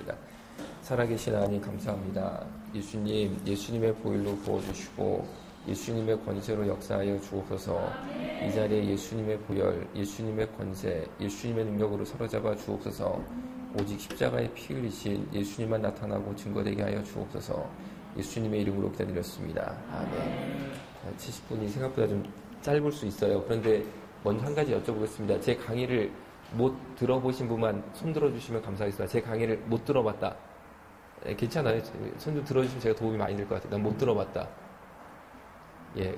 기도하겠습니다. 살아계신 하나님 감사합니다. 예수님, 예수님의 보혈로 부어주시고 예수님의 권세로 역사하여 주옵소서. 이 자리에 예수님의 보혈, 예수님의 권세, 예수님의 능력으로 사로잡아 주옵소서. 오직 십자가에 피 흘리신 예수님만 나타나고 증거되게 하여 주옵소서. 예수님의 이름으로 기도드렸습니다. 아멘. 70분이 생각보다 좀 짧을 수 있어요. 그런데 먼저 한 가지 여쭤보겠습니다. 제 강의를 못 들어보신 분만 손 들어주시면 감사하겠습니다. 제 강의를 못 들어봤다. 괜찮아요. 손 좀 들어주시면 제가 도움이 많이 될 것 같아요. 난 못 들어봤다. 예,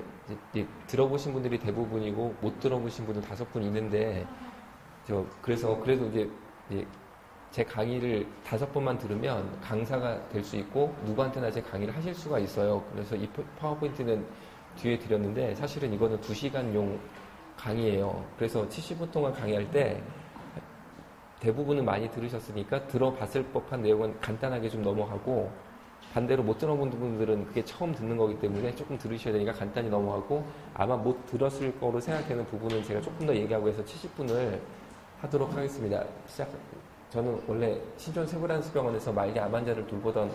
들어보신 분들이 대부분이고 못 들어보신 분들 5분 있는데 그래도 이제 제 강의를 5번만 들으면 강사가 될 수 있고 누구한테나 제 강의를 하실 수가 있어요. 그래서 이 파워포인트는 뒤에 드렸는데 사실은 이거는 2시간용 강의예요. 그래서 70분 동안 강의할 때 대부분은 많이 들으셨으니까 들어봤을 법한 내용은 간단하게 좀 넘어가고 반대로 못 들어본 분들은 그게 처음 듣는 거기 때문에 조금 들으셔야 되니까 간단히 넘어가고 아마 못 들었을 거로 생각되는 부분은 제가 조금 더 얘기하고 해서 70분을 하도록 하겠습니다. 저는 원래 신촌 세브란스병원에서 말기 암 환자를 돌보던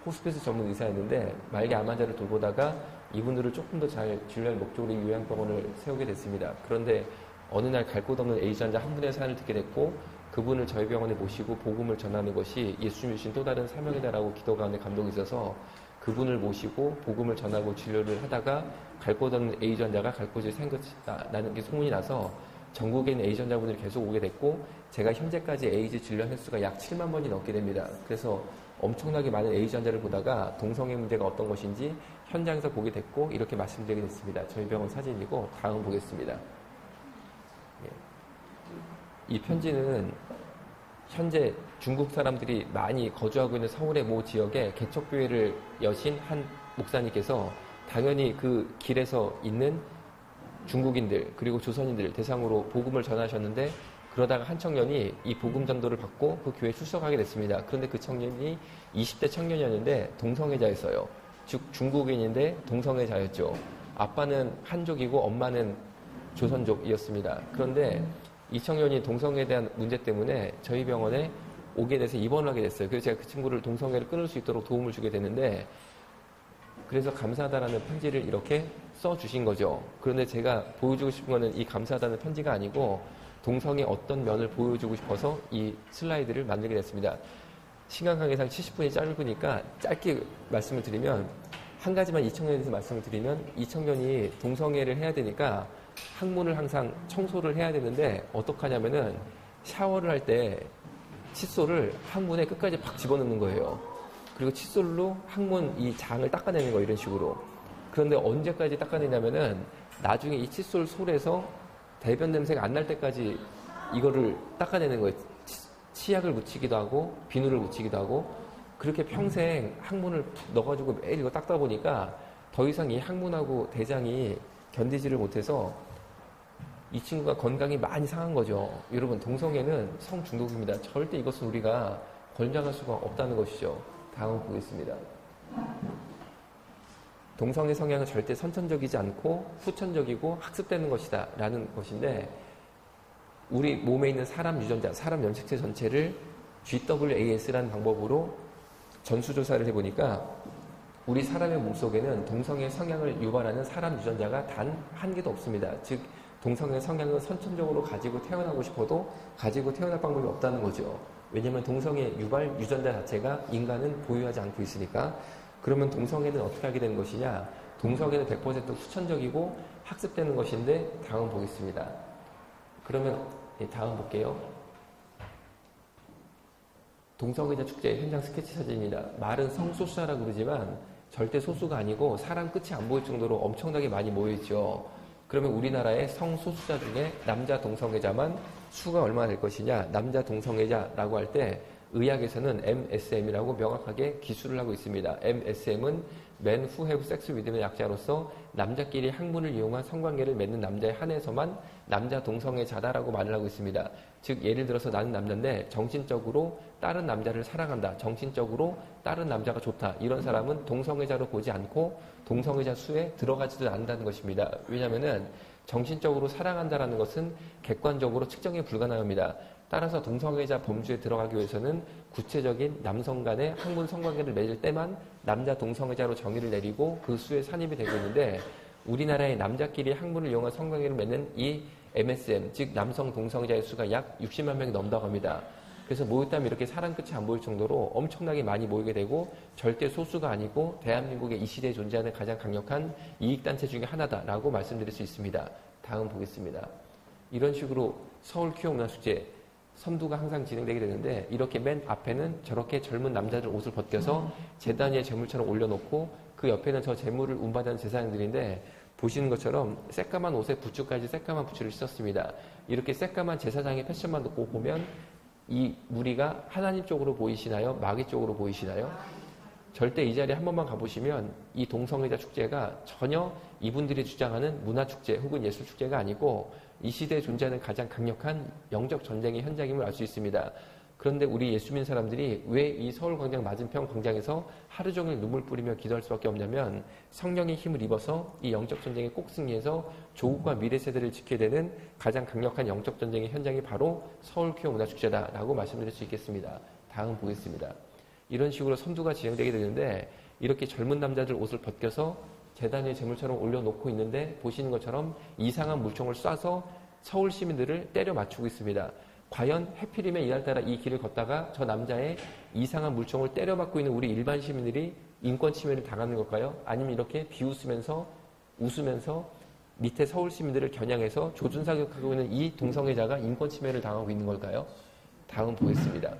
호스피스 전문 의사였는데 말기 암 환자를 돌보다가 이분들을 조금 더 잘 진료할 목적으로 요양병원을 세우게 됐습니다. 그런데 어느 날 갈 곳 없는 에이즈 환자 한 분의 사연을 듣게 됐고 그분을 저희 병원에 모시고 복음을 전하는 것이 예수님이 주신 또 다른 사명이다라고 기도 가운데 감동이 있어서 그분을 모시고 복음을 전하고 진료를 하다가 갈 곳 없는 에이즈 환자가 갈 곳이 생겼다라는 게 소문이 나서 전국에 있는 에이즈 환자분들이 계속 오게 됐고 제가 현재까지 에이즈 진료 횟수가 약 7만 번이 넘게 됩니다. 그래서 엄청나게 많은 에이즈 환자를 보다가 동성애 문제가 어떤 것인지 현장에서 보게 됐고 이렇게 말씀드리게 됐습니다. 저희 병원 사진이고 다음 보겠습니다. 이 편지는 현재 중국 사람들이 많이 거주하고 있는 서울의 모 지역에 개척교회를 여신 한 목사님께서 당연히 그 길에서 있는 중국인들 그리고 조선인들 대상으로 복음을 전하셨는데 그러다가 한 청년이 이 복음 전도를 받고 그 교회에 출석하게 됐습니다. 그런데 그 청년이 20대 청년이었는데 동성애자였어요. 즉 중국인인데 동성애자였죠. 아빠는 한족이고 엄마는 조선족이었습니다. 그런데 이 청년이 동성애에 대한 문제 때문에 저희 병원에 오게 돼서 입원을 하게 됐어요. 그래서 제가 그 친구를 동성애를 끊을 수 있도록 도움을 주게 됐는데 그래서 감사하다라는 편지를 이렇게 써주신 거죠. 그런데 제가 보여주고 싶은 거는 이 감사하다는 편지가 아니고 동성애 어떤 면을 보여주고 싶어서 이 슬라이드를 만들게 됐습니다. 시간 관계상 70분이 짧으니까 짧게 말씀을 드리면 한 가지만 이 청년에 대해서 말씀을 드리면 이 청년이 동성애를 해야 되니까 항문을 항상 청소를 해야 되는데 어떡하냐면은 샤워를 할 때 칫솔을 항문에 끝까지 팍 집어넣는 거예요. 그리고 칫솔로 항문 이 장을 닦아내는 거예요. 이런 식으로. 그런데 언제까지 닦아내냐면은 나중에 이 칫솔 솔에서 대변 냄새가 안 날 때까지 이거를 닦아내는 거예요. 치약을 묻히기도 하고 비누를 묻히기도 하고 그렇게 평생 항문을 넣어가지고 매일 이거 닦다 보니까 더 이상 이 항문하고 대장이 견디지를 못해서 이 친구가 건강이 많이 상한 거죠. 여러분 동성애는 성중독입니다. 절대 이것은 우리가 권장할 수가 없다는 것이죠. 다음 보겠습니다. 동성애 성향은 절대 선천적이지 않고 후천적이고 학습되는 것이다 라는 것인데 우리 몸에 있는 사람 유전자, 사람 염색체 전체를 GWAS라는 방법으로 전수조사를 해보니까 우리 사람의 몸속에는 동성애 성향을 유발하는 사람 유전자가 단 한 개도 없습니다. 즉 동성애 성향은 선천적으로 가지고 태어나고 싶어도 가지고 태어날 방법이 없다는 거죠. 왜냐하면 동성애 유발 유전자 자체가 인간은 보유하지 않고 있으니까. 그러면 동성애는 어떻게 하게 되는 것이냐? 동성애는 100% 후천적이고 학습되는 것인데 다음 보겠습니다. 그러면 다음 볼게요. 동성애자 축제 현장 스케치 사진입니다. 말은 성소수자라고 그러지만 절대 소수가 아니고 사람 끝이 안 보일 정도로 엄청나게 많이 모여있죠. 그러면 우리나라의 성소수자 중에 남자 동성애자만 수가 얼마나 될 것이냐? 남자 동성애자라고 할 때 의학에서는 MSM이라고 명확하게 기술을 하고 있습니다. MSM은 Men Who Have Sex With의 약자로서 남자끼리 항문을 이용한 성관계를 맺는 남자에 한해서만 남자 동성애자다라고 말을 하고 있습니다. 즉 예를 들어서 나는 남자인데 정신적으로 다른 남자를 사랑한다. 정신적으로 다른 남자가 좋다. 이런 사람은 동성애자로 보지 않고 동성애자 수에 들어가지도 않는다는 것입니다. 왜냐하면은 정신적으로 사랑한다라는 것은 객관적으로 측정이 불가능합니다. 따라서 동성애자 범주에 들어가기 위해서는 구체적인 남성 간의 학문 성관계를 맺을 때만 남자 동성애자로 정의를 내리고 그 수에 산입이 되고 있는데, 우리나라의 남자끼리 학문을 이용한 성관계를 맺는 이 MSM, 즉 남성 동성애자의 수가 약 60만 명이 넘다고 합니다. 그래서 모였다면 이렇게 사람 끝이 안 보일 정도로 엄청나게 많이 모이게 되고 절대 소수가 아니고 대한민국의 이 시대에 존재하는 가장 강력한 이익단체 중에 하나다라고 말씀드릴 수 있습니다. 다음 보겠습니다. 이런 식으로 서울 퀴어 문화축제 선두가 항상 진행되게 되는데, 이렇게 맨 앞에는 저렇게 젊은 남자들 옷을 벗겨서 재단 위에 재물처럼 올려놓고 그 옆에는 저 재물을 운반하는 제사장들인데, 보시는 것처럼 새까만 옷에 부츠까지 새까만 부츠를 씻었습니다. 이렇게 새까만 제사장의 패션만 놓고 보면 이 무리가 하나님 쪽으로 보이시나요? 마귀 쪽으로 보이시나요? 절대 이 자리에 한 번만 가보시면 이 동성애자 축제가 전혀 이분들이 주장하는 문화축제 혹은 예술축제가 아니고 이 시대에 존재하는 가장 강력한 영적 전쟁의 현장임을 알 수 있습니다. 그런데 우리 예수민 사람들이 왜 이 서울광장 맞은편 광장에서 하루 종일 눈물 뿌리며 기도할 수밖에 없냐면, 성령의 힘을 입어서 이 영적 전쟁에 꼭 승리해서 조국과 미래 세대를 지켜야 되는 가장 강력한 영적 전쟁의 현장이 바로 서울 퀴어 문화축제다라고 말씀드릴 수 있겠습니다. 다음 보겠습니다. 이런 식으로 선두가 진행되게 되는데, 이렇게 젊은 남자들 옷을 벗겨서 재단 위에 재물처럼 올려놓고 있는데, 보시는 것처럼 이상한 물총을 쏴서 서울 시민들을 때려 맞추고 있습니다. 과연 해필이면 이날따라 이 길을 걷다가 저 남자의 이상한 물총을 때려 맞고 있는 우리 일반 시민들이 인권 침해를 당하는 걸까요? 아니면 이렇게 비웃으면서 웃으면서 밑에 서울 시민들을 겨냥해서 조준사격하고 있는 이 동성애자가 인권 침해를 당하고 있는 걸까요? 다음 보겠습니다.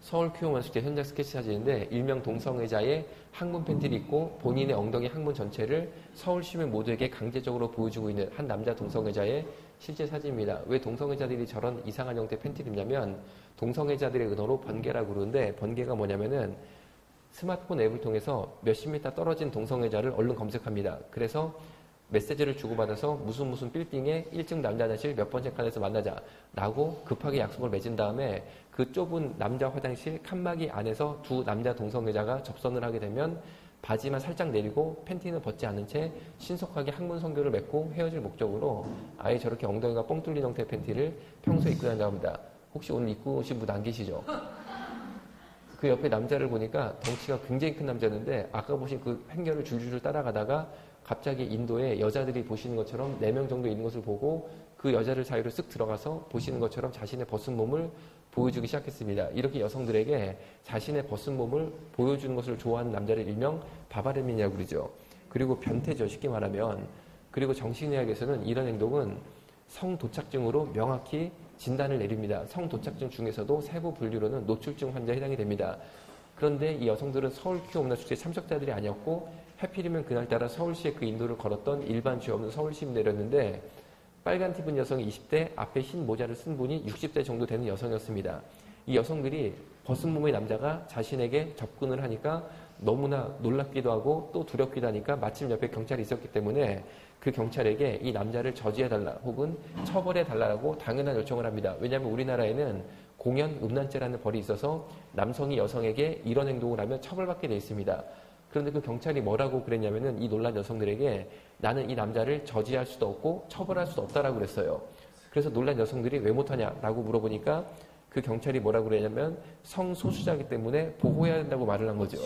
서울 퀴어 문화축제 현장 스케치 사진인데, 일명 동성애자의 학문 팬티를 입고 본인의 엉덩이 학문 전체를 서울 시민 모두에게 강제적으로 보여주고 있는 한 남자 동성애자의 실제 사진입니다. 왜 동성애자들이 저런 이상한 형태의 팬티를 입냐면, 동성애자들의 은어로 번개라고 그러는데, 번개가 뭐냐면은 스마트폰 앱을 통해서 몇십 미터 떨어진 동성애자를 얼른 검색합니다. 그래서 메시지를 주고받아서 무슨 빌딩에 1층 남자 화장실 몇 번째 칸에서 만나자라고 급하게 약속을 맺은 다음에 그 좁은 남자 화장실 칸막이 안에서 두 남자 동성애자가 접선을 하게 되면 바지만 살짝 내리고 팬티는 벗지 않은 채 신속하게 학문 성교를 맺고 헤어질 목적으로 아예 저렇게 엉덩이가 뻥 뚫린 형태의 팬티를 평소에 입고 다닌다고 합니다. 혹시 오늘 입고 오신 분 안 계시죠? 그 옆에 남자를 보니까 덩치가 굉장히 큰 남자였는데, 아까 보신 그 행렬을 줄줄 따라가다가 갑자기 인도에 여자들이 보시는 것처럼 4명 정도 있는 것을 보고 그 여자를 사이로 쓱 들어가서 보시는 것처럼 자신의 벗은 몸을 보여주기 시작했습니다. 이렇게 여성들에게 자신의 벗은 몸을 보여주는 것을 좋아하는 남자를 일명 바바레민이라고 그러죠. 그리고 변태죠, 쉽게 말하면. 그리고 정신의학에서는 이런 행동은 성도착증으로 명확히 진단을 내립니다. 성도착증 중에서도 세부 분류로는 노출증 환자에 해당이 됩니다. 그런데 이 여성들은 서울 퀴어 문화축제 참석자들이 아니었고, 하필이면 그날따라 서울시에 그 인도를 걸었던 일반 죄 없는 서울 시민들이었는데, 빨간 티 입은 여성이 20대, 앞에 흰 모자를 쓴 분이 60대 정도 되는 여성이었습니다. 이 여성들이 벗은 몸의 남자가 자신에게 접근을 하니까 너무나 놀랍기도 하고 또 두렵기도 하니까 마침 옆에 경찰이 있었기 때문에 그 경찰에게 이 남자를 저지해달라 혹은 처벌해달라고 당연한 요청을 합니다. 왜냐하면 우리나라에는 공연 음란죄라는 벌이 있어서 남성이 여성에게 이런 행동을 하면 처벌받게 돼 있습니다. 그런데 그 경찰이 뭐라고 그랬냐면은 이 놀란 여성들에게 나는 이 남자를 저지할 수도 없고 처벌할 수도 없다라고 그랬어요. 그래서 놀란 여성들이 왜 못하냐라고 물어보니까 그 경찰이 뭐라고 그랬냐면 성소수자이기 때문에 보호해야 된다고 말을 한 거죠.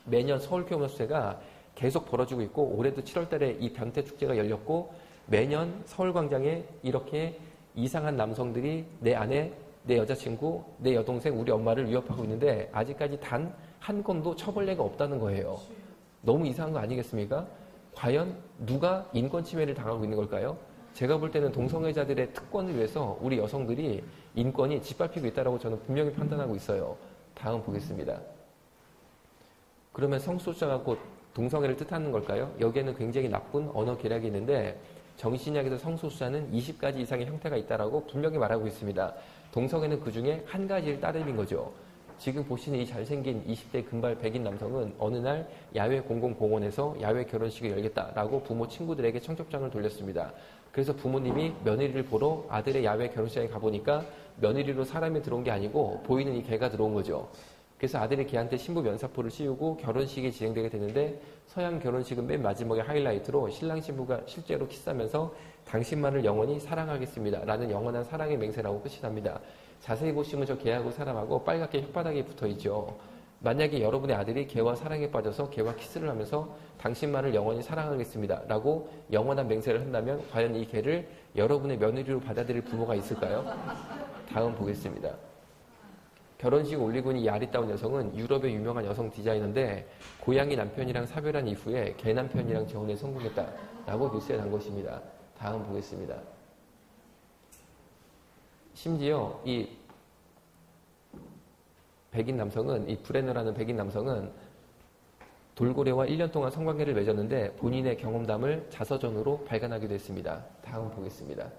매년 서울 퀴어 문화축제가 계속 벌어지고 있고, 올해도 7월 달에 이 변태 축제가 열렸고, 매년 서울광장에 이렇게 이상한 남성들이 내 아내, 내 여자친구, 내 여동생, 우리 엄마를 위협하고 있는데 아직까지 단 한 건도 처벌례가 없다는 거예요. 너무 이상한 거 아니겠습니까? 과연 누가 인권 침해를 당하고 있는 걸까요? 제가 볼 때는 동성애자들의 특권을 위해서 우리 여성들이 인권이 짓밟히고 있다고 저는 분명히 판단하고 있어요. 다음 보겠습니다. 그러면 성소수자가 곧 동성애를 뜻하는 걸까요? 여기에는 굉장히 나쁜 언어 계략이 있는데, 정신의학에서 성소수자는 20가지 이상의 형태가 있다라고 분명히 말하고 있습니다. 동성애는 그 중에 한 가지를 따름인 거죠. 지금 보시는 이 잘생긴 20대 금발 백인 남성은 어느 날 야외 공공공원에서 야외 결혼식을 열겠다라고 부모 친구들에게 청첩장을 돌렸습니다. 그래서 부모님이 며느리를 보러 아들의 야외 결혼식장에 가보니까 며느리로 사람이 들어온 게 아니고 보이는 이 개가 들어온 거죠. 그래서 아들이 걔한테 신부 면사포를 씌우고 결혼식이 진행되게 되는데 서양 결혼식은 맨 마지막에 하이라이트로 신랑 신부가 실제로 키스하면서 당신만을 영원히 사랑하겠습니다 라는 영원한 사랑의 맹세라고 끝이 납니다. 자세히 보시면 저 걔하고 사람하고 빨갛게 혓바닥에 붙어있죠. 만약에 여러분의 아들이 걔와 사랑에 빠져서 걔와 키스를 하면서 당신만을 영원히 사랑하겠습니다 라고 영원한 맹세를 한다면 과연 이 걔를 여러분의 며느리로 받아들일 부모가 있을까요? 다음 보겠습니다. 결혼식 올리고 있는 이 아리따운 여성은 유럽의 유명한 여성 디자이너인데 고양이 남편이랑 사별한 이후에 개 남편이랑 재혼에 성공했다라고 뉴스에 난 것입니다. 다음 보겠습니다. 심지어 이 백인 남성은, 이 브레너라는 백인 남성은 돌고래와 1년 동안 성관계를 맺었는데 본인의 경험담을 자서전으로 발간하기도 했습니다. 다음 보겠습니다.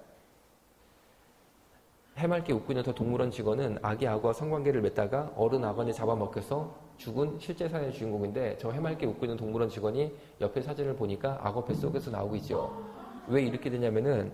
해맑게 웃고 있는 저 동물원 직원은 아기 악어와 성관계를 맺다가 어른 악어에 잡아먹혀서 죽은 실제 사연의 주인공인데 저 해맑게 웃고 있는 동물원 직원이 옆에 사진을 보니까 악어 뱃속에서 나오고 있죠. 왜 이렇게 되냐면은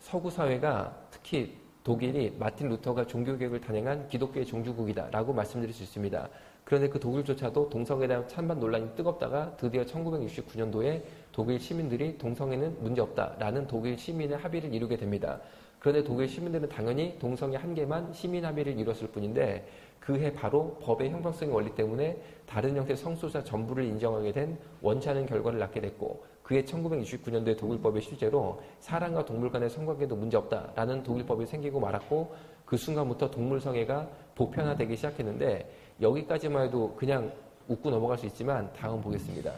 서구 사회가 특히 독일이 마틴 루터가 종교개혁을 단행한 기독교의 종주국이다라고 말씀드릴 수 있습니다. 그런데 그 독일조차도 동성애에 대한 찬반 논란이 뜨겁다가 드디어 1969년도에 독일 시민들이 동성애는 문제없다라는 독일 시민의 합의를 이루게 됩니다. 그런데 독일 시민들은 당연히 동성애 한 개만 시민 합의를 이뤘을 뿐인데 그해 바로 법의 형평성의 원리 때문에 다른 형태의 성소수자 전부를 인정하게 된 원치 않은 결과를 낳게 됐고 그해 1969년도에 독일법에 실제로 사람과 동물 간의 성관계도 문제없다라는 독일법이 생기고 말았고 그 순간부터 동물 성애가 보편화되기 시작했는데 여기까지만 해도 그냥 웃고 넘어갈 수 있지만 다음 보겠습니다.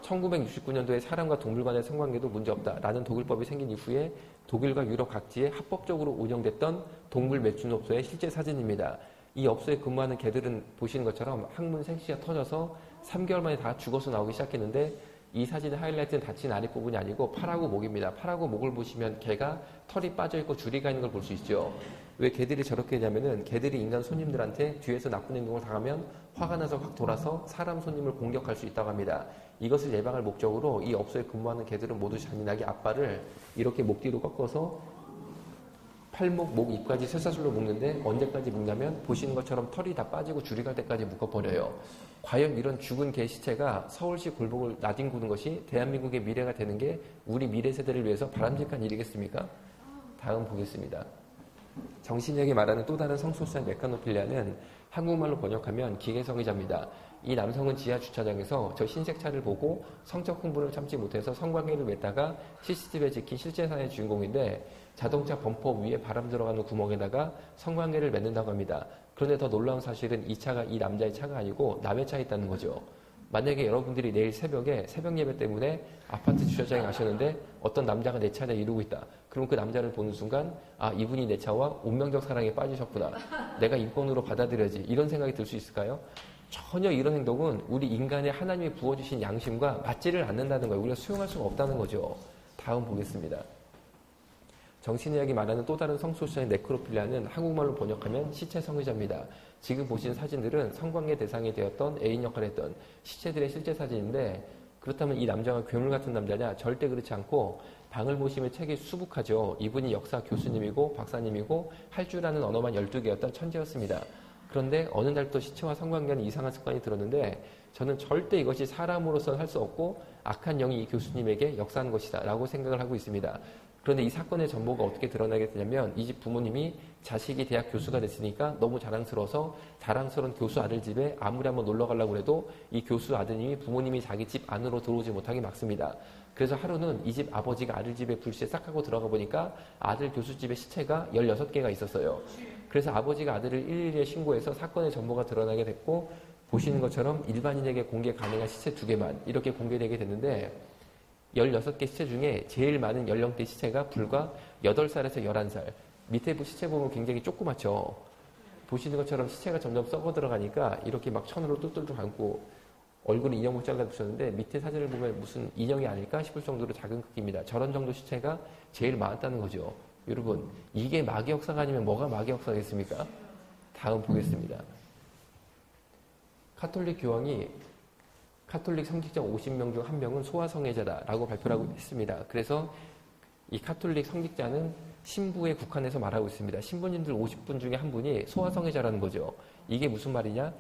1969년도에 사람과 동물 간의 성관계도 문제없다라는 독일법이 생긴 이후에 독일과 유럽 각지에 합법적으로 운영됐던 동물 매춘업소의 실제 사진입니다. 이 업소에 근무하는 개들은 보시는 것처럼 항문 생시가 터져서 3개월 만에 다 죽어서 나오기 시작했는데 이 사진의 하이라이트는 다친 아랫부분이 아니고 팔하고 목입니다. 팔하고 목을 보시면 개가 털이 빠져있고 줄이가 있는 걸 볼 수 있죠. 왜 개들이 저렇게 하냐면은 개들이 인간 손님들한테 뒤에서 나쁜 행동을 당하면 화가 나서 확 돌아서 사람 손님을 공격할 수 있다고 합니다. 이것을 예방할 목적으로 이 업소에 근무하는 개들은 모두 잔인하게 앞발을 이렇게 목 뒤로 꺾어서 팔목, 목, 입까지 쇠사슬로 묶는데 언제까지 묶냐면 보시는 것처럼 털이 다 빠지고 줄이 갈 때까지 묶어버려요. 과연 이런 죽은 개 시체가 서울시 골목을 나뒹구는 것이 대한민국의 미래가 되는 게 우리 미래 세대를 위해서 바람직한 일이겠습니까? 다음 보겠습니다. 정신력이 말하는 또 다른 성소수자 메카노필리아는 한국말로 번역하면 기계성애자입니다. 이 남성은 지하 주차장에서 저 흰색 차를 보고 성적 흥분을 참지 못해서 성관계를 맺다가 CCTV에 찍힌 실제 사연의 주인공인데 자동차 범퍼 위에 바람 들어가는 구멍에다가 성관계를 맺는다고 합니다. 그런데 더 놀라운 사실은 이 차가 이 남자의 차가 아니고 남의 차에 있다는 거죠. 만약에 여러분들이 내일 새벽에 새벽 예배 때문에 아파트 주차장에 가셨는데 어떤 남자가 내 차를 이루고 있다. 그럼 그 남자를 보는 순간 아 이분이 내 차와 운명적 사랑에 빠지셨구나. 내가 인권으로 받아들여야지. 이런 생각이 들 수 있을까요? 전혀 이런 행동은 우리 인간의 하나님이 부어주신 양심과 맞지를 않는다는 거예요. 우리가 수용할 수가 없다는 거죠. 다음 보겠습니다. 정신의학이 말하는 또 다른 성소수자인 네크로필리아는 한국말로 번역하면 시체 성애자입니다. 지금 보시는 사진들은 성관계 대상이 되었던 애인 역할을 했던 시체들의 실제 사진인데 그렇다면 이 남자가 괴물 같은 남자냐? 절대 그렇지 않고 방을 보시면 책이 수북하죠. 이분이 역사 교수님이고 박사님이고 할 줄 아는 언어만 12개였던 천재였습니다. 그런데 어느 날부터 시체와 성관계하는 이상한 습관이 들었는데 저는 절대 이것이 사람으로서는 할 수 없고 악한 영이 이 교수님에게 역사한 것이다 라고 생각을 하고 있습니다. 그런데 이 사건의 전모가 어떻게 드러나게 되냐면 이 집 부모님이 자식이 대학 교수가 됐으니까 너무 자랑스러워서 자랑스러운 교수 아들 집에 아무리 한번 놀러 가려고 해도 이 교수 아드님이 부모님이 자기 집 안으로 들어오지 못하게 막습니다. 그래서 하루는 이 집 아버지가 아들 집에 불시에 싹 하고 들어가 보니까 아들 교수 집에 시체가 16개가 있었어요. 그래서 아버지가 아들을 112에 신고해서 사건의 전모가 드러나게 됐고 보시는 것처럼 일반인에게 공개 가능한 시체 2개만 이렇게 공개되게 됐는데 16개 시체 중에 제일 많은 연령대 시체가 불과 8살에서 11살. 밑에 시체 보면 굉장히 조그맣죠. 보시는 것처럼 시체가 점점 썩어 들어가니까 이렇게 막 천으로 뚫뚫 감고 얼굴에 인형을 잘라 붙였는데 밑에 사진을 보면 무슨 인형이 아닐까 싶을 정도로 작은 크기입니다. 저런 정도 시체가 제일 많았다는 거죠. 여러분, 이게 마귀 역사가 아니면 뭐가 마귀 역사겠습니까? 다음 보겠습니다. 카톨릭 교황이 카톨릭 성직자 50명 중 1명은 소아성애자다라고 발표를 하고 있습니다. 그래서 이 가톨릭 성직자는 신부에 국한해서 말하고 있습니다. 신부님들 50분 중에 한 분이 소아성애자라는 거죠. 이게 무슨 말이냐?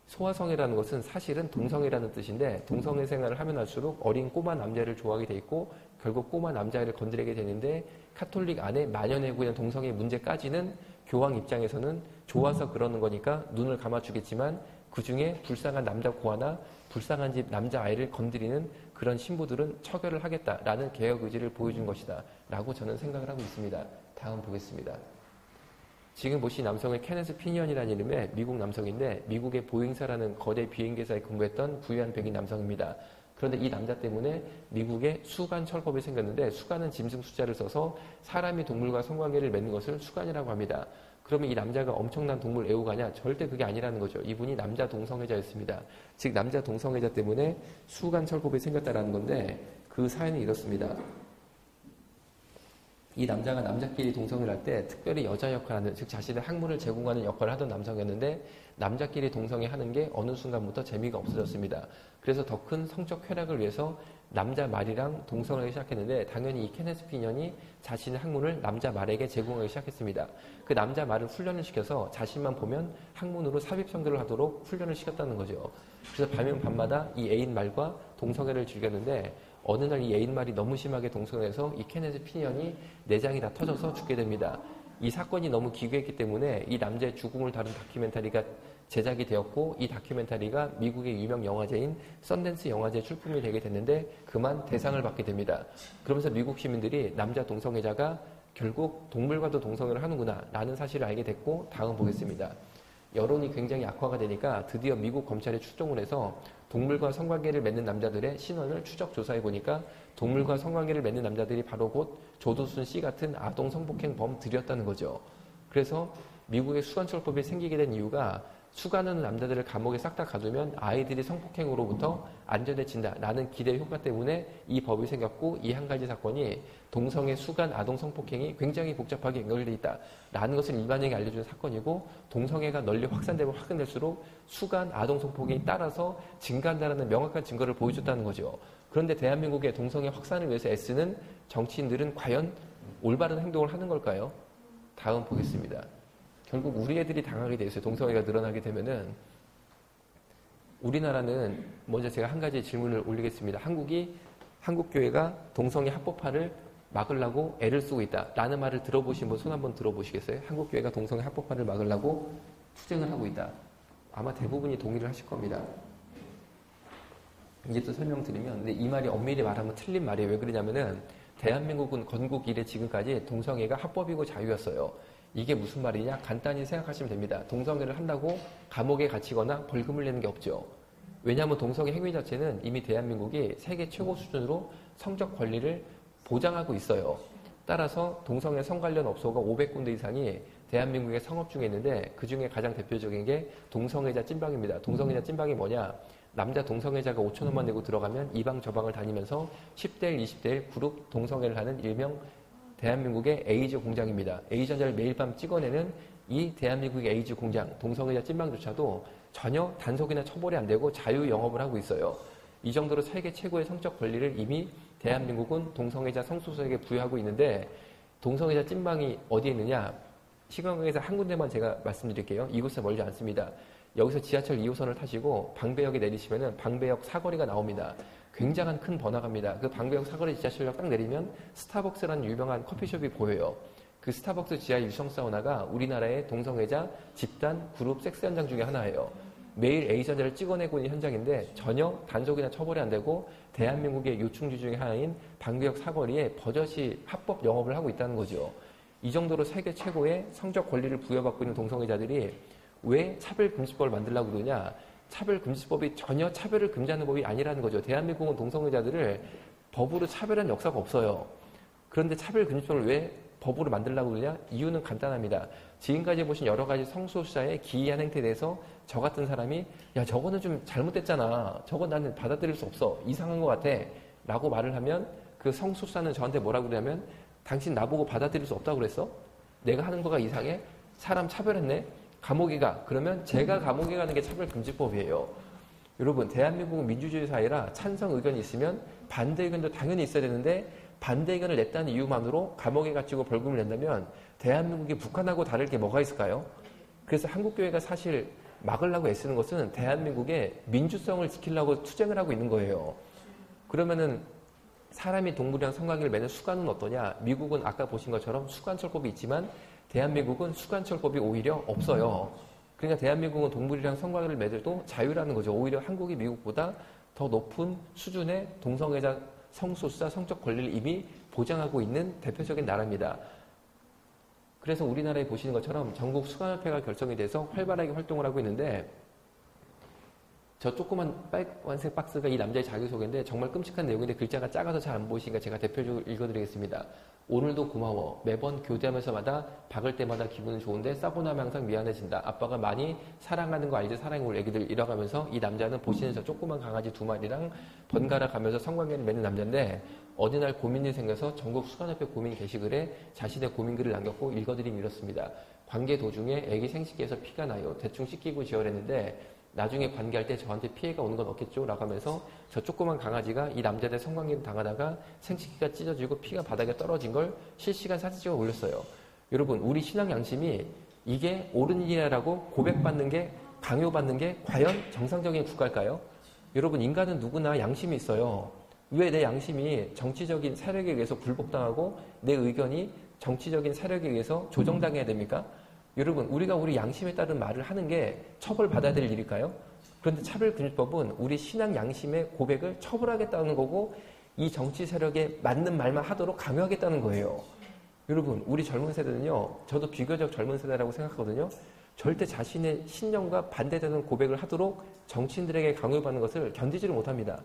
소아성애라는 것은 사실은 동성애라는 뜻인데 동성애 생활을 하면 할수록 어린 꼬마 남자를 좋아하게 돼 있고 결국 꼬마 남자를 건드리게 되는데 가톨릭 안에 만연해고 있는 동성애 문제까지는 교황 입장에서는 좋아서 그러는 거니까 눈을 감아주겠지만 그중에 불쌍한 남자 고아나 불쌍한 집 남자아이를 건드리는 그런 신부들은 처결을 하겠다라는 개혁 의지를 보여준 것이다 라고 저는 생각을 하고 있습니다. 다음 보겠습니다. 지금 보신 남성은 케네스 피니언이라는 이름의 미국 남성인데 미국의 보잉사라는 거대 비행기사에 근무했던 부유한 백인 남성입니다. 그런데 이 남자 때문에 미국에 수간 철법이 생겼는데 수간은 짐승 숫자를 써서 사람이 동물과 성관계를 맺는 것을 수간이라고 합니다. 그러면 이 남자가 엄청난 동물 애호가냐? 절대 그게 아니라는 거죠. 이분이 남자 동성애자였습니다. 즉 남자 동성애자 때문에 수간 철법이 생겼다라는 건데 그 사연이 이렇습니다. 이 남자가 남자끼리 동성애를 할 때 특별히 여자 역할을 하는, 즉 자신의 학문을 제공하는 역할을 하던 남성이었는데 남자끼리 동성애 하는 게 어느 순간부터 재미가 없어졌습니다. 그래서 더 큰 성적 쾌락을 위해서 남자 말이랑 동성애를 시작했는데 당연히 이 케네스 피니언이 자신의 학문을 남자 말에게 제공하기 시작했습니다. 그 남자 말을 훈련을 시켜서 자신만 보면 학문으로 삽입성교를 하도록 훈련을 시켰다는 거죠. 그래서 밤이면 밤마다 이 애인 말과 동성애를 즐겼는데 어느 날 이 애인 말이 너무 심하게 동성애해서 이 케네스 피니언이 내장이 다 터져서 죽게 됩니다. 이 사건이 너무 기괴했기 때문에 이 남자의 죽음을 다룬 다큐멘터리가 제작이 되었고 이 다큐멘터리가 미국의 유명 영화제인 썬댄스 영화제에 출품이 되게 됐는데 그만 대상을 받게 됩니다. 그러면서 미국 시민들이 남자 동성애자가 결국 동물과도 동성애를 하는구나 라는 사실을 알게 됐고 다음 보겠습니다. 여론이 굉장히 악화가 되니까 드디어 미국 검찰이 출동을 해서 동물과 성관계를 맺는 남자들의 신원을 추적 조사해 보니까 동물과 성관계를 맺는 남자들이 바로 곧 조두순 씨 같은 아동 성폭행범들이었다는 거죠. 그래서 미국의 수간철법이 생기게 된 이유가 수간하는 남자들을 감옥에 싹 다 가두면 아이들이 성폭행으로부터 안전해진다라는 기대 효과 때문에 이 법이 생겼고 이 한 가지 사건이 동성애 수간 아동 성폭행이 굉장히 복잡하게 연결되어 있다라는 것을 일반인에게 알려주는 사건이고 동성애가 널리 확산되면 확산될수록 수간 아동 성폭행이 따라서 증가한다는 명확한 증거를 보여줬다는 거죠. 그런데 대한민국의 동성애 확산을 위해서 애쓰는 정치인들은 과연 올바른 행동을 하는 걸까요? 다음 보겠습니다. 결국 우리 애들이 당하게 돼 있어요. 동성애가 늘어나게 되면은 우리나라는 먼저 제가 한 가지 질문을 올리겠습니다. 한국교회가 동성애 합법화를 막으려고 애를 쓰고 있다라는 말을 들어보신 분 손 한번 들어보시겠어요? 한국교회가 동성애 합법화를 막으려고 투쟁을 하고 있다. 아마 대부분이 동의를 하실 겁니다. 이제 또 설명드리면 근데 이 말이 엄밀히 말하면 틀린 말이에요. 왜 그러냐면은 대한민국은 건국 이래 지금까지 동성애가 합법이고 자유였어요. 이게 무슨 말이냐? 간단히 생각하시면 됩니다. 동성애를 한다고 감옥에 갇히거나 벌금을 내는 게 없죠. 왜냐하면 동성애 행위 자체는 이미 대한민국이 세계 최고 수준으로 성적 권리를 보장하고 있어요. 따라서 동성애 성관련 업소가 500군데 이상이 대한민국에 성업 중에 있는데 그 중에 가장 대표적인 게 동성애자 찐방입니다. 동성애자 찐방이 뭐냐? 남자 동성애자가 5,000원만 내고 들어가면 이 방 저 방을 다니면서 10대 1, 20대 1 그룹 동성애를 하는 일명 대한민국의 에이즈 공장입니다. 에이즈 환자를 매일 밤 찍어내는 이 대한민국의 에이즈 공장, 동성애자 찐방조차도 전혀 단속이나 처벌이 안 되고 자유 영업을 하고 있어요. 이 정도로 세계 최고의 성적 권리를 이미 대한민국은 동성애자 성소수에게 부여하고 있는데 동성애자 찐방이 어디에 있느냐? 시간강에서 한 군데만 제가 말씀드릴게요. 이곳은 멀지 않습니다. 여기서 지하철 2호선을 타시고 방배역에 내리시면은 방배역 사거리가 나옵니다. 굉장한 큰 번화가입니다. 그 방배역 사거리 지하철역 딱 내리면 스타벅스라는 유명한 커피숍이 보여요. 그 스타벅스 지하 유성 사우나가 우리나라의 동성애자 집단 그룹 섹스 현장 중에 하나예요. 매일 에이전자를 찍어내고 있는 현장인데 전혀 단속이나 처벌이 안 되고 대한민국의 요충지 중에 하나인 방배역 사거리에 버젓이 합법 영업을 하고 있다는 거죠. 이 정도로 세계 최고의 성적 권리를 부여받고 있는 동성애자들이 왜 차별금지법을 만들려고 그러냐? 차별금지법이 전혀 차별을 금지하는 법이 아니라는 거죠. 대한민국은 동성애자들을 법으로 차별한 역사가 없어요. 그런데 차별금지법을 왜 법으로 만들려고 그러냐? 이유는 간단합니다. 지금까지 보신 여러 가지 성소수자의 기이한 행태에 대해서 저 같은 사람이 야 저거는 좀 잘못됐잖아. 저건 나는 받아들일 수 없어. 이상한 것 같아. 라고 말을 하면 그 성소수자는 저한테 뭐라고 그러냐면 당신 나보고 받아들일 수 없다고 그랬어? 내가 하는 거가 이상해? 사람 차별했네? 감옥에 가. 그러면 제가 감옥에 가는 게 차별금지법이에요. 여러분 대한민국은 민주주의 사회라 찬성 의견이 있으면 반대 의견도 당연히 있어야 되는데 반대 의견을 냈다는 이유만으로 감옥에 갇히고 벌금을 낸다면 대한민국이 북한하고 다를 게 뭐가 있을까요? 그래서 한국교회가 사실 막으려고 애쓰는 것은 대한민국의 민주성을 지키려고 투쟁을 하고 있는 거예요. 그러면은 사람이 동물이랑 성관계를 맺는 수간은 어떠냐? 미국은 아까 보신 것처럼 수간철법이 있지만 대한민국은 수간철법이 오히려 없어요. 그러니까 대한민국은 동물이랑 성관계를 맺어도 자유라는 거죠. 오히려 한국이 미국보다 더 높은 수준의 동성애자, 성소수자, 성적 권리를 이미 보장하고 있는 대표적인 나라입니다. 그래서 우리나라에 보시는 것처럼 전국 수간협회가 결성이 돼서 활발하게 활동을 하고 있는데 저 조그만 빨간색 박스가 이 남자의 자기소개인데 정말 끔찍한 내용인데 글자가 작아서 잘 안 보이시니까 제가 대표적으로 읽어드리겠습니다. 오늘도 고마워. 매번 교대하면서마다 박을 때마다 기분은 좋은데 싸고 나면 항상 미안해진다. 아빠가 많이 사랑하는 거 알지? 사랑해 우리 애기들 이러가면서 이 남자는 보시는 저 조그만 강아지 2마리랑 번갈아 가면서 성관계를 맺는 남자인데 어느 날 고민이 생겨서 전국 수간협회 고민 게시글에 자신의 고민글을 남겼고 읽어드리면 이렇습니다. 관계 도중에 애기 생식기에서 피가 나요. 대충 씻기고 지어냈는데 나중에 관계할 때 저한테 피해가 오는 건 없겠죠? 라고 하면서 저 조그만 강아지가 이 남자한테 성관계를 당하다가 생식기가 찢어지고 피가 바닥에 떨어진 걸 실시간 사진 찍어 올렸어요. 여러분, 우리 신앙 양심이 이게 옳은 일이라고 고백받는 게, 강요받는 게 과연 정상적인 국가일까요? 여러분, 인간은 누구나 양심이 있어요. 왜 내 양심이 정치적인 세력에 의해서 굴복당하고 내 의견이 정치적인 세력에 의해서 조정당해야 됩니까? 여러분, 우리가 우리 양심에 따른 말을 하는 게 처벌받아야 될 일일까요? 그런데 차별금지법은 우리 신앙 양심의 고백을 처벌하겠다는 거고 이 정치 세력에 맞는 말만 하도록 강요하겠다는 거예요. 여러분, 우리 젊은 세대는요, 저도 비교적 젊은 세대라고 생각하거든요. 절대 자신의 신념과 반대되는 고백을 하도록 정치인들에게 강요받는 것을 견디지를 못합니다.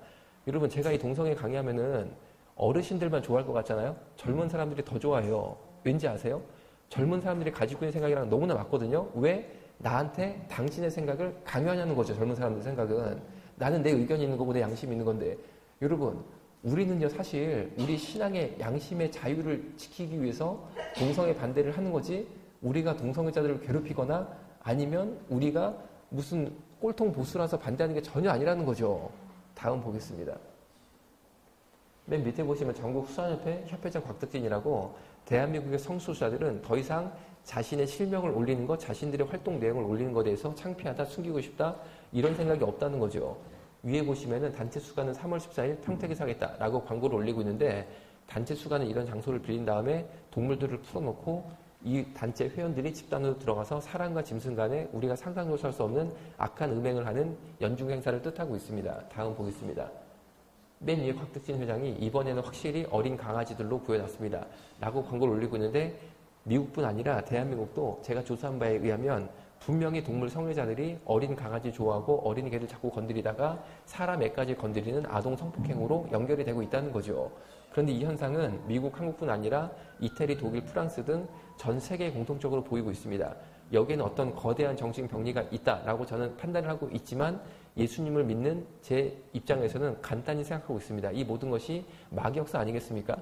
여러분, 제가 이 동성애 강의하면은 어르신들만 좋아할 것 같잖아요? 젊은 사람들이 더 좋아해요. 왠지 아세요? 젊은 사람들이 가지고 있는 생각이랑 너무나 맞거든요. 왜? 나한테 당신의 생각을 강요하냐는 거죠. 젊은 사람들 생각은. 나는 내 의견이 있는 거고 내 양심이 있는 건데. 여러분, 우리는요 사실 우리 신앙의 양심의 자유를 지키기 위해서 동성애 반대를 하는 거지 우리가 동성애자들을 괴롭히거나 아니면 우리가 무슨 꼴통 보수라서 반대하는 게 전혀 아니라는 거죠. 다음 보겠습니다. 맨 밑에 보시면 전국 수산협회 협회장 곽덕진이라고 대한민국의 성소수자들은 더 이상 자신의 실명을 올리는 것, 자신들의 활동 내용을 올리는 것에 대해서 창피하다, 숨기고 싶다 이런 생각이 없다는 거죠. 위에 보시면은 단체 수가는 3월 14일 평택에서 하겠다라고 광고를 올리고 있는데 단체 수가는 이런 장소를 빌린 다음에 동물들을 풀어놓고 이 단체 회원들이 집단으로 들어가서 사람과 짐승 간에 우리가 상상도 할 수 없는 악한 음행을 하는 연중 행사를 뜻하고 있습니다. 다음 보겠습니다. 맨 위에 곽덕진 회장이 이번에는 확실히 어린 강아지들로 구해놨습니다. 라고 광고를 올리고 있는데 미국뿐 아니라 대한민국도 제가 조사한 바에 의하면 분명히 동물 성애자들이 어린 강아지 좋아하고 어린 개를 자꾸 건드리다가 사람 애까지 건드리는 아동 성폭행으로 연결이 되고 있다는 거죠. 그런데 이 현상은 미국, 한국뿐 아니라 이태리, 독일, 프랑스 등 전 세계에 공통적으로 보이고 있습니다. 여기에는 어떤 거대한 정신병리가 있다라고 저는 판단을 하고 있지만 예수님을 믿는 제 입장에서는 간단히 생각하고 있습니다. 이 모든 것이 마귀역사 아니겠습니까?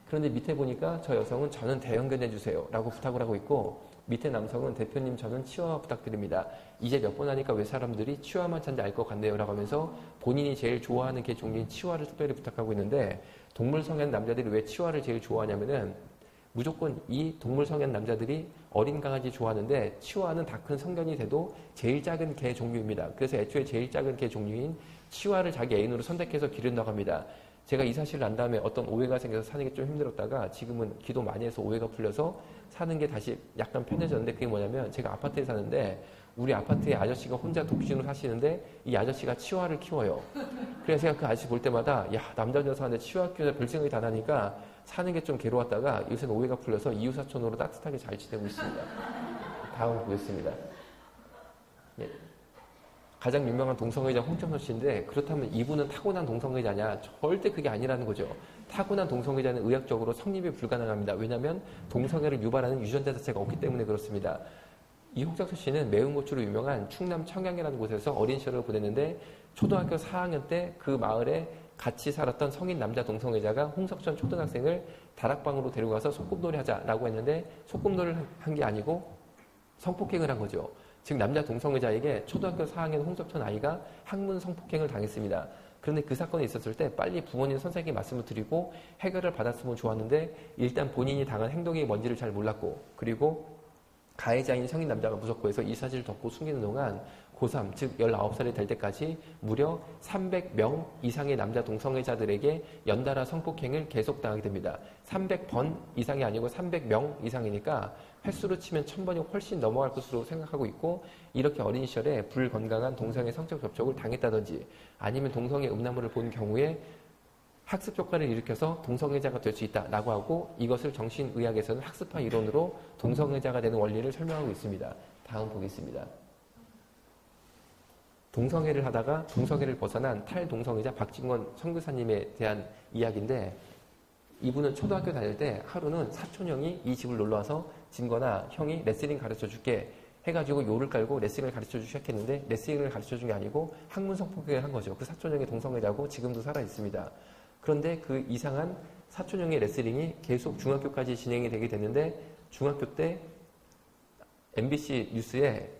그런데 밑에 보니까 저 여성은 저는 대형견 해주세요 라고 부탁을 하고 있고 밑에 남성은 대표님 저는 치와와 부탁드립니다. 이제 몇 번 하니까 왜 사람들이 치와만 찾는지 알 것 같네요 라고 하면서 본인이 제일 좋아하는 개 종류인 치와를 특별히 부탁하고 있는데 동물 성애한 남자들이 왜 치와를 제일 좋아하냐면은 무조건 이 동물 성애한 남자들이 어린 강아지 좋아하는데 치와는 다 큰 성견이 돼도 제일 작은 개 종류입니다. 그래서 애초에 제일 작은 개 종류인 치와를 자기 애인으로 선택해서 기른다고 합니다. 제가 이 사실을 안 다음에 어떤 오해가 생겨서 사는 게 좀 힘들었다가 지금은 기도 많이 해서 오해가 풀려서 사는 게 다시 약간 편해졌는데 그게 뭐냐면 제가 아파트에 사는데 우리 아파트에 아저씨가 혼자 독신으로 사시는데 이 아저씨가 치와를 키워요. 그래서 제가 그 아저씨 볼 때마다 야 남자 여자한테 치와 키우는 별 생각이 다 나니까 사는 게 좀 괴로웠다가 요새는 오해가 풀려서 이웃사촌으로 따뜻하게 잘 지내고 있습니다. 다음 보겠습니다. 예. 가장 유명한 동성애자 홍정선 씨인데 그렇다면 이분은 타고난 동성애자냐? 절대 그게 아니라는 거죠. 타고난 동성애자는 의학적으로 성립이 불가능합니다. 왜냐하면 동성애를 유발하는 유전자 자체가 없기 때문에 그렇습니다. 이 홍정선 씨는 매운 고추로 유명한 충남 청양이라는 곳에서 어린 시절을 보냈는데 초등학교 4학년 때 그 마을에 같이 살았던 성인 남자 동성애자가 홍석천 초등학생을 다락방으로 데려가서 소꿉놀이 하자라고 했는데 소꿉놀이를 한 게 아니고 성폭행을 한 거죠. 즉 남자 동성애자에게 초등학교 4학년 홍석천 아이가 학문 성폭행을 당했습니다. 그런데 그 사건이 있었을 때 빨리 부모님 선생님께 말씀을 드리고 해결을 받았으면 좋았는데 일단 본인이 당한 행동이 뭔지를 잘 몰랐고 그리고 가해자인 성인 남자가 무섭고 해서 이 사실을 덮고 숨기는 동안 고3, 즉 19살이 될 때까지 무려 300명 이상의 남자 동성애자들에게 연달아 성폭행을 계속 당하게 됩니다. 300번 이상이 아니고 300명 이상이니까 횟수로 치면 1000번이 훨씬 넘어갈 것으로 생각하고 있고 이렇게 어린 시절에 불건강한 동성애 성적 접촉을 당했다든지 아니면 동성애 음란물을 본 경우에 학습 효과를 일으켜서 동성애자가 될 수 있다라고 하고 이것을 정신의학에서는 학습화 이론으로 동성애자가 되는 원리를 설명하고 있습니다. 다음 보겠습니다. 동성애를 하다가 동성애를 벗어난 탈동성애자 박진권 선교사님에 대한 이야기인데 이분은 초등학교 다닐 때 하루는 사촌 형이 이 집을 놀러와서 진거나 형이 레슬링 가르쳐 줄게 해가지고 요를 깔고 레슬링을 가르쳐주기 시작했는데 레슬링을 가르쳐준 게 아니고 학문 성폭행을 한 거죠. 그 사촌 형이 동성애자고 지금도 살아 있습니다. 그런데 그 이상한 사촌형의 레슬링이 계속 중학교까지 진행이 되게 됐는데 중학교 때 MBC 뉴스에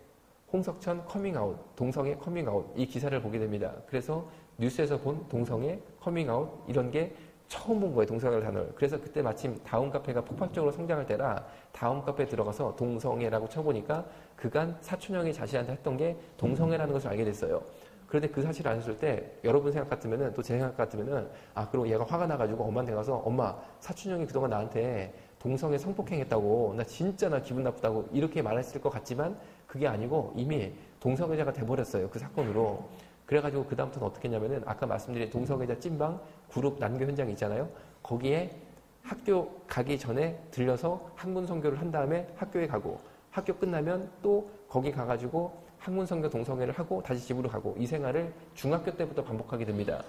홍석천 커밍아웃, 동성애 커밍아웃 이 기사를 보게 됩니다. 그래서 뉴스에서 본 동성애 커밍아웃 이런 게 처음 본 거예요. 동성애라는 단어를. 그래서 그때 마침 다음 카페가 폭발적으로 성장할 때라 다음 카페에 들어가서 동성애라고 쳐보니까 그간 사촌형이 자신한테 했던 게 동성애라는 것을 알게 됐어요. 그런데 그 사실을 아셨을 때 여러분 생각 같으면은 또 제 생각 같으면은 그럼 얘가 화가 나가지고 엄마한테 가서 엄마 사촌형이 그동안 나한테 동성애 성폭행했다고 나 진짜 나 기분 나쁘다고 이렇게 말했을 것 같지만 그게 아니고 이미 동성애자가 돼버렸어요. 그 사건으로. 그래가지고 그 다음부터는 어떻게 했냐면은 아까 말씀드린 동성애자 찐방 그룹 난교 현장이 있잖아요. 거기에 학교 가기 전에 들려서 학문 선교를 한 다음에 학교에 가고 학교 끝나면 또 거기 가가지고 학문 선교 동성애를 하고 다시 집으로 가고 이 생활을 중학교 때부터 반복하게 됩니다.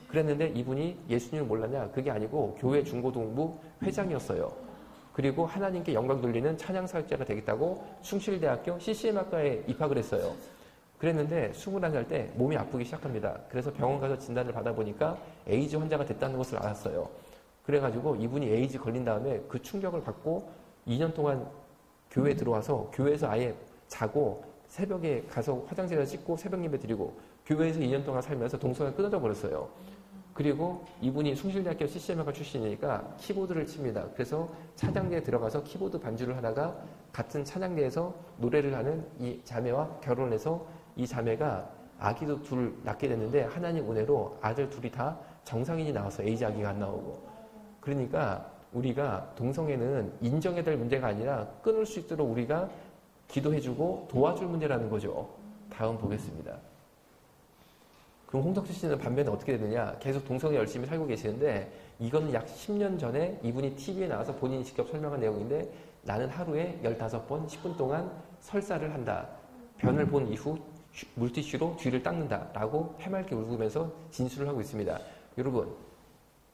그랬는데 이분이 예수님을 몰랐냐? 그게 아니고 교회 중고등부 회장이었어요. 그리고 하나님께 영광 돌리는 찬양 사역자가 되겠다고 숭실대학교 CCM학과에 입학을 했어요. 그랬는데 21살 때 몸이 아프기 시작합니다. 그래서 병원 가서 진단을 받아보니까 에이즈 환자가 됐다는 것을 알았어요. 그래가지고 이분이 에이즈 걸린 다음에 그 충격을 받고 2년 동안 교회에 들어와서 교회에서 아예 자고 새벽에 가서 화장실에서 씻고 새벽 예배 드리고 교회에서 2년 동안 살면서 동성애 끊어져 버렸어요. 그리고 이분이 숭실대학교 CCM학과 출신이니까 키보드를 칩니다. 그래서 찬양대에 들어가서 키보드 반주를 하다가 같은 찬양대에서 노래를 하는 이 자매와 결혼을 해서 이 자매가 아기도 둘 낳게 됐는데 하나님 은혜로 아들 둘이 다 정상인이 나와서 에이즈 아기가 안 나오고 그러니까 우리가 동성애는 인정해야 될 문제가 아니라 끊을 수 있도록 우리가 기도해주고 도와줄 문제라는 거죠. 다음 보겠습니다. 그럼 홍석천 씨는 반면에 어떻게 되느냐? 계속 동성애 열심히 살고 계시는데 이거는 약 10년 전에 이분이 TV에 나와서 본인이 직접 설명한 내용인데 나는 하루에 15번 10분 동안 설사를 한다. 변을 본 이후 물티슈로 뒤를 닦는다. 라고 해맑게 울면서 진술을 하고 있습니다. 여러분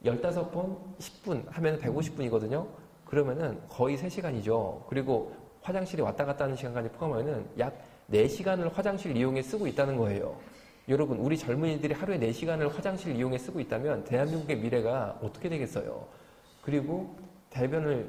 15번 10분 하면 150분이거든요. 그러면은 거의 3시간이죠. 그리고 화장실에 왔다 갔다 하는 시간까지 포함하면 약 4시간을 화장실 이용해 쓰고 있다는 거예요. 여러분 우리 젊은이들이 하루에 4시간을 화장실 이용해 쓰고 있다면 대한민국의 미래가 어떻게 되겠어요? 그리고 대변을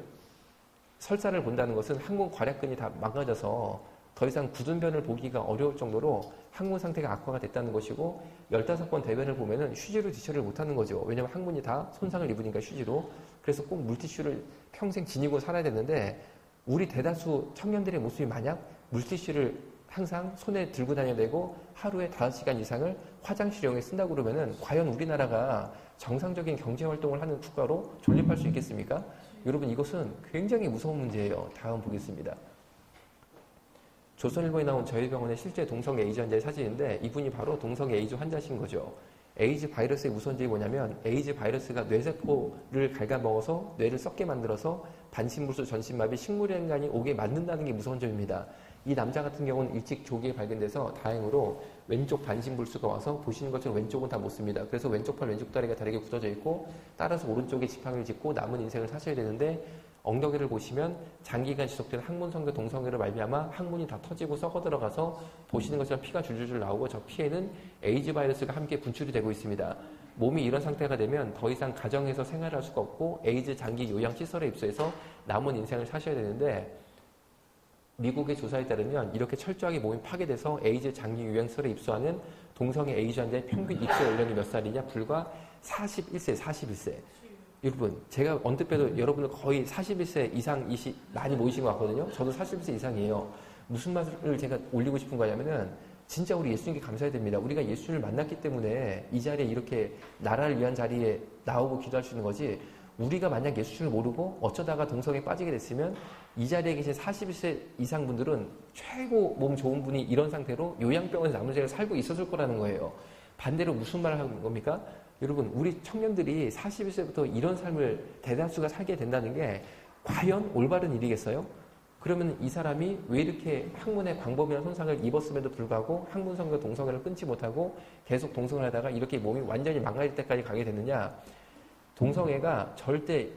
설사를 본다는 것은 항문 괄약근이 다 망가져서 더 이상 굳은 변을 보기가 어려울 정도로 항문 상태가 악화가 됐다는 것이고 15번 대변을 보면은 휴지로 지처리를 못하는 거죠. 왜냐하면 항문이 다 손상을 입으니까 휴지로. 그래서 꼭 물티슈를 평생 지니고 살아야 되는데 우리 대다수 청년들의 모습이 만약 물티슈를 항상 손에 들고 다녀야 되고 하루에 5시간 이상을 화장실 이용해 쓴다고 그러면은 과연 우리나라가 정상적인 경제활동을 하는 국가로 존립할 수 있겠습니까? 여러분 이것은 굉장히 무서운 문제예요. 다음 보겠습니다. 조선일보에 나온 저희 병원의 실제 동성애 에이즈 환자의 사진인데 이분이 바로 동성애 에이즈 환자신 거죠. 에이즈 바이러스의 우선적이 뭐냐면 에이즈 바이러스가 뇌세포를 갉아먹어서 뇌를 썩게 만들어서 반신불수, 전신마비, 식물연간이 오게 만든다는 게 무서운 점입니다. 이 남자 같은 경우는 일찍 조기에 발견돼서 다행으로 왼쪽 반신불수가 와서 보시는 것처럼 왼쪽은 다 못 씁니다. 그래서 왼쪽 팔, 왼쪽 다리가 다르게 굳어져 있고 따라서 오른쪽에 지팡이를 짚고 남은 인생을 사셔야 되는데 엉덩이를 보시면 장기간 지속된 항문 성교 동성애로 말미암아 항문이 다 터지고 썩어 들어가서 보시는 것처럼 피가 줄줄줄 나오고 저 피에는 에이즈 바이러스가 함께 분출이 되고 있습니다. 몸이 이런 상태가 되면 더 이상 가정에서 생활할 수가 없고 에이즈 장기 요양 시설에 입소해서 남은 인생을 사셔야 되는데 미국의 조사에 따르면 이렇게 철저하게 몸이 파괴돼서 에이즈 장기 유행설에 입소하는 동성애 에이즈 환자의 평균 입소 연령이 몇 살이냐? 불과 41세. 여러분, 제가 언뜻 빼도 여러분들 거의 41세 이상이시 많이 모이신 것 같거든요. 저도 41세 이상이에요. 무슨 말을 제가 올리고 싶은 거냐면은 진짜 우리 예수님께 감사해야 됩니다. 우리가 예수님을 만났기 때문에 이 자리에 이렇게 나라를 위한 자리에 나오고 기도할 수 있는 거지. 우리가 만약 예수님을 모르고 어쩌다가 동성애에 빠지게 됐으면 이 자리에 계신 41세 이상 분들은 최고 몸 좋은 분이 이런 상태로 요양병원에서 남은 생을 살고 있었을 거라는 거예요. 반대로 무슨 말을 하는 겁니까? 여러분, 우리 청년들이 41세부터 이런 삶을 대다수가 살게 된다는 게 과연 올바른 일이겠어요? 그러면 이 사람이 왜 이렇게 학문의 광범위한 손상을 입었음에도 불구하고 학문성과 동성애를 끊지 못하고 계속 동성을 하다가 이렇게 몸이 완전히 망가질 때까지 가게 됐느냐? 동성애가 절대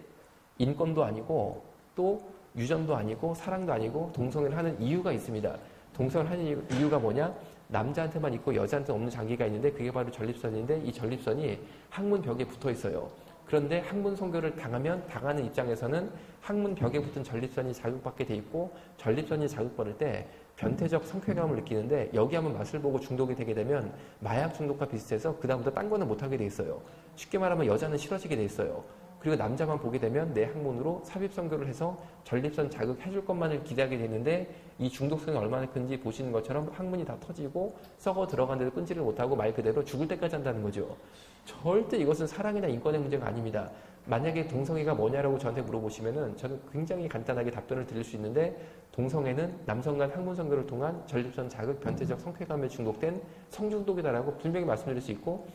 인권도 아니고 또 유전도 아니고 사랑도 아니고 동성애를 하는 이유가 있습니다. 동성애를 하는 이유가 뭐냐? 남자한테만 있고 여자한테 없는 장기가 있는데 그게 바로 전립선인데 이 전립선이 항문 벽에 붙어 있어요. 그런데 항문 성교를 당하면 당하는 입장에서는 항문 벽에 붙은 전립선이 자극받게 돼 있고 전립선이 자극받을 때 변태적 성쾌감을 느끼는데 여기 한번 맛을 보고 중독이 되게 되면 마약 중독과 비슷해서 그다음부터 딴 거는 못하게 돼 있어요. 쉽게 말하면 여자는 싫어지게 돼 있어요. 그리고 남자만 보게 되면 내 항문으로 삽입성교를 해서 전립선 자극해줄 것만을 기대하게 되는데 이 중독성이 얼마나 큰지 보시는 것처럼 항문이 다 터지고 썩어 들어간데도 끊지를 못하고 말 그대로 죽을 때까지 한다는 거죠. 절대 이것은 사랑이나 인권의 문제가 아닙니다. 만약에 동성애가 뭐냐라고 저한테 물어보시면은 저는 굉장히 간단하게 답변을 드릴 수 있는데 동성애는 남성 간 항문 성교를 통한 전립선 자극, 변태적 성쾌감에 중독된 성중독이다라고 분명히 말씀드릴 수 있고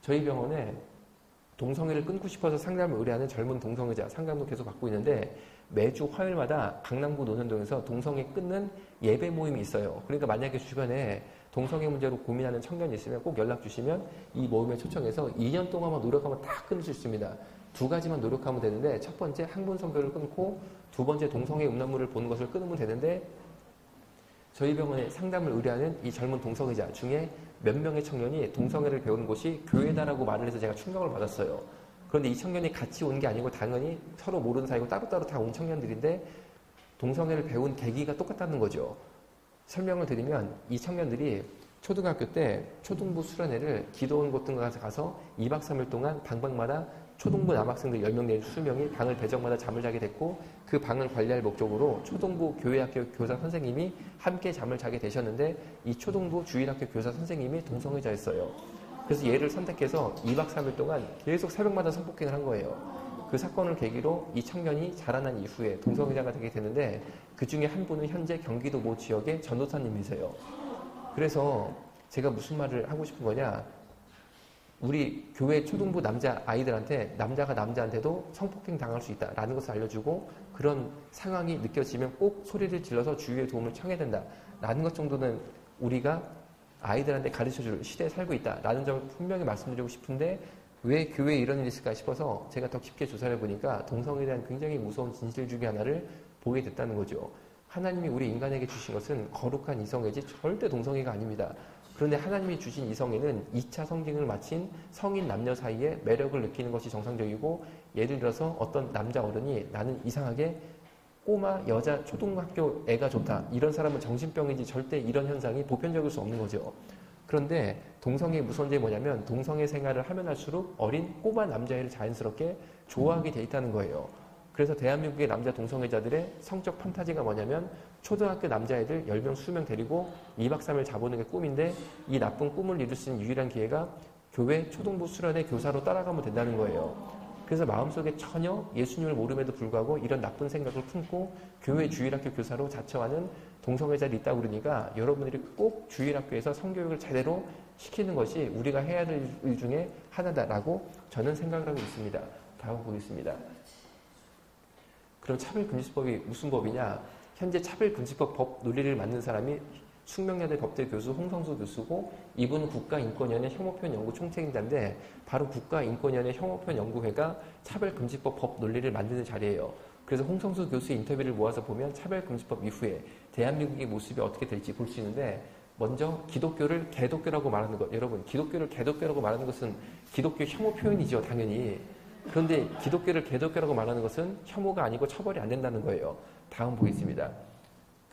저희 병원에 동성애를 끊고 싶어서 상담을 의뢰하는 젊은 동성애자 상담도 계속 받고 있는데 매주 화요일마다 강남구 논현동에서 동성애 끊는 예배 모임이 있어요. 그러니까 만약에 주변에 동성애 문제로 고민하는 청년이 있으면 꼭 연락 주시면 이 모임에 초청해서 2년 동안만 노력하면 다 끊을 수 있습니다. 두 가지만 노력하면 되는데 첫 번째 항문 성교를 끊고 두 번째 동성애 음란물을 보는 것을 끊으면 되는데 저희 병원에 상담을 의뢰하는 이 젊은 동성애자 중에 몇 명의 청년이 동성애를 배우는 곳이 교회다라고 말을 해서 제가 충격을 받았어요. 그런데 이 청년이 같이 온 게 아니고 당연히 서로 모르는 사이고 따로따로 다 온 청년들인데 동성애를 배운 계기가 똑같다는 거죠. 설명을 드리면 이 청년들이 초등학교 때 초등부 수련회를 기도원 같은 곳에 가서 2박 3일 동안 방방마다 초등부 남학생들 10명 내지 20명이 방을 배정마다 잠을 자게 됐고 그 방을 관리할 목적으로 초등부 교회학교 교사 선생님이 함께 잠을 자게 되셨는데 이 초등부 주일학교 교사 선생님이 동성애자였어요. 그래서 얘를 선택해서 2박 3일 동안 계속 새벽마다 성폭행을 한 거예요. 그 사건을 계기로 이 청년이 자라난 이후에 동성애자가 되게 되는데 그 중에 한 분은 현재 경기도 모 지역의 전도사님이세요. 그래서 제가 무슨 말을 하고 싶은 거냐? 우리 교회 초등부 남자 아이들한테 남자가 남자한테도 성폭행 당할 수 있다라는 것을 알려주고 그런 상황이 느껴지면 꼭 소리를 질러서 주위의 도움을 청해야 된다라는 것 정도는 우리가 아이들한테 가르쳐줄 시대에 살고 있다라는 점을 분명히 말씀드리고 싶은데 왜 교회에 이런 일이 있을까 싶어서 제가 더 깊게 조사를 해보니까 동성애에 대한 굉장히 무서운 진실 중에 하나를 보게 됐다는 거죠. 하나님이 우리 인간에게 주신 것은 거룩한 이성애지 절대 동성애가 아닙니다. 그런데 하나님이 주신 이성애는 2차 성징을 마친 성인 남녀 사이에 매력을 느끼는 것이 정상적이고 예를 들어서 어떤 남자 어른이 나는 이상하게 꼬마 여자 초등학교 애가 좋다. 이런 사람은 정신병이지 절대 이런 현상이 보편적일 수 없는 거죠. 그런데 동성애의 무서운 점이 뭐냐면 동성애 생활을 하면 할수록 어린 꼬마 남자애를 자연스럽게 좋아하게 돼 있다는 거예요. 그래서 대한민국의 남자 동성애자들의 성적 판타지가 뭐냐면 초등학교 남자애들 10명, 20명 데리고 2박 3일 자보는 게 꿈인데 이 나쁜 꿈을 이룰 수 있는 유일한 기회가 교회 초등부 수련회 교사로 따라가면 된다는 거예요. 그래서 마음속에 전혀 예수님을 모름에도 불구하고 이런 나쁜 생각을 품고 교회 주일학교 교사로 자처하는 동성애자들이 있다고 그러니까 여러분들이 꼭 주일학교에서 성교육을 제대로 시키는 것이 우리가 해야 될 일 중에 하나다라고 저는 생각을 하고 있습니다. 다음 보겠습니다. 그럼 차별금지법이 무슨 법이냐? 현재 차별금지법 법 논리를 만든 사람이 숙명여대 법대 교수 홍성수 교수고 이분은 국가인권위원회 혐오표현 연구 총책임자인데 바로 국가인권위원회 혐오표현 연구회가 차별금지법 법 논리를 만드는 자리예요. 그래서 홍성수 교수의 인터뷰를 모아서 보면 차별금지법 이후에 대한민국의 모습이 어떻게 될지 볼 수 있는데 먼저 기독교를 개독교라고 말하는 것. 여러분 기독교를 개독교라고 말하는 것은 기독교 혐오 표현이죠. 당연히. 그런데 기독교를 개독교라고 말하는 것은 혐오가 아니고 처벌이 안 된다는 거예요. 다음 보겠습니다.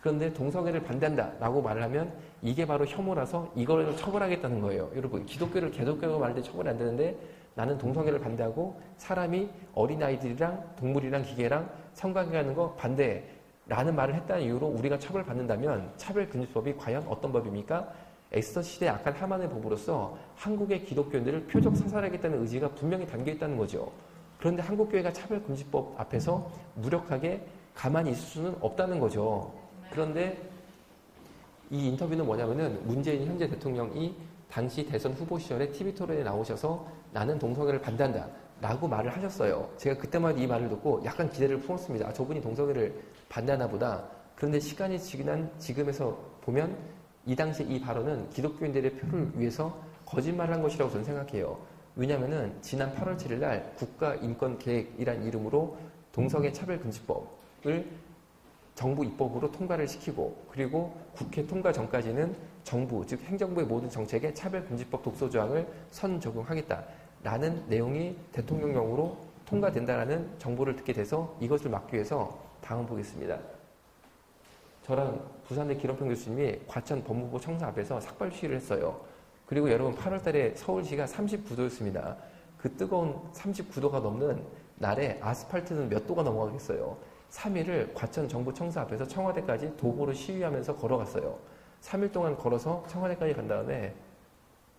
그런데 동성애를 반대한다라고 말을 하면 이게 바로 혐오라서 이걸 처벌하겠다는 거예요. 여러분, 기독교를 개독교라고 말할 때 처벌이 안 되는데 나는 동성애를 반대하고 사람이 어린아이들이랑 동물이랑 기계랑 성관계하는 거 반대라는 말을 했다는 이유로 우리가 처벌받는다면 차별금지법이 과연 어떤 법입니까? 에스더 시대 악한 하만의 법으로서 한국의 기독교인들을 표적 사살하겠다는 의지가 분명히 담겨있다는 거죠. 그런데 한국교회가 차별금지법 앞에서 무력하게 가만히 있을 수는 없다는 거죠. 그런데 이 인터뷰는 뭐냐면은 문재인 현재 대통령이 당시 대선 후보 시절에 TV 토론에 나오셔서 나는 동성애를 반대한다 라고 말을 하셨어요. 제가 그때마다 이 말을 듣고 약간 기대를 품었습니다. 아, 저분이 동성애를 반대하나 보다. 그런데 시간이 지난 지금에서 보면 이 당시 이 발언은 기독교인들의 표를 위해서 거짓말을 한 것이라고 저는 생각해요. 왜냐하면은 지난 8월 7일 날 국가인권계획이란 이름으로 동성애 차별금지법을 정부 입법으로 통과를 시키고 그리고 국회 통과 전까지는 정부, 즉 행정부의 모든 정책에 차별금지법 독소조항을 선적용하겠다라는 내용이 대통령령으로 통과된다라는 정보를 듣게 돼서 이것을 막기 위해서 다음 보겠습니다. 저랑 부산대 기런평 교수님이 과천 법무부 청사 앞에서 삭발 시위를 했어요. 그리고 여러분 8월 달에 서울시가 39도였습니다. 그 뜨거운 39도가 넘는 날에 아스팔트는 몇 도가 넘어가겠어요. 3일을 과천 정부 청사 앞에서 청와대까지 도보로 시위하면서 걸어갔어요. 3일 동안 걸어서 청와대까지 간 다음에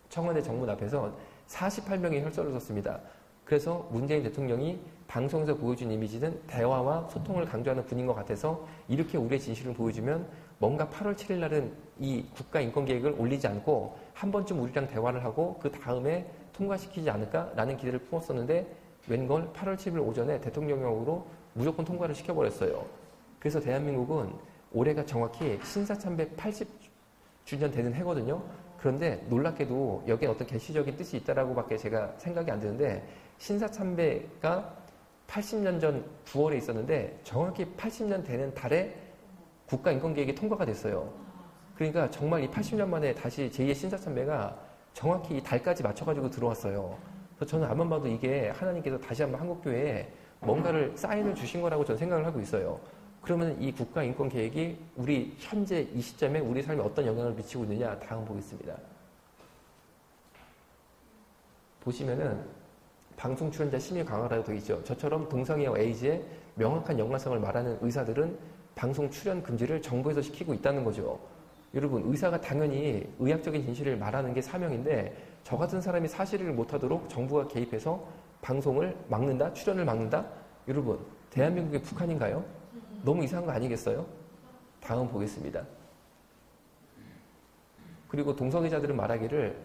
청와대 정문 앞에서 48명이 혈서를 썼습니다. 그래서 문재인 대통령이 방송에서 보여준 이미지는 대화와 소통을 강조하는 분인 것 같아서 이렇게 우리의 진실을 보여주면 뭔가 8월 7일 날은 이 국가인권계획을 올리지 않고 한 번쯤 우리랑 대화를 하고 그 다음에 통과시키지 않을까라는 기대를 품었었는데 웬걸 8월 7일 오전에 대통령령으로 무조건 통과를 시켜버렸어요. 그래서 대한민국은 올해가 정확히 신사참배 80주년 되는 해거든요. 그런데 놀랍게도 여기에 어떤 계시적인 뜻이 있다라고밖에 제가 생각이 안 드는데 신사참배가 80년 전 9월에 있었는데 정확히 80년 되는 달에 국가인권계획이 통과가 됐어요. 그러니까 정말 이 80년 만에 다시 제2의 신사참배가 정확히 이 달까지 맞춰가지고 들어왔어요. 그래서 저는 앞만 봐도 이게 하나님께서 다시 한번 한국교회에 뭔가를 사인을 주신 거라고 저는 생각을 하고 있어요. 그러면 이 국가인권계획이 우리 현재 이 시점에 우리 삶에 어떤 영향을 미치고 있느냐 다음 보겠습니다. 보시면은 방송 출연자 심의 강화라고 되어 있죠. 저처럼 동성애와 에이즈의 명확한 연관성을 말하는 의사들은 방송 출연 금지를 정부에서 시키고 있다는 거죠. 여러분, 의사가 당연히 의학적인 진실을 말하는 게 사명인데 저 같은 사람이 사실을 못하도록 정부가 개입해서 방송을 막는다? 출연을 막는다? 여러분, 대한민국이 북한인가요? 너무 이상한 거 아니겠어요? 다음 보겠습니다. 그리고 동성애자들은 말하기를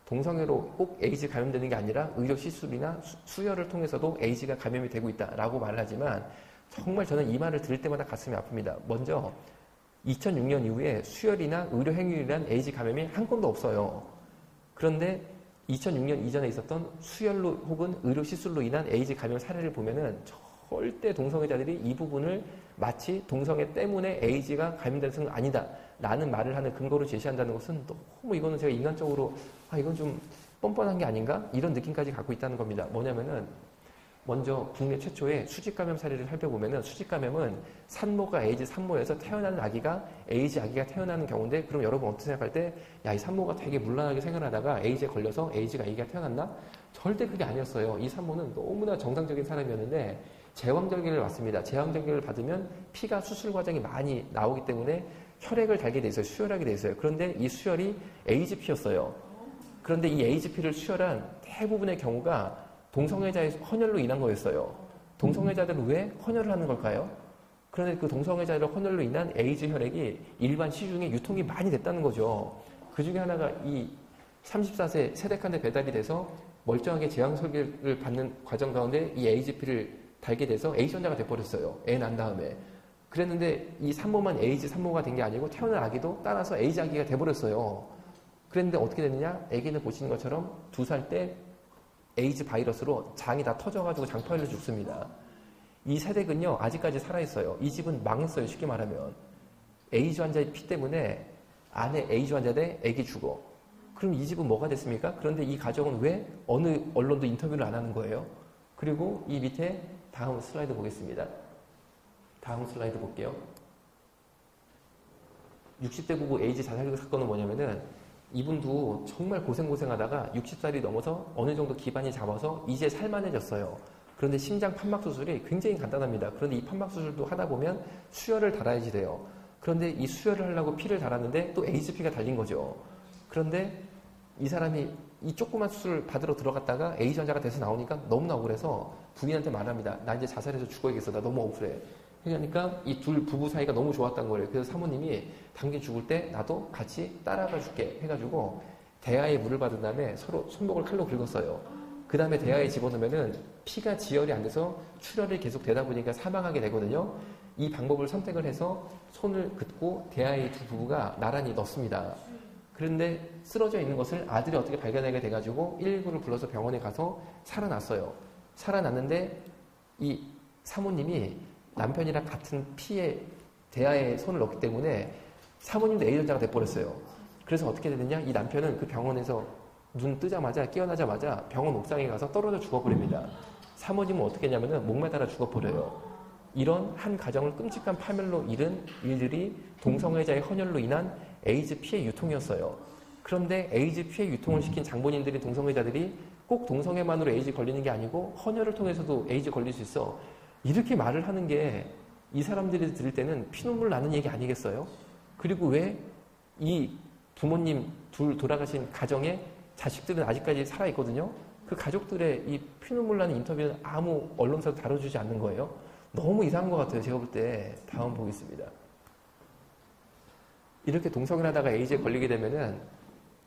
동성애로 꼭 에이즈 감염되는 게 아니라 의료 시술이나 수혈을 통해서도 에이즈가 감염이 되고 있다라고 말을 하지만 정말 저는 이 말을 들을 때마다 가슴이 아픕니다. 먼저 2006년 이후에 수혈이나 의료 행위에 에이즈 감염이 한 건도 없어요. 그런데 2006년 이전에 있었던 수혈로 혹은 의료 시술로 인한 에이즈 감염 사례를 보면은 절대 동성애자들이 이 부분을 마치 동성애 때문에 에이즈가 감염된 것은 아니다 라는 말을 하는 근거로 제시한다는 것은 너무 이거는 제가 인간적으로 이건 좀 뻔뻔한 게 아닌가? 이런 느낌까지 갖고 있다는 겁니다. 뭐냐면은 먼저 국내 최초의 수직감염 사례를 살펴보면은 수직감염은 산모가 에이즈 산모에서 태어나는 아기가 에이즈 아기가 태어나는 경우인데 그럼 여러분 어떻게 생각할 때 야, 이 산모가 되게 문란하게 생활하다가 에이즈에 걸려서 에이즈가 아기가 태어났나? 절대 그게 아니었어요. 이 산모는 너무나 정상적인 사람이었는데 제왕절개를 왔습니다. 제왕절개를 받으면 피가 수술 과정이 많이 나오기 때문에 혈액을 달게 돼 있어요. 수혈하게 돼 있어요. 그런데 이 수혈이 에이즈 피였어요. 그런데 이 에이즈 피를 수혈한 대부분의 경우가 동성애자의 헌혈로 인한 거였어요. 동성애자들은 왜 헌혈을 하는 걸까요? 그런데 그 동성애자들 헌혈로 인한 에이즈 혈액이 일반 시중에 유통이 많이 됐다는 거죠. 그 중에 하나가 이 34세 세대칸에 배달이 돼서 멀쩡하게 제왕절개를 받는 과정 가운데 이 에이즈 피를 달게 돼서 에이즈 환자가 돼버렸어요. 애 난 다음에. 그랬는데 이 산모만 에이즈 산모가 된 게 아니고 태어난 아기도 따라서 에이즈 아기가 돼버렸어요. 그랬는데 어떻게 됐느냐? 아기는 보시는 것처럼 2살 때 에이즈 바이러스로 장이 다 터져가지고 장파열로 죽습니다. 이 세대군요 아직까지 살아있어요. 이 집은 망했어요. 쉽게 말하면. 에이즈 환자의 피 때문에 아내 에이즈 환자 대 아기 죽어. 그럼 이 집은 뭐가 됐습니까? 그런데 이 가정은 왜 어느 언론도 인터뷰를 안 하는 거예요? 그리고 이 밑에 다음 슬라이드 보겠습니다. 다음 슬라이드 볼게요. 60대 부부 에이즈 자살 사건은 뭐냐면은 이분도 정말 고생하다가 60살이 넘어서 어느 정도 기반이 잡아서 이제 살만해졌어요. 그런데 심장 판막 수술이 굉장히 간단합니다. 그런데 이 판막 수술도 하다 보면 수혈을 달아야지 돼요. 그런데 이 수혈을 하려고 피를 달았는데 또 에이즈피가 달린 거죠. 그런데 이 사람이 이 조그만 수술을 받으러 들어갔다가 에이즈 환자가 돼서 나오니까 너무나 억울해서 부인한테 말합니다. 나 이제 자살해서 죽어야겠어. 나 너무 억울해. 그러니까 이 둘 부부 사이가 너무 좋았던 거예요. 그래서 사모님이 당신 죽을 때 나도 같이 따라가 줄게 해가지고 대야에 물을 받은 다음에 서로 손목을 칼로 긁었어요. 그 다음에 대야에 집어넣으면은 피가 지혈이 안 돼서 출혈이 계속 되다 보니까 사망하게 되거든요. 이 방법을 선택을 해서 손을 긋고 대야에 두 부부가 나란히 넣습니다. 그런데 쓰러져 있는 것을 아들이 어떻게 발견하게 돼가지고 119를 불러서 병원에 가서 살아났어요. 살아났는데 이 사모님이 남편이랑 같은 피에 대야에 손을 넣기 때문에 사모님도 에이전자가 돼버렸어요. 그래서 어떻게 되느냐? 이 남편은 그 병원에서 눈 뜨자마자 깨어나자마자 병원 옥상에 가서 떨어져 죽어버립니다. 사모님은 어떻게 했냐면은 목매달아 죽어버려요. 이런 한 가정을 끔찍한 파멸로 잃은 일들이 동성애자의 헌혈로 인한 에이즈 피해 유통이었어요. 그런데 에이즈 피해 유통을 시킨 장본인들이 동성애자들이 꼭 동성애만으로 에이즈 걸리는 게 아니고 헌혈을 통해서도 에이즈 걸릴 수 있어. 이렇게 말을 하는 게 이 사람들이 들을 때는 피눈물 나는 얘기 아니겠어요? 그리고 왜 이 부모님 둘 돌아가신 가정에 자식들은 아직까지 살아있거든요? 그 가족들의 이 피눈물 나는 인터뷰는 아무 언론사도 다뤄주지 않는 거예요. 너무 이상한 것 같아요. 제가 볼 때. 다음 보겠습니다. 이렇게 동성애를 하다가 에이즈에 걸리게 되면은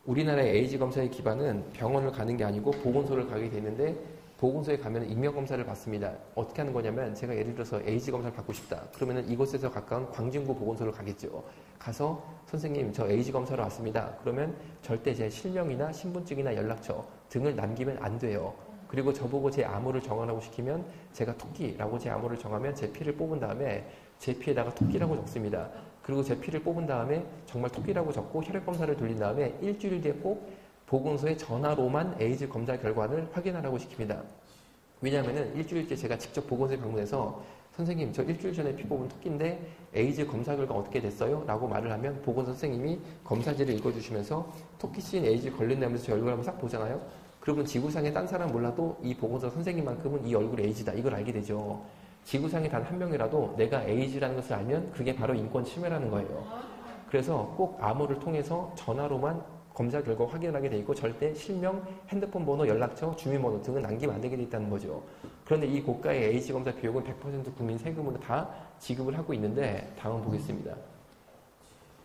우리나라의 에이즈 검사의 기반은 병원을 가는 게 아니고 보건소를 가게 되는데 보건소에 가면 익명검사를 받습니다. 어떻게 하는 거냐면 제가 예를 들어서 에이즈 검사를 받고 싶다. 그러면 이곳에서 가까운 광진구 보건소를 가겠죠. 가서 선생님 저 에이즈 검사로 왔습니다. 그러면 절대 제 실명이나 신분증이나 연락처 등을 남기면 안 돼요. 그리고 저보고 제 암호를 정하라고 시키면 제가 토끼라고 제 암호를 정하면 제 피를 뽑은 다음에 제 피에다가 토끼라고 적습니다. 그리고 제 피를 뽑은 다음에 정말 토끼라고 적고 혈액검사를 돌린 다음에 일주일 뒤에 꼭 보건소에 전화로만 에이즈 검사 결과를 확인하라고 시킵니다. 왜냐하면 일주일째 제가 직접 보건소에 방문해서 선생님 저 일주일 전에 피 뽑은 토끼인데 에이즈 검사 결과 어떻게 됐어요? 라고 말을 하면 보건소 선생님이 검사지를 읽어주시면서 토끼씨는 에이즈 걸린다면서 제 얼굴 한번 싹 보잖아요. 그러면 지구상에 딴 사람 몰라도 이 보건소 선생님만큼은 이 얼굴이 에이즈다 이걸 알게 되죠. 지구상에 단 한 명이라도 내가 에이즈라는 것을 알면 그게 바로 인권 침해라는 거예요. 그래서 꼭 암호를 통해서 전화로만 검사 결과 확인하게 돼 있고 절대 실명, 핸드폰 번호, 연락처, 주민번호 등은 남기면 안 되게 돼 있다는 거죠. 그런데 이 고가의 에이즈 검사 비용은 100% 국민 세금으로 다 지급을 하고 있는데 다음 보겠습니다.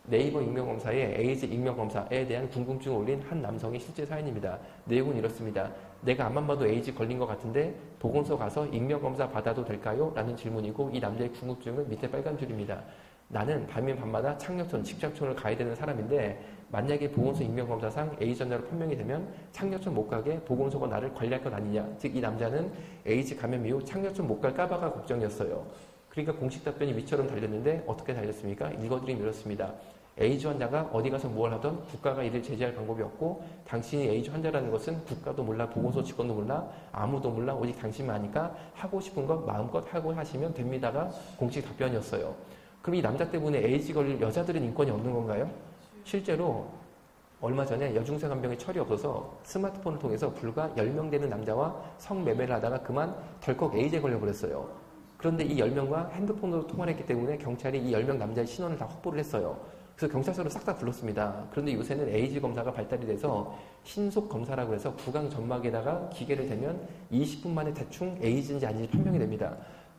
네이버 익명검사에 에이즈 익명검사에 대한 궁금증을 올린 한 남성의 실제 사연입니다. 내용은 이렇습니다. 내가 앞만 봐도 에이즈 걸린 것 같은데 보건소 가서 익명검사 받아도 될까요? 라는 질문이고 이 남자의 궁금증은 밑에 빨간 줄입니다. 나는 밤이면 밤마다 창녀촌, 직장촌을 가야 되는 사람인데 만약에 보건소 익명검사상 에이즈 전자로 판명이 되면 창녀촌 못 가게 보건소가 나를 관리할 것 아니냐. 즉 이 남자는 에이즈 감염 이후 창녀촌 못 갈까봐가 걱정이었어요. 그러니까 공식 답변이 위처럼 달렸는데 어떻게 달렸습니까? 읽어드리면 이렇습니다. 에이즈 환자가 어디 가서 뭘 하던 국가가 이를 제재할 방법이 없고 당신이 에이즈 환자라는 것은 국가도 몰라 보건소 직원도 몰라 아무도 몰라 오직 당신만 아니까 하고 싶은 것 마음껏 하고 하시면 됩니다가 공식 답변이었어요. 그럼 이 남자 때문에 에이즈 걸릴 여자들은 인권이 없는 건가요? 실제로 얼마 전에 여중생 한 명이 철이 없어서 스마트폰을 통해서 불과 10명 되는 남자와 성매매를 하다가 그만 덜컥 에이즈에 걸려버렸어요. 그런데 이 10명과 핸드폰으로 통화를 했기 때문에 경찰이 이 10명 남자의 신원을 다 확보를 했어요. 그래서 경찰서를 싹 다 불렀습니다. 그런데 요새는 에이즈 검사가 발달이 돼서 신속 검사라고 해서 구강 점막에다가 기계를 대면 20분 만에 대충 에이즈인지 아닌지 판명이 됩니다.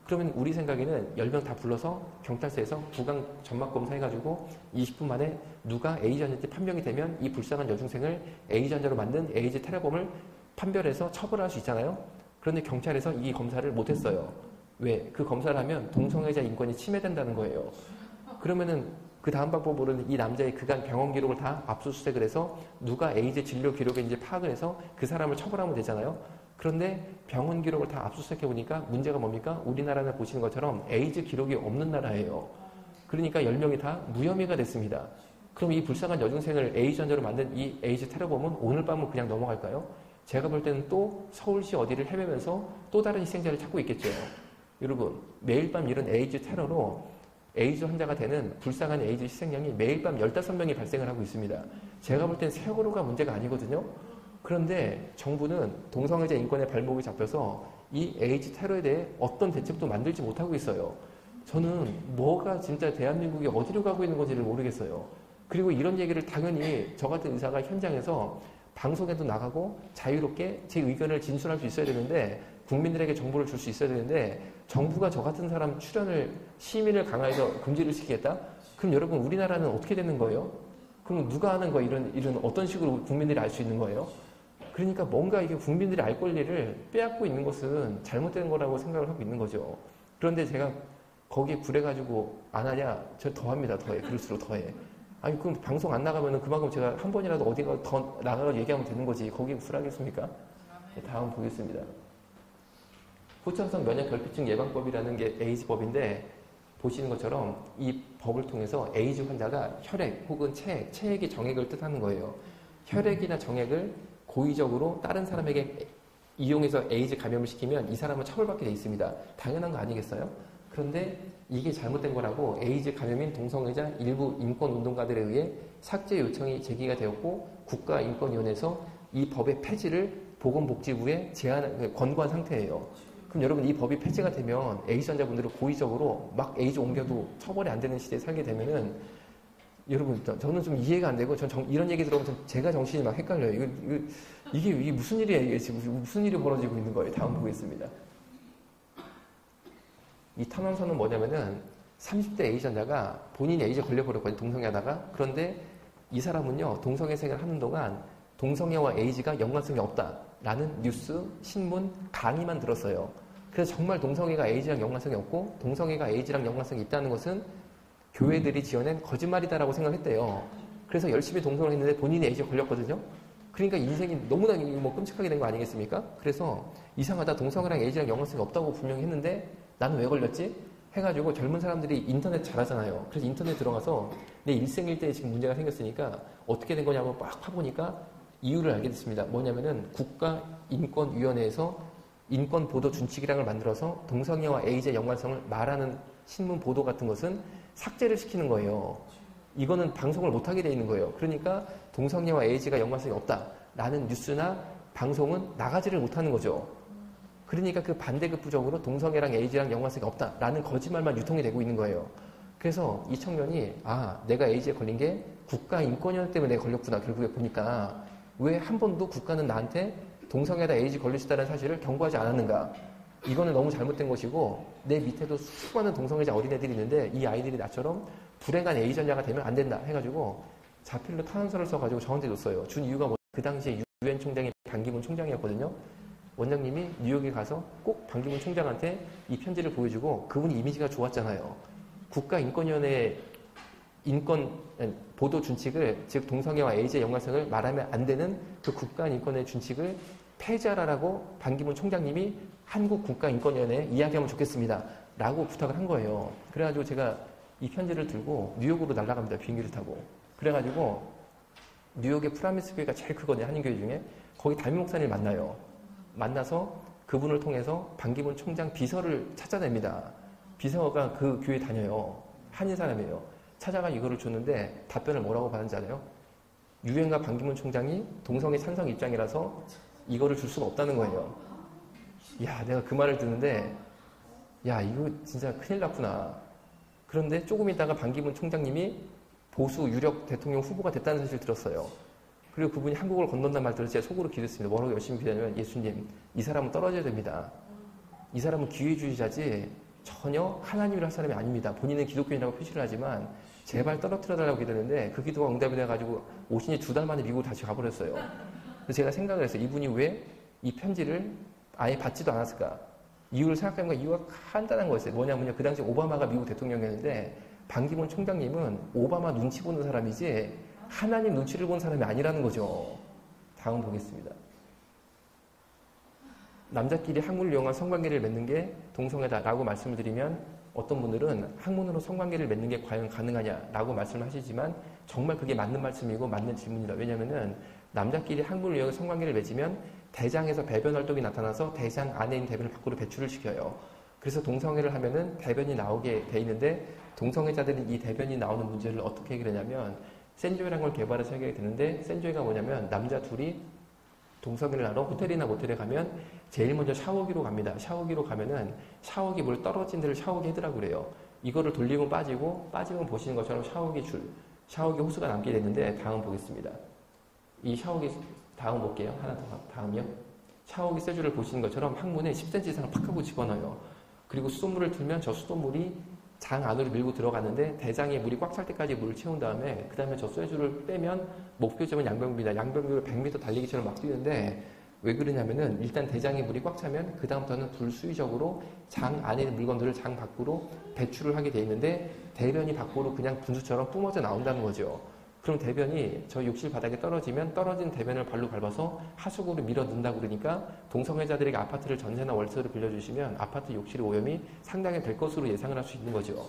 그러면 우리 생각에는 10명 다 불러서 경찰서에서 구강 점막 검사해가지고 20분 만에 누가 에이즈 환자인지 판명이 되면 이 불쌍한 여중생을 에이즈 환자로 만든 에이즈 테러범을 판별해서 처벌할 수 있잖아요. 그런데 경찰에서 이 검사를 못했어요. 왜? 그 검사를 하면 동성애자 인권이 침해된다는 거예요. 그러면은 그 다음 방법으로는 이 남자의 그간 병원 기록을 다 압수수색을 해서 누가 에이즈 진료 기록인지 파악을 해서 그 사람을 처벌하면 되잖아요. 그런데 병원 기록을 다 압수수색해 보니까 문제가 뭡니까? 우리나라는 보시는 것처럼 에이즈 기록이 없는 나라예요. 그러니까 10명이 다 무혐의가 됐습니다. 그럼 이 불쌍한 여중생을 에이즈 환자로 만든 이 에이즈 테러범은 오늘 밤은 그냥 넘어갈까요? 제가 볼 때는 또 서울시 어디를 헤매면서 또 다른 희생자를 찾고 있겠죠. 여러분 매일 밤 이런 에이즈 테러로 에이즈 환자가 되는 불쌍한 에이즈 희생양이 매일 밤 15명이 발생을 하고 있습니다. 제가 볼 땐 세월호가 문제가 아니거든요. 그런데 정부는 동성애자 인권의 발목이 잡혀서 이 에이즈 테러에 대해 어떤 대책도 만들지 못하고 있어요. 저는 뭐가 진짜 대한민국이 어디로 가고 있는 건지를 모르겠어요. 그리고 이런 얘기를 당연히 저 같은 의사가 현장에서 방송에도 나가고 자유롭게 제 의견을 진술할 수 있어야 되는데, 국민들에게 정보를 줄 수 있어야 되는데, 정부가 저 같은 사람 출연을, 시민을 강화해서 금지를 시키겠다? 그럼 여러분, 우리나라는 어떻게 되는 거예요? 그럼 누가 하는 거예요? 이런 어떤 식으로 국민들이 알 수 있는 거예요? 그러니까 뭔가 이게 국민들이 알 권리를 빼앗고 있는 것은 잘못된 거라고 생각을 하고 있는 거죠. 그런데 제가 거기에 굴해가지고 안 하냐? 저 더합니다. 더해. 그럴수록 더해. 아니, 그럼 방송 안 나가면은 그만큼 제가 한 번이라도 어디가 더 나가서 얘기하면 되는 거지. 거기에 굴하겠습니까? 네, 다음 보겠습니다. 후천성 면역결핍증 예방법이라는 게 에이즈법인데, 보시는 것처럼 이 법을 통해서 에이즈 환자가 혈액 혹은 체액이 정액을 뜻하는 거예요. 혈액이나 정액을 고의적으로 다른 사람에게 이용해서 에이즈 감염을 시키면 이 사람은 처벌받게 돼 있습니다. 당연한 거 아니겠어요? 그런데 이게 잘못된 거라고 에이즈 감염인 동성애자 일부 인권운동가들에 의해 삭제 요청이 제기가 되었고, 국가인권위원회에서 이 법의 폐지를 보건복지부에 권고한 상태예요. 그럼 여러분, 이 법이 폐지가 되면 에이즈 환자분들을 고의적으로 막 에이즈 옮겨도 처벌이 안 되는 시대에 살게 되면은, 여러분, 저는 좀 이해가 안 되고, 이런 얘기 들어보면 제가 정신이 막 헷갈려요. 이게 무슨 일이에요? 이게 지금 무슨 일이 벌어지고 있는 거예요? 다음 보겠습니다. 이 탐험선은 뭐냐면은 30대 에이즈 환자가 본인이 에이즈 걸려버렸거든요. 동성애하다가. 그런데 이 사람은요, 동성애 생활을 하는 동안 동성애와 에이즈가 연관성이 없다라는 뉴스, 신문, 강의만 들었어요. 그래서 정말 동성애가 에이즈랑 연관성이 없고 동성애가 에이즈랑 연관성이 있다는 것은 교회들이 지어낸 거짓말이다라고 생각했대요. 그래서 열심히 동성을 했는데 본인이 에이즈에 걸렸거든요. 그러니까 인생이 너무나 끔찍하게 된 거 아니겠습니까? 그래서 이상하다, 동성애랑 에이즈랑 연관성이 없다고 분명히 했는데 나는 왜 걸렸지? 해가지고 젊은 사람들이 인터넷 잘하잖아요. 그래서 인터넷 들어가서 내 일생일대에 지금 문제가 생겼으니까 어떻게 된 거냐고 막 파보니까 이유를 알게 됐습니다. 뭐냐면은 국가인권위원회에서 인권보도준칙이라는 걸 만들어서 동성애와 에이즈의 연관성을 말하는 신문 보도 같은 것은 삭제를 시키는 거예요. 이거는 방송을 못하게 돼 있는 거예요. 그러니까 동성애와 에이즈가 연관성이 없다라는 뉴스나 방송은 나가지를 못하는 거죠. 그러니까 그 반대급부적으로 동성애랑 에이즈랑 연관성이 없다라는 거짓말만 유통이 되고 있는 거예요. 그래서 이 청년이 내가 에이즈에 걸린 게 국가인권위원회 때문에 내가 걸렸구나. 결국에 보니까 왜 한 번도 국가는 나한테 동성애다 에이즈 걸릴 수 있다는 사실을 경고하지 않았는가. 이거는 너무 잘못된 것이고, 내 밑에도 수많은 동성애자 어린애들이 있는데 이 아이들이 나처럼 불행한 에이즈 환자가 되면 안 된다 해가지고 자필로 탄원서를 써가지고 저한테 줬어요. 준 이유가 그 당시에 유엔 총장이 반기문 총장이었거든요. 원장님이 뉴욕에 가서 꼭 반기문 총장한테 이 편지를 보여주고, 그분이 이미지가 좋았잖아요. 국가인권위원회 보도 준칙을, 즉 동성애와 에이즈의 연관성을 말하면 안 되는 그 국가인권의 준칙을 폐지하라고 반기문 총장님이 한국 국가인권위원회에 이야기하면 좋겠습니다 라고 부탁을 한 거예요. 그래가지고 제가 이 편지를 들고 뉴욕으로 날아갑니다. 비행기를 타고. 그래가지고 뉴욕의 프라미스 교회가 제일 크거든요. 한인교회 중에. 거기 담임 목사님을 만나요. 만나서 그분을 통해서 반기문 총장 비서를 찾아냅니다. 비서가 그 교회 다녀요. 한인 사람이에요. 찾아가 이거를 줬는데 답변을 뭐라고 받은지 알아요? 유엔과 반기문 총장이 동성애 찬성 입장이라서 이거를 줄 수가 없다는 거예요. 야, 내가 그 말을 듣는데 야, 이거 진짜 큰일 났구나. 그런데 조금 있다가 반기문 총장님이 보수 유력 대통령 후보가 됐다는 사실을 들었어요. 그리고 그분이 한국을 건넌다는 말 들을 때 제가 속으로 기도했습니다. 뭐라고 열심히 기도하냐면, 예수님, 이 사람은 떨어져야 됩니다. 이 사람은 기회주의자지 전혀 하나님이라 할 사람이 아닙니다. 본인은 기독교인이라고 표시를 하지만 제발 떨어뜨려달라고 기도했는데 그 기도가 응답이 돼가지고 오신이 2달 만에 미국을 다시 가버렸어요. 그래서 제가 생각을 했어요. 이분이 왜 이 편지를 아예 받지도 않았을까? 이유를 생각해보면 이유가 간단한 거였어요. 뭐냐면요. 그 당시 오바마가 미국 대통령이었는데 반기문 총장님은 오바마 눈치 보는 사람이지 하나님 눈치를 본 사람이 아니라는 거죠. 다음 보겠습니다. 남자끼리 학문을 이용한 성관계를 맺는 게 동성애다라고 말씀을 드리면 어떤 분들은 학문으로 성관계를 맺는 게 과연 가능하냐라고 말씀을 하시지만 정말 그게 맞는 말씀이고 맞는 질문이다. 왜냐하면 남자끼리 학문을 이용해 성관계를 맺으면 대장에서 배변 활동이 나타나서 대장 안에 있는 대변을 밖으로 배출을 시켜요. 그래서 동성애를 하면은 대변이 나오게 돼 있는데 동성애자들은 이 대변이 나오는 문제를 어떻게 해결하냐면 센조이라는 걸 개발해서 해결이 되는데 센조이가 뭐냐면 남자 둘이 동성애를 하러 호텔이나 모텔에 가면 제일 먼저 샤워기로 갑니다. 샤워기로 가면은 샤워기 물 떨어진 데를 샤워기 헤드라고 그래요. 이거를 돌리면 빠지고 빠지면 보시는 것처럼 샤워기 호스가 남게 되는데 다음 보겠습니다. 이 샤워기 다음 볼게요. 하나 더 다음이요. 샤워기 쇠줄을 보시는 것처럼 항문에 10cm 이상을 팍 하고 집어넣어요. 그리고 수돗물을 틀면 저 수돗물이 장 안으로 밀고 들어가는데 대장에 물이 꽉 찰 때까지 물을 채운 다음에 그 다음에 저 쇠줄을 빼면 목표점은 양변구입니다. 양변구를 100m 달리기처럼 막 뛰는데 왜 그러냐면은 일단 대장에 물이 꽉 차면 그 다음부터는 불수의적으로 장 안에 있는 물건들을 장 밖으로 배출을 하게 돼 있는데 대변이 밖으로 그냥 분수처럼 뿜어져 나온다는 거죠. 그럼 대변이 저 욕실 바닥에 떨어지면 떨어진 대변을 발로 밟아서 하수구로 밀어 넣는다고 그러니까 동성애자들에게 아파트를 전세나 월세로 빌려주시면 아파트 욕실의 오염이 상당히 될 것으로 예상을 할 수 있는 거죠.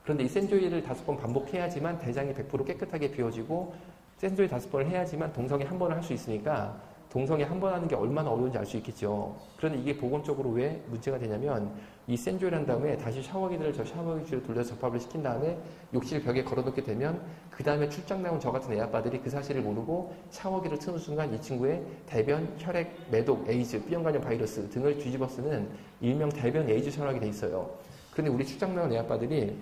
그런데 이 센조이를 5번 반복해야지만 대장이 100% 깨끗하게 비워지고 센조이 5번을 해야지만 동성애 한 번을 할 수 있으니까 동성애 한 번 하는 게 얼마나 어려운지 알 수 있겠죠. 그런데 이게 보건적으로 왜 문제가 되냐면 이 센조이를 한 다음에 다시 샤워기들을 저 샤워기줄에 돌려서 접합을 시킨 다음에 욕실 벽에 걸어놓게 되면 그 다음에 출장 나온 저 같은 애아빠들이 그 사실을 모르고 샤워기를 트는 순간 이 친구의 대변, 혈액, 매독, 에이즈, B형 간염 바이러스 등을 뒤집어 쓰는 일명 대변 에이즈처럼 하게 돼 있어요. 그런데 우리 출장 나온 애아빠들이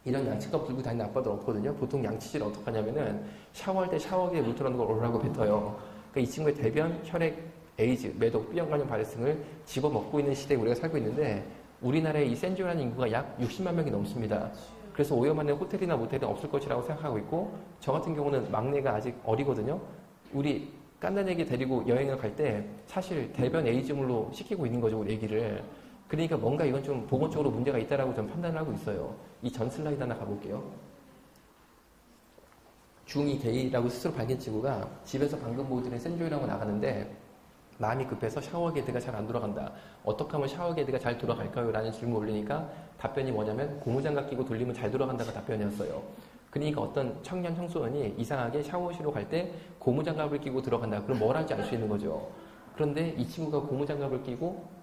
이런 양치컵 들고 다니는 아빠들 없거든요. 보통 양치질을 어떻게 하냐면은 샤워할 때 샤워기에 물 틀어놓은 걸 오르라고 뱉어요. 그러니까 이 친구의 대변, 혈액, 에이즈, 매독, B형 간염 바이러스 등을 집어먹고 있는 시대에 우리가 살고 있는데 우리나라에 이 센조이라는 인구가 약 60만 명이 넘습니다. 그래서 오염하는 호텔이나 모텔은 없을 것이라고 생각하고 있고 저 같은 경우는 막내가 아직 어리거든요. 우리 깐난애기 데리고 여행을 갈 때 사실 대변 에이즈물로 시키고 있는 거죠, 우리 애기를. 그러니까 뭔가 이건 좀 보건적으로 문제가 있다라고 저는 판단을 하고 있어요. 이 전 슬라이드 하나 가볼게요. 중2 게이라고 스스로 밝힌 친구가 집에서 방금 보여드린 센조이라고 나가는데 마음이 급해서 샤워기 헤드가 잘 안 돌아간다. 어떻게 하면 샤워기 헤드가 잘 돌아갈까요? 라는 질문을 올리니까 답변이 뭐냐면 고무장갑 끼고 돌리면 잘 돌아간다가 답변이었어요. 그러니까 어떤 청년 청소년이 이상하게 샤워실로 갈 때 고무장갑을 끼고 들어간다. 그럼 뭘 할지 알 수 있는 거죠. 그런데 이 친구가 고무장갑을 끼고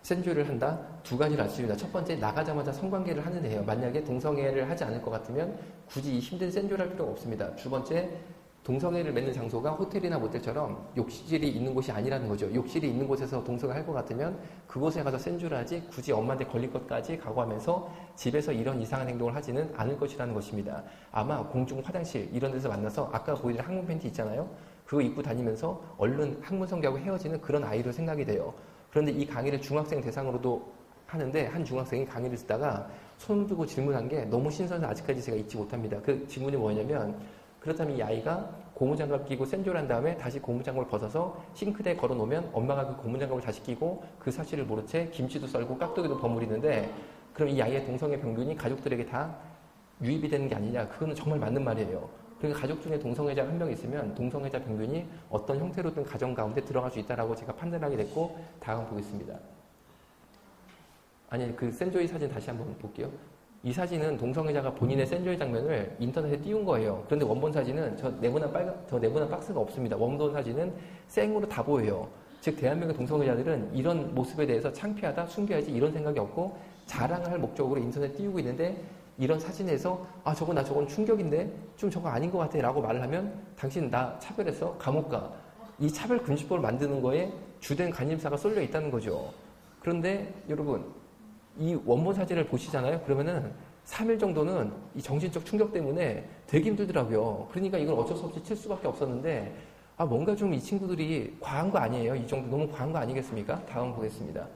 센조이를 한다? 두 가지를 알 수 있습니다. 첫 번째, 나가자마자 성관계를 하는 애예요. 만약에 동성애를 하지 않을 것 같으면 굳이 이 힘든 센조이를 할 필요가 없습니다. 두 번째, 동성애를 맺는 장소가 호텔이나 모텔처럼 욕실이 있는 곳이 아니라는 거죠. 욕실이 있는 곳에서 동성애를 할 것 같으면 그곳에 가서 센조이를 하지 굳이 엄마한테 걸릴 것까지 각오하면서 집에서 이런 이상한 행동을 하지는 않을 것이라는 것입니다. 아마 공중 화장실 이런 데서 만나서 아까 보여드린 항문 팬티 있잖아요. 그거 입고 다니면서 얼른 항문 성교하고 헤어지는 그런 아이로 생각이 돼요. 그런데 이 강의를 중학생 대상으로도 하는데 한 중학생이 강의를 듣다가 손을 들고 질문한 게 너무 신선해서 아직까지 제가 잊지 못합니다. 그 질문이 뭐냐면 그렇다면 이 아이가 고무장갑 끼고 센조이를 한 다음에 다시 고무장갑을 벗어서 싱크대에 걸어놓으면 엄마가 그 고무장갑을 다시 끼고 그 사실을 모른 채 김치도 썰고 깍두기도 버무리는데 그럼 이 아이의 동성애 병균이 가족들에게 다 유입이 되는 게 아니냐. 그거는 정말 맞는 말이에요. 그러니까 가족 중에 동성애자가 한 명 있으면 동성애자 병균이 어떤 형태로든 가정 가운데 들어갈 수 있다라고 제가 판단하게 됐고 다음 보겠습니다. 아니 그 센조이 사진 다시 한번 볼게요. 이 사진은 동성애자가 본인의 센조이 장면을 인터넷에 띄운 거예요. 그런데 원본 사진은 저 네모난 박스가 없습니다. 원본 사진은 생으로 다 보여요. 즉 대한민국 동성애자들은 이런 모습에 대해서 창피하다, 숨겨야지 이런 생각이 없고 자랑을 할 목적으로 인터넷에 띄우고 있는데 이런 사진에서 저건 충격인데 좀 저거 아닌 것 같아 라고 말을 하면 당신 나 차별해서 감옥 가. 이 차별금지법을 만드는 거에 주된 관심사가 쏠려 있다는 거죠. 그런데 여러분 이 원본 사진을 보시잖아요. 그러면은 3일 정도는 이 정신적 충격 때문에 되게 힘들더라고요. 그러니까 이걸 어쩔 수 없이 칠 수밖에 없었는데 뭔가 좀 이 친구들이 과한 거 아니에요? 이 정도 너무 과한 거 아니겠습니까? 다음 보겠습니다.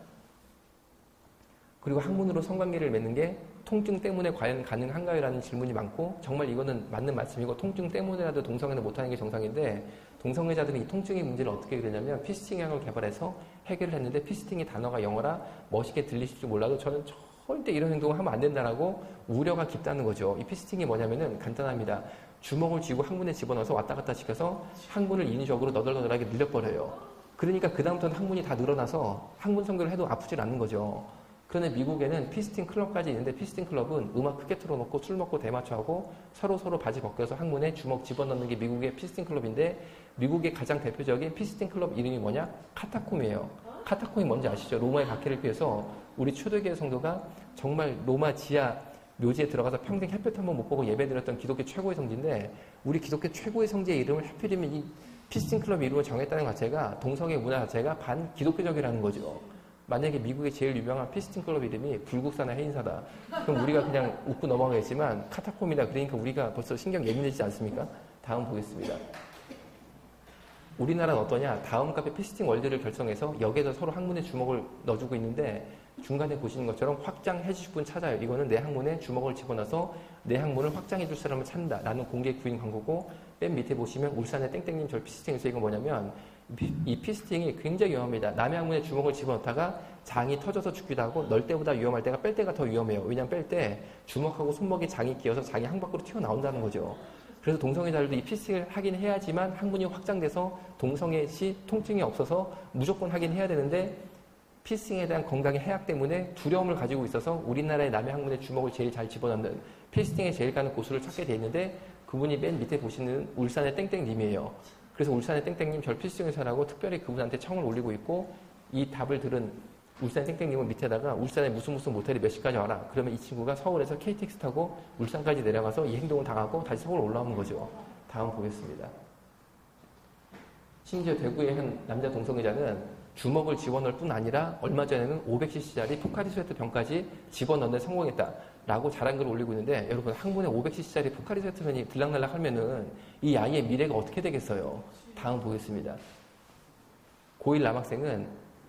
그리고 학문으로 성관계를 맺는 게 통증 때문에 과연 가능한가요? 라는 질문이 많고 정말 이거는 맞는 말씀이고 통증 때문에라도 동성애는 못하는 게 정상인데 동성애자들은 이 통증의 문제를 어떻게 해결했냐면 피스팅약을 개발해서 해결을 했는데 피스팅이 단어가 영어라 멋있게 들리실지 몰라도 저는 절대 이런 행동을 하면 안 된다라고 우려가 깊다는 거죠. 이 피스팅이 뭐냐면은 간단합니다. 주먹을 쥐고 항문에 집어넣어서 왔다 갔다 시켜서 항문을 인위적으로 너덜너덜하게 늘려버려요. 그러니까 그 다음부터는 항문이 다 늘어나서 항문 성교를 해도 아프질 않는 거죠. 그런데 미국에는 피스팅 클럽까지 있는데 피스팅 클럽은 음악 크게 틀어놓고 술 먹고 대마초하고 서로 바지 벗겨서 항문에 주먹 집어넣는 게 미국의 피스팅 클럽인데 미국의 가장 대표적인 피스팅 클럽 이름이 뭐냐? 카타콤이에요. 카타콤이 뭔지 아시죠? 로마의 박해를 피해서 우리 초대교회 성도가 정말 로마 지하 묘지에 들어가서 평생 햇볕 한번 못 보고 예배드렸던 기독교 최고의 성지인데 우리 기독교 최고의 성지의 이름을 하필이면 이 피스팅 클럽 이름을 정했다는 것 자체가 동성애 문화 자체가 반기독교적이라는 거죠. 만약에 미국의 제일 유명한 피스팅 클럽 이름이 불국사나 해인사다. 그럼 우리가 그냥 웃고 넘어가겠지만 카타콤이다. 그러니까 우리가 벌써 신경 예민해지지 않습니까? 다음 보겠습니다. 우리나라는 어떠냐? 다음 카페 피스팅 월드를 결성해서 여기에서 서로 항문에 주먹을 넣어주고 있는데 중간에 보시는 것처럼 확장해 주실 분 찾아요. 이거는 내 항문에 주먹을 집어넣어서 내 항문을 확장해 줄 사람을 찾는다. 라는 공개 구인 광고고 맨 밑에 보시면 울산의 땡땡님 절 피스팅에서 이거 뭐냐면 이 피스팅이 굉장히 위험합니다. 남의 항문에 주먹을 집어넣다가 장이 터져서 죽기도 하고 넣을 때보다 위험할 때가 뺄 때가 더 위험해요. 왜냐하면 뺄 때 주먹하고 손목에 장이 끼어서 장이 항 밖으로 튀어나온다는 거죠. 그래서 동성애자들도 이 피스팅을 하긴 해야지만 항문이 확장돼서 동성애 시 통증이 없어서 무조건 하긴 해야 되는데 피스팅에 대한 건강의 해악 때문에 두려움을 가지고 있어서 우리나라의 남의 항문에 주먹을 제일 잘 집어넣는 피스팅에 제일 가는 고수를 찾게 돼 있는데 그분이 맨 밑에 보시는 울산의 땡땡님이에요. 그래서 울산의 땡땡님 절 피스팅의사라고 특별히 그분한테 청을 올리고 있고 이 답을 들은 울산의 땡땡님은 밑에다가 울산에 무슨 모텔이 몇 시까지 와라. 그러면 이 친구가 서울에서 KTX 타고 울산까지 내려가서 이 행동을 당하고 다시 서울 올라오는 거죠. 다음 보겠습니다. 심지어 대구의 한 남자 동성애자는 주먹을 집어넣을 뿐 아니라 얼마 전에는 500cc짜리 포카리 스웨트 병까지 집어넣는 데 성공했다라고 자랑글을 올리고 있는데 여러분 항문에 500cc짜리 포카리 스웨트면이 들락날락 하면은 이 아이의 미래가 어떻게 되겠어요? 다음 보겠습니다. 고1 남학생은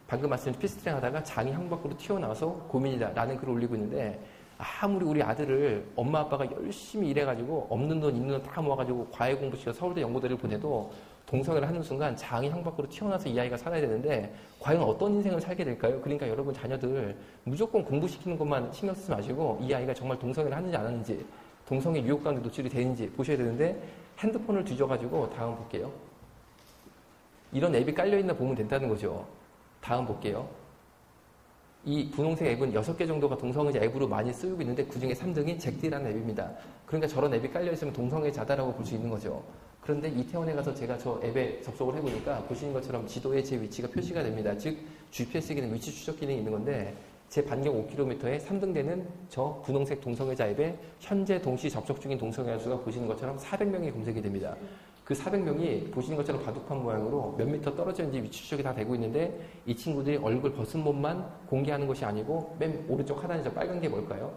방금 말씀드린 피스팅 하다가 장이 항 밖으로 튀어나와서 고민이다 라는 글을 올리고 있는데 아무리 우리 아들을 엄마 아빠가 열심히 일해가지고 없는 돈 있는 돈 다 모아가지고 과외 공부시켜 서울대 연고대를 보내도 동성애를 하는 순간 장이 항 밖으로 튀어나와서 이 아이가 살아야 되는데 과연 어떤 인생을 살게 될까요? 그러니까 여러분 자녀들 무조건 공부시키는 것만 신경 쓰지 마시고 이 아이가 정말 동성애를 하는지 안 하는지 동성애 유혹관계 노출이 되는지 보셔야 되는데 핸드폰을 뒤져가지고 다음 볼게요. 이런 앱이 깔려있나 보면 된다는 거죠. 다음 볼게요. 이 분홍색 앱은 6개 정도가 동성애자 앱으로 많이 쓰이고 있는데 그중에 3등이 잭디라는 앱입니다. 그러니까 저런 앱이 깔려있으면 동성애자다라고 볼 수 있는 거죠. 그런데 이태원에 가서 제가 저 앱에 접속을 해보니까 보시는 것처럼 지도에 제 위치가 표시가 됩니다. 즉 GPS 기능, 위치 추적 기능이 있는 건데 제 반경 5km에 3등 되는 저 분홍색 동성애자 앱에 현재 동시 접속 중인 동성애자 수가 보시는 것처럼 400명이 검색이 됩니다. 그 400명이 보시는 것처럼 바둑판 모양으로 몇 미터 떨어져 있는지 위치 추적이 다 되고 있는데 이 친구들이 얼굴 벗은 몸만 공개하는 것이 아니고 맨 오른쪽 하단에 저 빨간 게 뭘까요?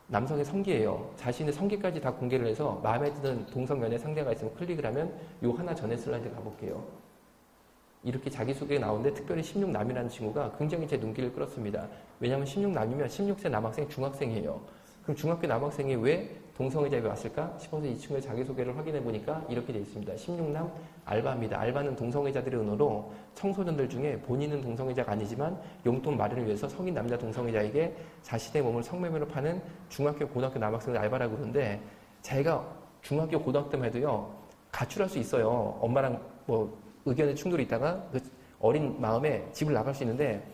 남성의 성기예요. 자신의 성기까지 다 공개를 해서 마음에 드는 동성연애 상대가 있으면 클릭을 하면 요 하나 전에 슬라이드 가볼게요. 이렇게 자기소개가 나오는데 특별히 16남이라는 친구가 굉장히 제 눈길을 끌었습니다. 왜냐하면 16남이면 16세 남학생 중학생이에요. 그럼 중학교 남학생이 왜 동성애자에 왔을까 싶어서 이 친구의 자기소개를 확인해 보니까 이렇게 되어 있습니다. 16남 알바입니다. 알바는 동성애자들의 은어로 청소년들 중에 본인은 동성애자가 아니지만 용돈 마련을 위해서 성인 남자 동성애자에게 자신의 몸을 성매매로 파는 중학교, 고등학교 남학생들 알바라고 그러는데 제가 중학교, 고등학교 때만 해도요. 가출할 수 있어요. 엄마랑 뭐 의견의 충돌이 있다가 그 어린 마음에 집을 나갈 수 있는데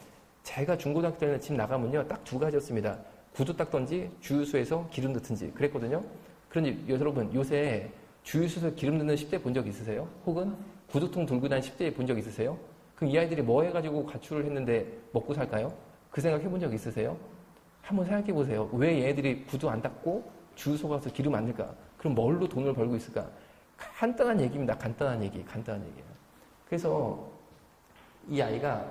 제가 중고등학교 때는 집 나가면요. 딱 두 가지였습니다. 구두 닦던지 주유소에서 기름 넣든지 그랬거든요. 그런데 여러분 요새 주유소에서 기름 넣는 10대 본 적 있으세요? 혹은 구두통 들고 다니는 10대 본 적 있으세요? 그럼 이 아이들이 뭐 해가지고 가출을 했는데 먹고 살까요? 그 생각 해본 적 있으세요? 한번 생각해 보세요. 왜 얘네들이 구두 안 닦고 주유소 가서 기름 안 넣을까? 그럼 뭘로 돈을 벌고 있을까? 간단한 얘기입니다. 간단한 얘기예요. 그래서 이 아이가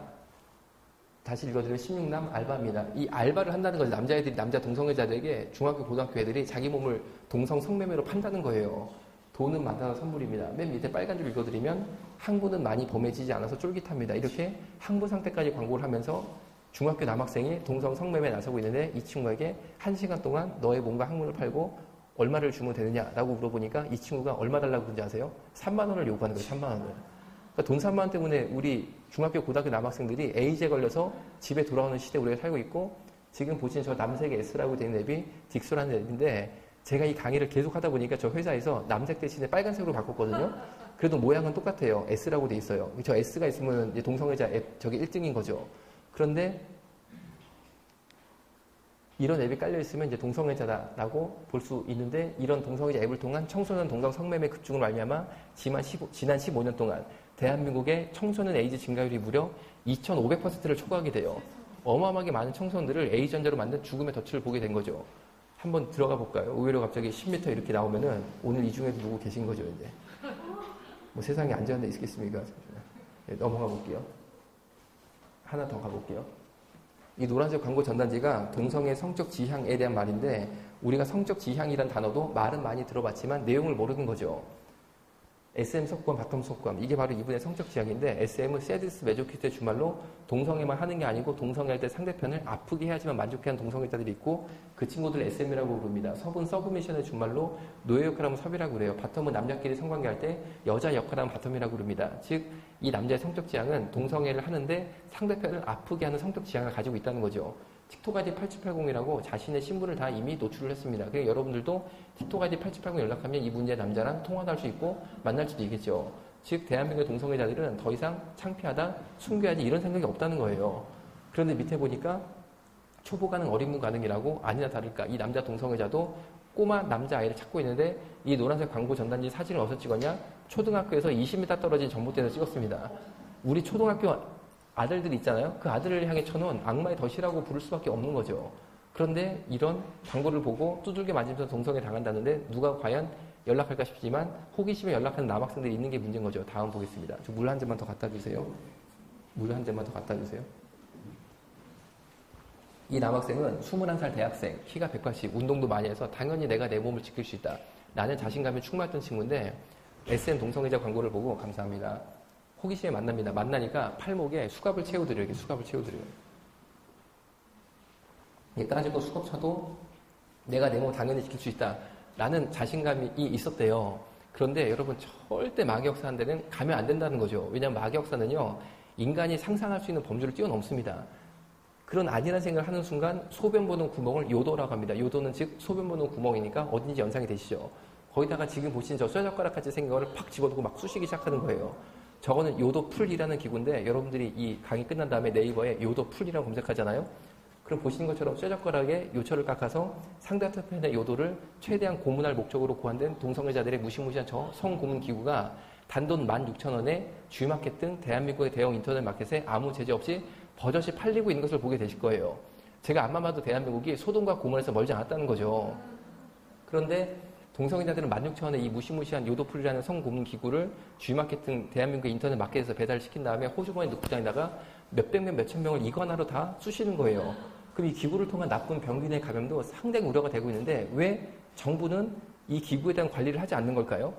다시 읽어드리면 16남 알바입니다. 이 알바를 한다는 것은 남자애들이 남자 동성애자들에게 중학교, 고등학교 애들이 자기 몸을 동성 성매매로 판다는 거예요. 돈은 많다는 선물입니다. 맨 밑에 빨간 줄 읽어드리면 항부는 많이 범해지지 않아서 쫄깃합니다. 이렇게 항부 상태까지 광고를 하면서 중학교 남학생이 동성 성매매에 나서고 있는데 이 친구에게 1시간 동안 너의 몸과 항문을 팔고 얼마를 주면 되느냐라고 물어보니까 이 친구가 얼마 달라고 그런지 아세요? 3만 원을 요구하는 거예요. 3만 원을. 그러니까 돈 3만 원 때문에 우리 중학교, 고등학교 남학생들이 에이즈에 걸려서 집에 돌아오는 시대에 우리가 살고 있고 지금 보시는 저 남색 S라고 되어 있는 앱이 딕소라는 앱인데 제가 이 강의를 계속 하다 보니까 저 회사에서 남색 대신에 빨간색으로 바꿨거든요. 그래도 모양은 똑같아요. S라고 되어 있어요. 저 S가 있으면 이제 동성애자 앱 저게 1등인 거죠. 그런데 이런 앱이 깔려있으면 이제 동성애자다라고 볼 수 있는데, 이런 동성애자 앱을 통한 청소년 동성 성매매 급증으로 말미암아 지난 15년 동안 대한민국의 청소년 에이즈 증가율이 무려 2,500%를 초과하게 돼요. 어마어마하게 많은 청소년들을 에이즈 환자로 만든 죽음의 덫을 보게 된 거죠. 한번 들어가 볼까요? 의외로 갑자기 10m 이렇게 나오면은 오늘 이 중에도 누구 계신 거죠, 이제. 뭐 세상에 안전한 데 있겠습니까? 네, 넘어가 볼게요. 하나 더 가볼게요. 이 노란색 광고 전단지가 동성애 성적 지향에 대한 말인데, 우리가 성적 지향이란 단어도 말은 많이 들어봤지만 내용을 모르는 거죠. SM 속감, 바텀 속감, 이게 바로 이분의 성적 지향인데, SM은 세디스 메조키스트의 주말로 동성애만 하는 게 아니고 동성애할 때 상대편을 아프게 해야지만 만족해하는 동성애자들이 있고, 그 친구들 SM이라고 부릅니다. 섭은 서브미션의 주말로 노예 역할하면 섭이라고 그래요. 바텀은 남자끼리 성관계할 때 여자 역할하면 바텀이라고 부릅니다. 즉, 이 남자의 성적 지향은 동성애를 하는데 상대편을 아프게 하는 성적 지향을 가지고 있다는 거죠. 틱톡아이디 8780이라고 자신의 신분을 다 이미 노출을 했습니다. 그러니까 여러분들도 틱톡아이디 8780 연락하면 이 문제의 남자랑 통화도 할 수 있고 만날 수도 있겠죠. 즉, 대한민국의 동성애자들은 더 이상 창피하다, 숨겨야지 이런 생각이 없다는 거예요. 그런데 밑에 보니까 초보 가능, 어린무 가능이라고, 아니나 다를까 이 남자 동성애자도 꼬마 남자아이를 찾고 있는데, 이 노란색 광고 전단지 사진을 어디서 찍었냐? 초등학교에서 20m 떨어진 전봇대에서 찍었습니다. 우리 초등학교 아들들 있잖아요. 그 아들을 향해 쳐놓은 악마의 덫이라고 부를 수밖에 없는 거죠. 그런데 이런 광고를 보고 두들겨 맞으면서 동성애 당한다는데 누가 과연 연락할까 싶지만 호기심에 연락하는 남학생들이 있는 게 문제인 거죠. 다음 보겠습니다. 저 물 한 잔만 더 갖다 주세요. 물 한 잔만 더 갖다 주세요. 이 남학생은 21살 대학생, 키가 180, 운동도 많이 해서 당연히 내가 내 몸을 지킬 수 있다, 나는 자신감이 충만했던 친구인데, SM 동성애자 광고를 보고 감사합니다. 호기심에 만납니다. 만나니까 팔목에 수갑을 채워드려요. 이렇게 수갑을 채워드려요. 이게 따지고 수갑 차도 내가 내 몸 당연히 지킬 수 있다 라는 자신감이 있었대요. 그런데 여러분, 절대 마귀역사하는 데는 가면 안 된다는 거죠. 왜냐하면 마귀역사는요, 인간이 상상할 수 있는 범주를 뛰어넘습니다. 그런 아니라는 생각을 하는 순간 소변 보는 구멍을 요도라고 합니다. 요도는 즉 소변 보는 구멍이니까 어딘지 연상이 되시죠. 거기다가 지금 보시는 저 쇠젓가락 같이 생긴 거를 팍 집어넣고 막 쑤시기 시작하는 거예요. 저거는 요도풀이라는 기구인데, 여러분들이 이 강의 끝난 다음에 네이버에 요도풀이라고 검색하잖아요. 그럼 보시는 것처럼 쇠젓가락에 요철을 깎아서 상대편의 요도를 최대한 고문할 목적으로 고안된 동성애자들의 무시무시한 저 성고문 기구가 단돈 16,000원에 G마켓 등 대한민국의 대형 인터넷 마켓에 아무 제재 없이 버젓이 팔리고 있는 것을 보게 되실 거예요. 제가 안만 봐도 대한민국이 소돔과 고문에서 멀지 않았다는 거죠. 그런데 동성애자들은 16,000원에 이 무시무시한 요도풀이라는 성고문 기구를 G마켓 등 대한민국의 인터넷 마켓에서 배달시킨 다음에 호주머니에 넣고 다니다가 몇백 명, 몇천 명을 이거 하나로 다 쑤시는 거예요. 그럼 이 기구를 통한 나쁜 병균의 감염도 상당히 우려가 되고 있는데, 왜 정부는 이 기구에 대한 관리를 하지 않는 걸까요?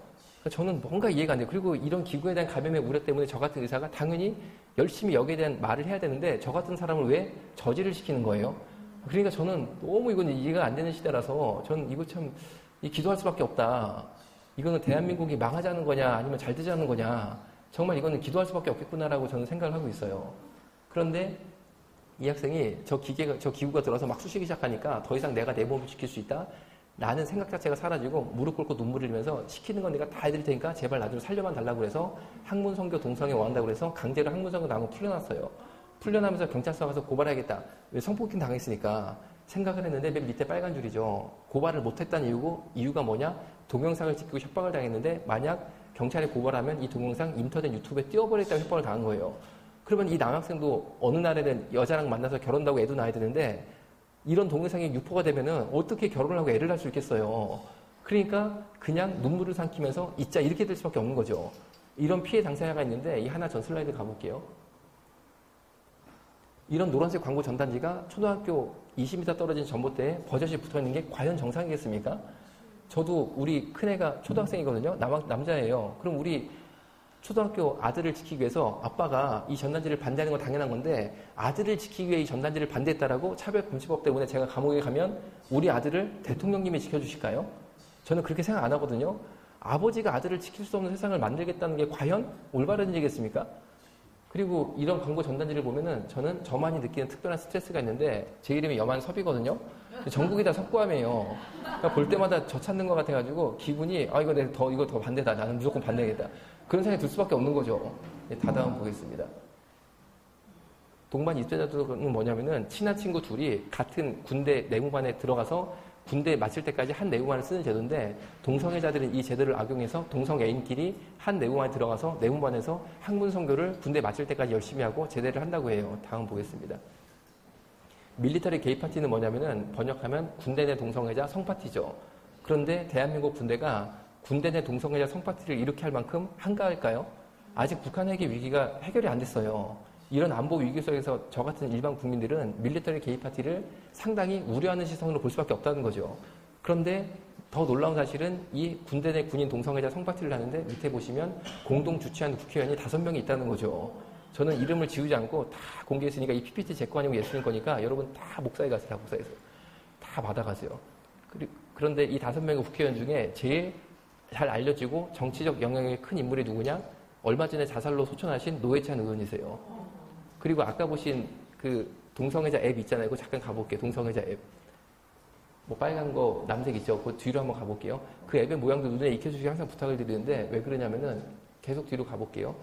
저는 뭔가 이해가 안 돼요. 그리고 이런 기구에 대한 감염의 우려 때문에 저 같은 의사가 당연히 열심히 여기에 대한 말을 해야 되는데, 저 같은 사람을 왜 저지를 시키는 거예요? 그러니까 저는 너무 이건 이해가 안 되는 시대라서 저는 이거 참 기도할 수밖에 없다. 이거는 대한민국이 망하자는 거냐 아니면 잘 되자는 거냐, 정말 이거는 기도할 수밖에 없겠구나라고 저는 생각을 하고 있어요. 그런데 이 학생이 저 기구가 들어서 막 쑤시기 시작하니까 더 이상 내가 내 몸을 지킬 수 있다 라는 생각 자체가 사라지고 무릎 꿇고 눈물을 흘리면서 시키는 건 내가 다 해드릴 테니까 제발 나 좀 살려만 달라고 그래서 학문선교 동성애 원한다고 그래서 강제로 학문선교 나온 거 풀려났어요. 풀려나면서 경찰서 가서 고발해야겠다. 왜 성폭행 당했으니까 생각을 했는데, 맨 밑에 빨간 줄이죠. 고발을 못했다는 이유가 뭐냐? 동영상을 찍히고 협박을 당했는데, 만약 경찰에 고발하면 이 동영상 인터넷 유튜브에 띄워버리겠다고 협박을 당한 거예요. 그러면 이 남학생도 어느 날에는 여자랑 만나서 결혼도 하고 애도 낳아야 되는데, 이런 동영상이 유포가 되면은 어떻게 결혼을 하고 애를 낳을 수 있겠어요. 그러니까 그냥 눈물을 삼키면서 있자 이렇게 될 수밖에 없는 거죠. 이런 피해 당사자가 있는데, 이 하나 전 슬라이드 가볼게요. 이런 노란색 광고 전단지가 초등학교 20m 떨어진 전봇대에 버젓이 붙어있는 게 과연 정상이겠습니까? 저도 우리 큰애가 초등학생이거든요. 남자예요. 그럼 우리 초등학교 아들을 지키기 위해서 아빠가 이 전단지를 반대하는 건 당연한 건데, 아들을 지키기 위해 이 전단지를 반대했다라고 차별금지법 때문에 제가 감옥에 가면 우리 아들을 대통령님이 지켜주실까요? 저는 그렇게 생각 안 하거든요. 아버지가 아들을 지킬 수 없는 세상을 만들겠다는 게 과연 올바른 일이겠습니까? 그리고 이런 광고 전단지를 보면은 저는 저만이 느끼는 특별한 스트레스가 있는데, 제 이름이 여만섭이거든요. 전국이 다 섭구함이에요. 그러니까 볼 때마다 저 찾는 것 같아가지고 기분이 이거 더 반대다. 나는 무조건 반대겠다. 그런 생각이 들 수밖에 없는 거죠. 네, 다음 보겠습니다. 동반 입대자들은 뭐냐면은 친한 친구 둘이 같은 군대 내무반에 들어가서 군대에 마칠 때까지 한 내무반을 쓰는 제도인데 동성애자들은 이 제도를 악용해서 동성 애인끼리 한 내무반에 들어가서 내무반에서 학문 선교를 군대 마칠 때까지 열심히 하고 제대를 한다고 해요. 다음 보겠습니다. 밀리터리 게이 파티는 뭐냐면은 번역하면 군대 내 동성애자 성파티죠. 그런데 대한민국 군대가 군대 내 동성애자 성파티를 이렇게 할 만큼 한가할까요? 아직 북한 핵의 위기가 해결이 안 됐어요. 이런 안보 위기 속에서 저 같은 일반 국민들은 밀리터리 게이 파티를 상당히 우려하는 시선으로 볼 수밖에 없다는 거죠. 그런데 더 놀라운 사실은 이 군대 내 군인 동성애자 성파티를 하는데 밑에 보시면 공동 주최한 국회의원이 5명이 있다는 거죠. 저는 이름을 지우지 않고 다 공개했으니까 이 PPT 제 거 아니고 예수님 거니까 여러분 다 목사에 가세요. 다 목사에서. 다 받아가세요. 그런데 이 5명의 국회의원 중에 제일 잘 알려지고 정치적 영향력이 큰 인물이 누구냐? 얼마 전에 자살로 소천하신 노회찬 의원이세요. 그리고 아까 보신 그 동성애자 앱 있잖아요. 그거 잠깐 가볼게요. 동성애자 앱. 뭐 빨간 거 남색 있죠. 그 뒤로 한번 가볼게요. 그 앱의 모양도 눈에 익혀주시기 항상 부탁을 드리는데 왜 그러냐면은 계속 뒤로 가볼게요.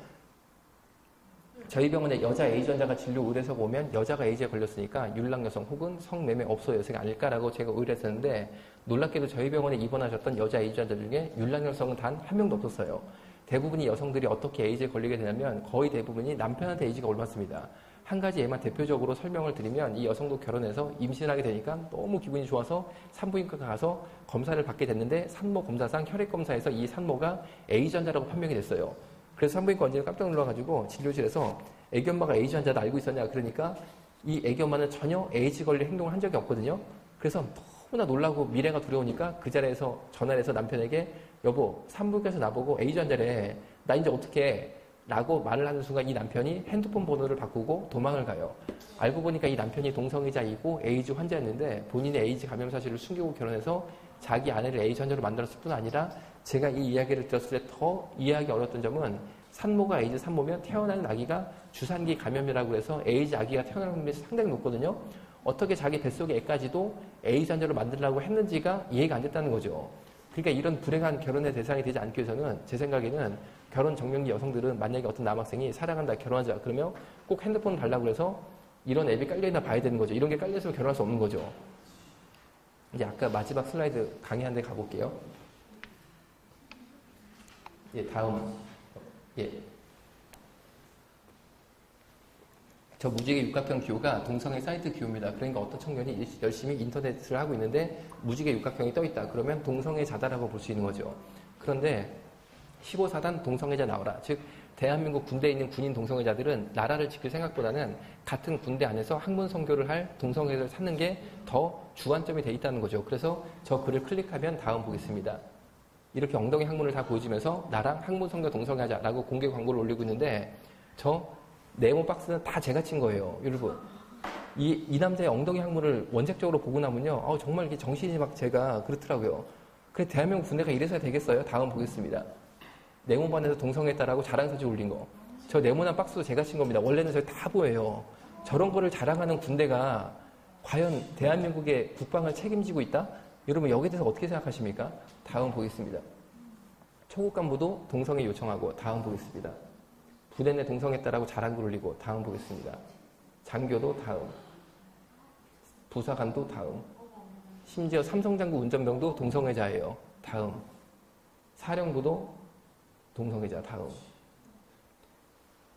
저희 병원에 여자 에이전자가 진료 의뢰서가 오면 여자가 에이즈에 걸렸으니까 율랑 여성 혹은 성매매 업소 여성이 아닐까라고 제가 의뢰했었는데 놀랍게도 저희 병원에 입원하셨던 여자 에이전자 중에 율랑 여성은 단 한 명도 없었어요. 대부분이 여성들이 어떻게 에이즈에 걸리게 되냐면 거의 대부분이 남편한테 에이즈가 옮았습니다. 한 가지 예만 대표적으로 설명을 드리면 이 여성도 결혼해서 임신하게 되니까 너무 기분이 좋아서 산부인과 가서 검사를 받게 됐는데 산모 검사상 혈액 검사에서 이 산모가 에이즈 환자라고 판명이 됐어요. 그래서 산부인과 원장이 깜짝 놀라가지고 진료실에서 애기 엄마가 에이즈 환자다 알고 있었냐 그러니까 이 애기 엄마는 전혀 에이즈 걸릴 행동을 한 적이 없거든요. 그래서 너무나 놀라고 미래가 두려우니까 그 자리에서 전화를 해서 남편에게 여보 산부인과에서 나보고 에이즈 환자래 나 이제 어떡해 라고 말을 하는 순간 이 남편이 핸드폰 번호를 바꾸고 도망을 가요. 알고 보니까 이 남편이 동성애자이고 에이즈 환자였는데 본인의 에이즈 감염 사실을 숨기고 결혼해서 자기 아내를 에이즈 환자로 만들었을 뿐 아니라 제가 이 이야기를 들었을 때 더 이해하기 어려웠던 점은 산모가 에이즈 산모면 태어나는 아기가 주산기 감염이라고 해서 에이즈 아기가 태어나는 확률이 상당히 높거든요. 어떻게 자기 뱃속의 애까지도 에이즈 환자로 만들려고 했는지가 이해가 안 됐다는 거죠. 그러니까 이런 불행한 결혼의 대상이 되지 않기 위해서는 제 생각에는 결혼 정년기 여성들은 만약에 어떤 남학생이 사랑한다 결혼하자 그러면 꼭 핸드폰을 달라고 해서 이런 앱이 깔려있나 봐야 되는 거죠. 이런 게 깔려있으면 결혼할 수 없는 거죠. 이제 아까 마지막 슬라이드 강의 한 대 가볼게요. 예, 다음. 예. 저 무지개 육각형 기호가 동성애 사이트 기호입니다. 그러니까 어떤 청년이 열심히 인터넷을 하고 있는데 무지개 육각형이 떠있다. 그러면 동성애자다라고 볼 수 있는 거죠. 그런데 15사단 동성애자 나오라. 즉 대한민국 군대에 있는 군인 동성애자들은 나라를 지킬 생각보다는 같은 군대 안에서 학문 선교를 할 동성애를 찾는 게 더 주관점이 돼 있다는 거죠. 그래서 저 글을 클릭하면 다음 보겠습니다. 이렇게 엉덩이 학문을 다 보여주면서 나랑 학문 선교 동성애하자라고 공개 광고를 올리고 있는데 저 네모 박스는 다 제가 친 거예요. 여러분. 이 남자의 엉덩이 학문을 원색적으로 보고 나면요. 정말 이게 정신이 막 제가 그렇더라고요. 그래 대한민국 군대가 이래서야 되겠어요? 다음 보겠습니다. 네모반에서 동성애했다라고 자랑 사진 올린 거. 저 네모난 박스도 제가 친 겁니다. 원래는 저기 다 보여요. 저런 거를 자랑하는 군대가 과연 대한민국의 국방을 책임지고 있다? 여러분 여기에 대해서 어떻게 생각하십니까? 다음 보겠습니다. 초급 간부도 동성애 요청하고 다음 보겠습니다. 부대 내 동성애했다라고 자랑글 올리고 다음 보겠습니다. 장교도 다음. 부사관도 다음. 심지어 삼성장구 운전병도 동성애자예요. 다음. 사령부도 동성애자 다음.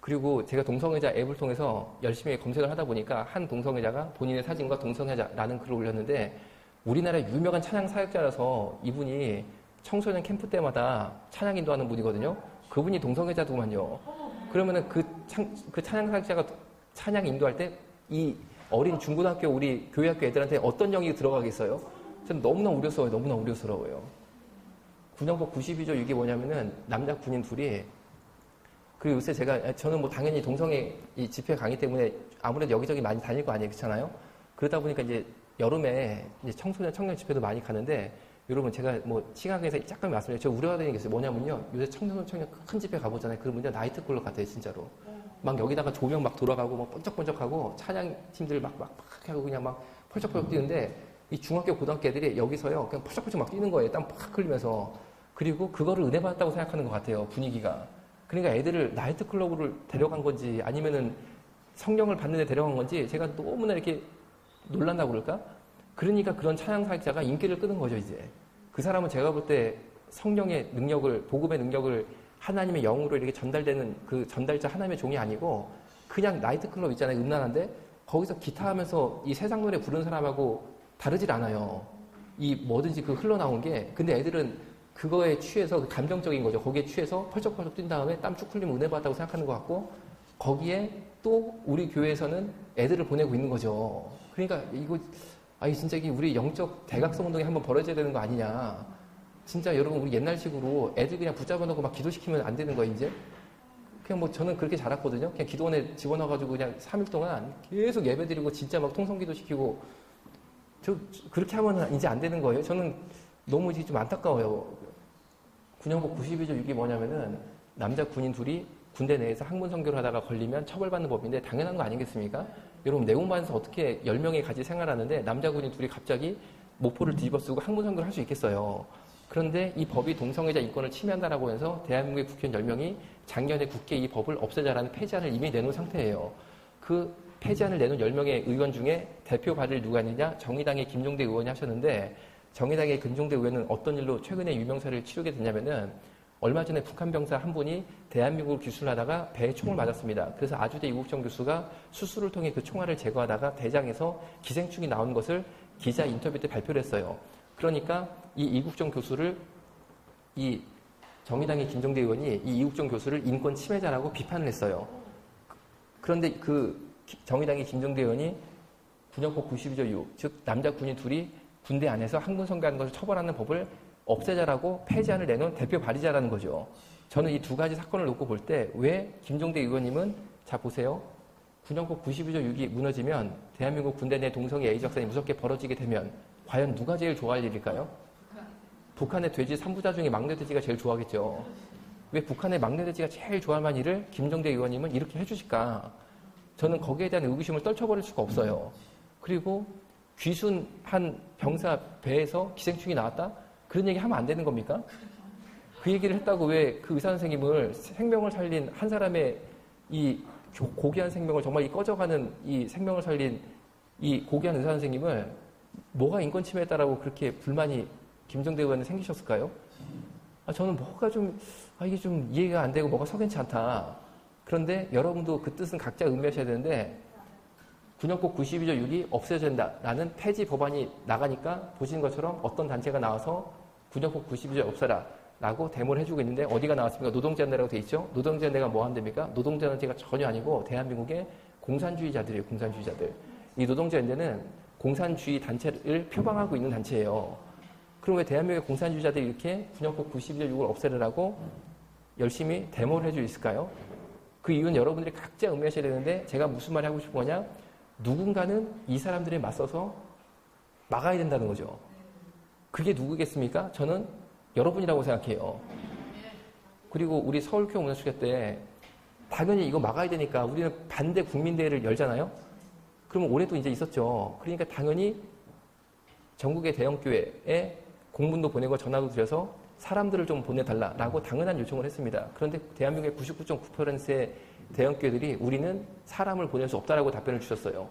그리고 제가 동성애자 앱을 통해서 열심히 검색을 하다 보니까 한 동성애자가 본인의 사진과 동성애자라는 글을 올렸는데 우리나라의 유명한 찬양 사역자라서 이분이 청소년 캠프 때마다 찬양 인도하는 분이거든요. 그분이 동성애자더만요. 그러면은 그 찬양 사역자가 찬양 인도할 때 이 어린 중고등학교 우리 교회학교 애들한테 어떤 영이 들어가겠어요? 저는 너무나 우려스러워요. 너무나 우려스러워요. 군형법 92조 이게 뭐냐면은 남자 군인 둘이 그리고 요새 저는 뭐 당연히 동성애 이 집회 강의 때문에 아무래도 여기저기 많이 다닐 거 아니에요. 그렇잖아요? 그러다 보니까 이제 여름에 이제 청소년 청년 집회도 많이 가는데 여러분 제가 뭐 시간에서 잠깐 말씀드려요. 저 우려되는 게 있어요. 뭐냐면요. 요새 청년 큰 집회 가보잖아요. 그러면요. 나이트클럽 같아요. 진짜로. 막 여기다가 조명 막 돌아가고 막 번쩍번쩍하고 찬양팀들 막 하고 그냥 막 펄쩍펄쩍 뛰는데 이 중학교 고등학교 애들이 여기서요. 그냥 펄쩍펄쩍 막 뛰는 거예요. 땀 팍 흘리면서. 그리고 그거를 은혜 받았다고 생각하는 것 같아요. 분위기가. 그러니까 애들을 나이트클럽을 데려간 건지 아니면은 성령을 받는 데 데려간 건지 제가 너무나 이렇게 놀란다고 그럴까? 그러니까 그런 찬양 사역자가 인기를 끄는 거죠, 이제. 그 사람은 제가 볼 때 성령의 능력을, 복음의 능력을 하나님의 영으로 이렇게 전달되는 그 전달자 하나님의 종이 아니고 그냥 나이트클럽 있잖아요, 음란한데 거기서 기타 하면서 이 세상 노래 부르는 사람하고 다르질 않아요. 이 뭐든지 그 흘러나온 게. 근데 애들은 그거에 취해서 그 감정적인 거죠. 거기에 취해서 펄쩍펄쩍 뛴 다음에 땀 쭉 흘리면 은혜 받았다고 생각하는 것 같고 거기에 또 우리 교회에서는 애들을 보내고 있는 거죠. 그러니까 이거 진짜 이게 우리 영적 대각성 운동이 한번 벌어져야 되는 거 아니냐. 진짜 여러분 우리 옛날식으로 애들 그냥 붙잡아 놓고 막 기도시키면 안 되는 거예요, 이제? 그냥 뭐 저는 그렇게 자랐거든요. 그냥 기도원에 집어넣어가지고 그냥 3일 동안 계속 예배 드리고 진짜 막 통성기도 시키고 그렇게 하면 이제 안 되는 거예요. 저는 너무 이제 좀 안타까워요. 군영복 92조 6이 뭐냐면은 남자 군인 둘이 군대 내에서 학문 선교를 하다가 걸리면 처벌받는 법인데 당연한 거 아니겠습니까? 여러분 내공반에서 어떻게 10명이 같이 생활하는데 남자 군인 둘이 갑자기 목포를 뒤집어 쓰고 학문 선교를 할 수 있겠어요. 그런데 이 법이 동성애자 인권을 침해한다라고 해서 대한민국의 국회의원 10명이 작년에 국회에 이 법을 없애자라는 폐지안을 이미 내놓은 상태예요. 그 폐지안을 내놓은 10명의 의원 중에 대표 발의를 누가 했느냐? 정의당의 김종대 의원이 하셨는데 정의당의 김종대 의원은 어떤 일로 최근에 유명사를 치르게 됐냐면은 얼마 전에 북한 병사 한 분이 대한민국을 기술하다가 배에 총을 맞았습니다. 그래서 아주대 이국정 교수가 수술을 통해 그 총알을 제거하다가 대장에서 기생충이 나온 것을 기자 인터뷰 때 발표를 했어요. 그러니까 이 이국정 교수를 이 정의당의 김종대 의원이 이 이국정 교수를 인권 침해자라고 비판을 했어요. 그런데 그 정의당의 김종대 의원이 군역법 92조 6, 즉 남자 군인 둘이 군대 안에서 학문 선교하는 것을 처벌하는 법을 없애자라고 폐지안을 내놓은 대표 발의자라는 거죠. 저는 이 두 가지 사건을 놓고 볼 때 왜 김종대 의원님은 자 보세요. 군역법 92조 6이 무너지면 대한민국 군대 내 동성애 에이즈 확산이 무섭게 벌어지게 되면 과연 누가 제일 좋아할 일일까요? 북한의 돼지 3부자 중에 막내 돼지가 제일 좋아하겠죠. 왜 북한의 막내 돼지가 제일 좋아할 만한 일을 김종대 의원님은 이렇게 해주실까? 저는 거기에 대한 의구심을 떨쳐버릴 수가 없어요. 그리고 귀순한 병사 배에서 기생충이 나왔다? 그런 얘기 하면 안 되는 겁니까? 그 얘기를 했다고 왜 그 의사 선생님을 생명을 살린 한 사람의 이 고귀한 생명을 정말 이 꺼져가는 이 생명을 살린 이 고귀한 의사 선생님을 뭐가 인권 침해했다라고 그렇게 불만이 김종대 의원에 생기셨을까요? 저는 뭐가 좀 이게 좀 이해가 안 되고 뭐가 석연치 않다. 그런데 여러분도 그 뜻은 각자 의미하셔야 되는데 군역법 92조 6이 없어진다라는 폐지 법안이 나가니까 보시는 것처럼 어떤 단체가 나와서 군역법 92조 없애라 라고 데모를 해주고 있는데 어디가 나왔습니까? 노동자연대라고 돼 있죠? 노동자연대가 뭐 한답니까? 노동자연대가 전혀 아니고 대한민국의 공산주의자들이에요. 공산주의자들. 이 노동자연대는 공산주의 단체를 표방하고 있는 단체예요. 그럼 왜 대한민국의 공산주의자들이 이렇게 군역법 92조 6을 없애라고 열심히 데모를 해주고 있을까요? 그 이유는 여러분들이 각자 의미하셔야 되는데 제가 무슨 말을 하고 싶은 거냐? 누군가는 이 사람들에 맞서서 막아야 된다는 거죠. 그게 누구겠습니까? 저는 여러분이라고 생각해요. 그리고 우리 서울교회 문화축제 때 당연히 이거 막아야 되니까 우리는 반대 국민대회를 열잖아요. 그러면 올해도 이제 있었죠. 그러니까 당연히 전국의 대형교회에 공문도 보내고 전화도 드려서 사람들을 좀 보내달라라고 당연한 요청을 했습니다. 그런데 대한민국의 99.9%의 대형교회들이 우리는 사람을 보낼 수 없다라고 답변을 주셨어요.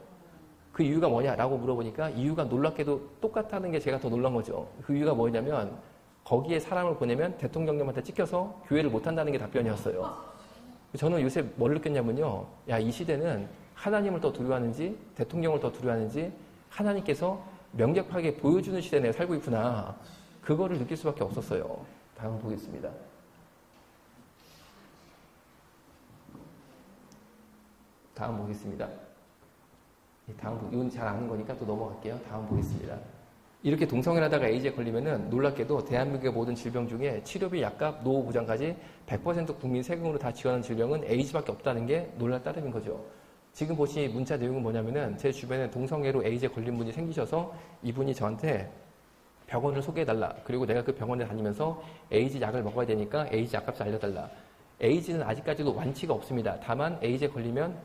그 이유가 뭐냐라고 물어보니까 이유가 놀랍게도 똑같다는 게 제가 더 놀란 거죠. 그 이유가 뭐냐면 거기에 사람을 보내면 대통령님한테 찍혀서 교회를 못한다는 게 답변이었어요. 저는 요새 뭘 느꼈냐면요. 이 시대는 하나님을 더 두려워하는지 대통령을 더 두려워하는지 하나님께서 명백하게 보여주는 시대에 내가 살고 있구나. 그거를 느낄 수밖에 없었어요. 다음 보겠습니다. 다음 보겠습니다. 이건 잘 아는 거니까 또 넘어갈게요. 다음 보겠습니다. 이렇게 동성애를 하다가 에이즈에 걸리면은 놀랍게도 대한민국의 모든 질병 중에 치료비, 약값, 노후 보장까지 100% 국민 세금으로 다 지원하는 질병은 에이즈밖에 없다는 게 놀랄 따름인 거죠. 지금 보신 문자 내용은 뭐냐면은 제 주변에 동성애로 에이즈에 걸린 분이 생기셔서 이분이 저한테 병원을 소개해달라. 그리고 내가 그 병원에 다니면서 에이즈 약을 먹어야 되니까 에이즈 약값을 알려달라. 에이즈는 아직까지도 완치가 없습니다. 다만 에이즈에 걸리면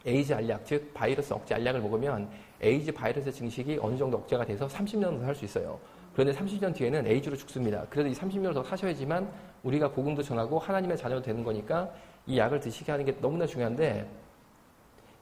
에이즈 알약, 즉 바이러스 억제 알약을 먹으면 에이즈 바이러스 증식이 어느 정도 억제가 돼서 30년 더 살 수 있어요. 그런데 30년 뒤에는 에이즈로 죽습니다. 그래도 이 30년을 더 사셔야지만 우리가 복음도 전하고 하나님의 자녀도 되는 거니까 이 약을 드시게 하는 게 너무나 중요한데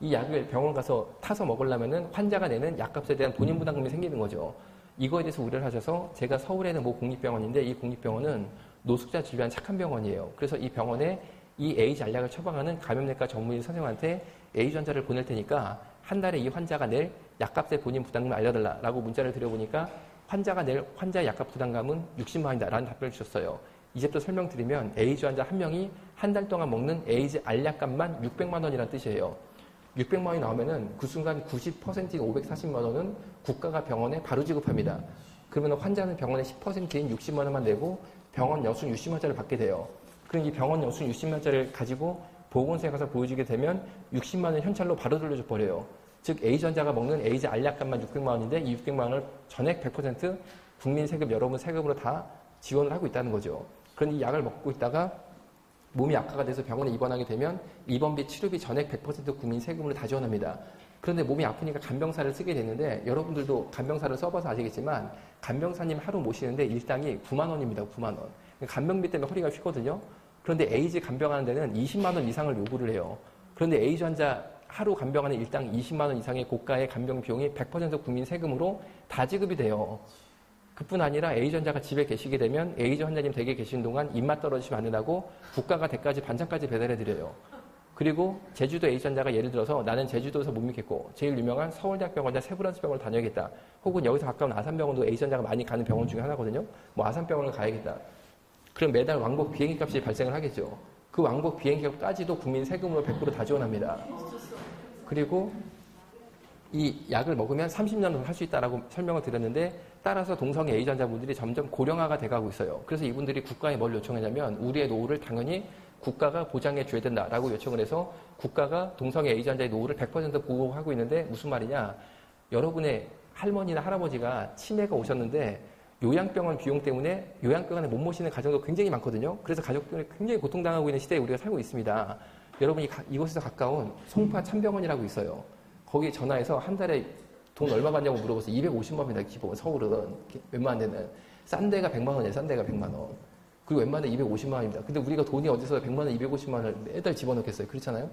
이 약을 병원 가서 타서 먹으려면은 환자가 내는 약값에 대한 본인 부담금이 생기는 거죠. 이거에 대해서 우려를 하셔서 제가 서울에 있는 모 국립병원인데 이 국립병원은 노숙자 진료한 착한 병원이에요. 그래서 이 병원에 이 에이즈 알약을 처방하는 감염내과 전문의 선생님한테 에이즈 환자를 보낼 테니까 한 달에 이 환자가 낼 약값의 본인 부담금을 알려달라라고 문자를 드려보니까 환자가 낼 환자 약값 부담금은 60만 원이다 라는 답변을 주셨어요. 이제부터 설명드리면 에이즈 환자 한 명이 한 달 동안 먹는 에이즈 알약값만 600만 원이라는 뜻이에요. 600만 원이 나오면은 그 순간 90%인 540만 원은 국가가 병원에 바로 지급합니다. 그러면 환자는 병원에 10%인 60만 원만 내고 병원 여순 60만 원짜리를 받게 돼요. 그럼 이 병원 여순 60만 원짜리를 가지고 보건소에 가서 보여주게 되면 60만 원 현찰로 바로 돌려줘 버려요. 즉 에이즈 환자가 먹는 에이즈 알약값만 600만 원인데 이 600만 원을 전액 100% 국민 세금, 여러분 세금으로 다 지원을 하고 있다는 거죠. 그런 이 약을 먹고 있다가 몸이 악화가 돼서 병원에 입원하게 되면 입원비, 치료비 전액 100% 국민 세금으로 다 지원합니다. 그런데 몸이 아프니까 간병사를 쓰게 되는데 여러분들도 간병사를 써봐서 아시겠지만 간병사님 하루 모시는데 일당이 9만 원입니다. 9만 원. 간병비 때문에 허리가 휘거든요. 그런데 에이즈 간병하는 데는 20만 원 이상을 요구를 해요. 그런데 에이즈 환자 하루 간병하는 일당 20만 원 이상의 고가의 간병 비용이 100% 국민 세금으로 다 지급이 돼요. 그뿐 아니라 에이즈 환자가 집에 계시게 되면 에이즈 환자님 댁에 계신 동안 입맛 떨어지시면 안 된다고 국가가 댁까지 반찬까지 배달해드려요. 그리고 제주도 에이즈 환자가 예를 들어서 나는 제주도에서 못 믿겠고 제일 유명한 서울대학병원이나 세브란스병원을 다녀야겠다. 혹은 여기서 가까운 아산병원도 에이즈 환자가 많이 가는 병원 중에 하나거든요. 뭐 아산병원을 가야겠다. 그럼 매달 왕복 비행기 값이 발생을 하겠죠. 그 왕복 비행기 값까지도 국민 세금으로 100% 다 지원합니다. 그리고 이 약을 먹으면 30년을 할 수 있다라고 설명을 드렸는데 따라서 동성애 에이즈 환자분들이 점점 고령화가 돼가고 있어요. 그래서 이분들이 국가에 뭘 요청했냐면 우리의 노후를 당연히 국가가 보장해 줘야 된다라고 요청을 해서 국가가 동성애 에이즈 환자의 노후를 100% 보호하고 있는데 무슨 말이냐. 여러분의 할머니나 할아버지가 치매가 오셨는데 요양병원 비용 때문에 요양병원에 못 모시는 가정도 굉장히 많거든요. 그래서 가족들이 굉장히 고통당하고 있는 시대에 우리가 살고 있습니다. 여러분이 이곳에서 가까운 송파 참병원이라고 있어요. 거기 전화해서 한 달에 돈 얼마 받냐고 물어봐서 250만 원입니다. 기본 서울은 웬만한 데는 싼 데가 100만 원이에요. 싼 데가 100만 원. 그리고 웬만한 데 250만 원입니다. 근데 우리가 돈이 어디서 100만 원, 250만 원을 매달 집어넣겠어요. 그렇잖아요.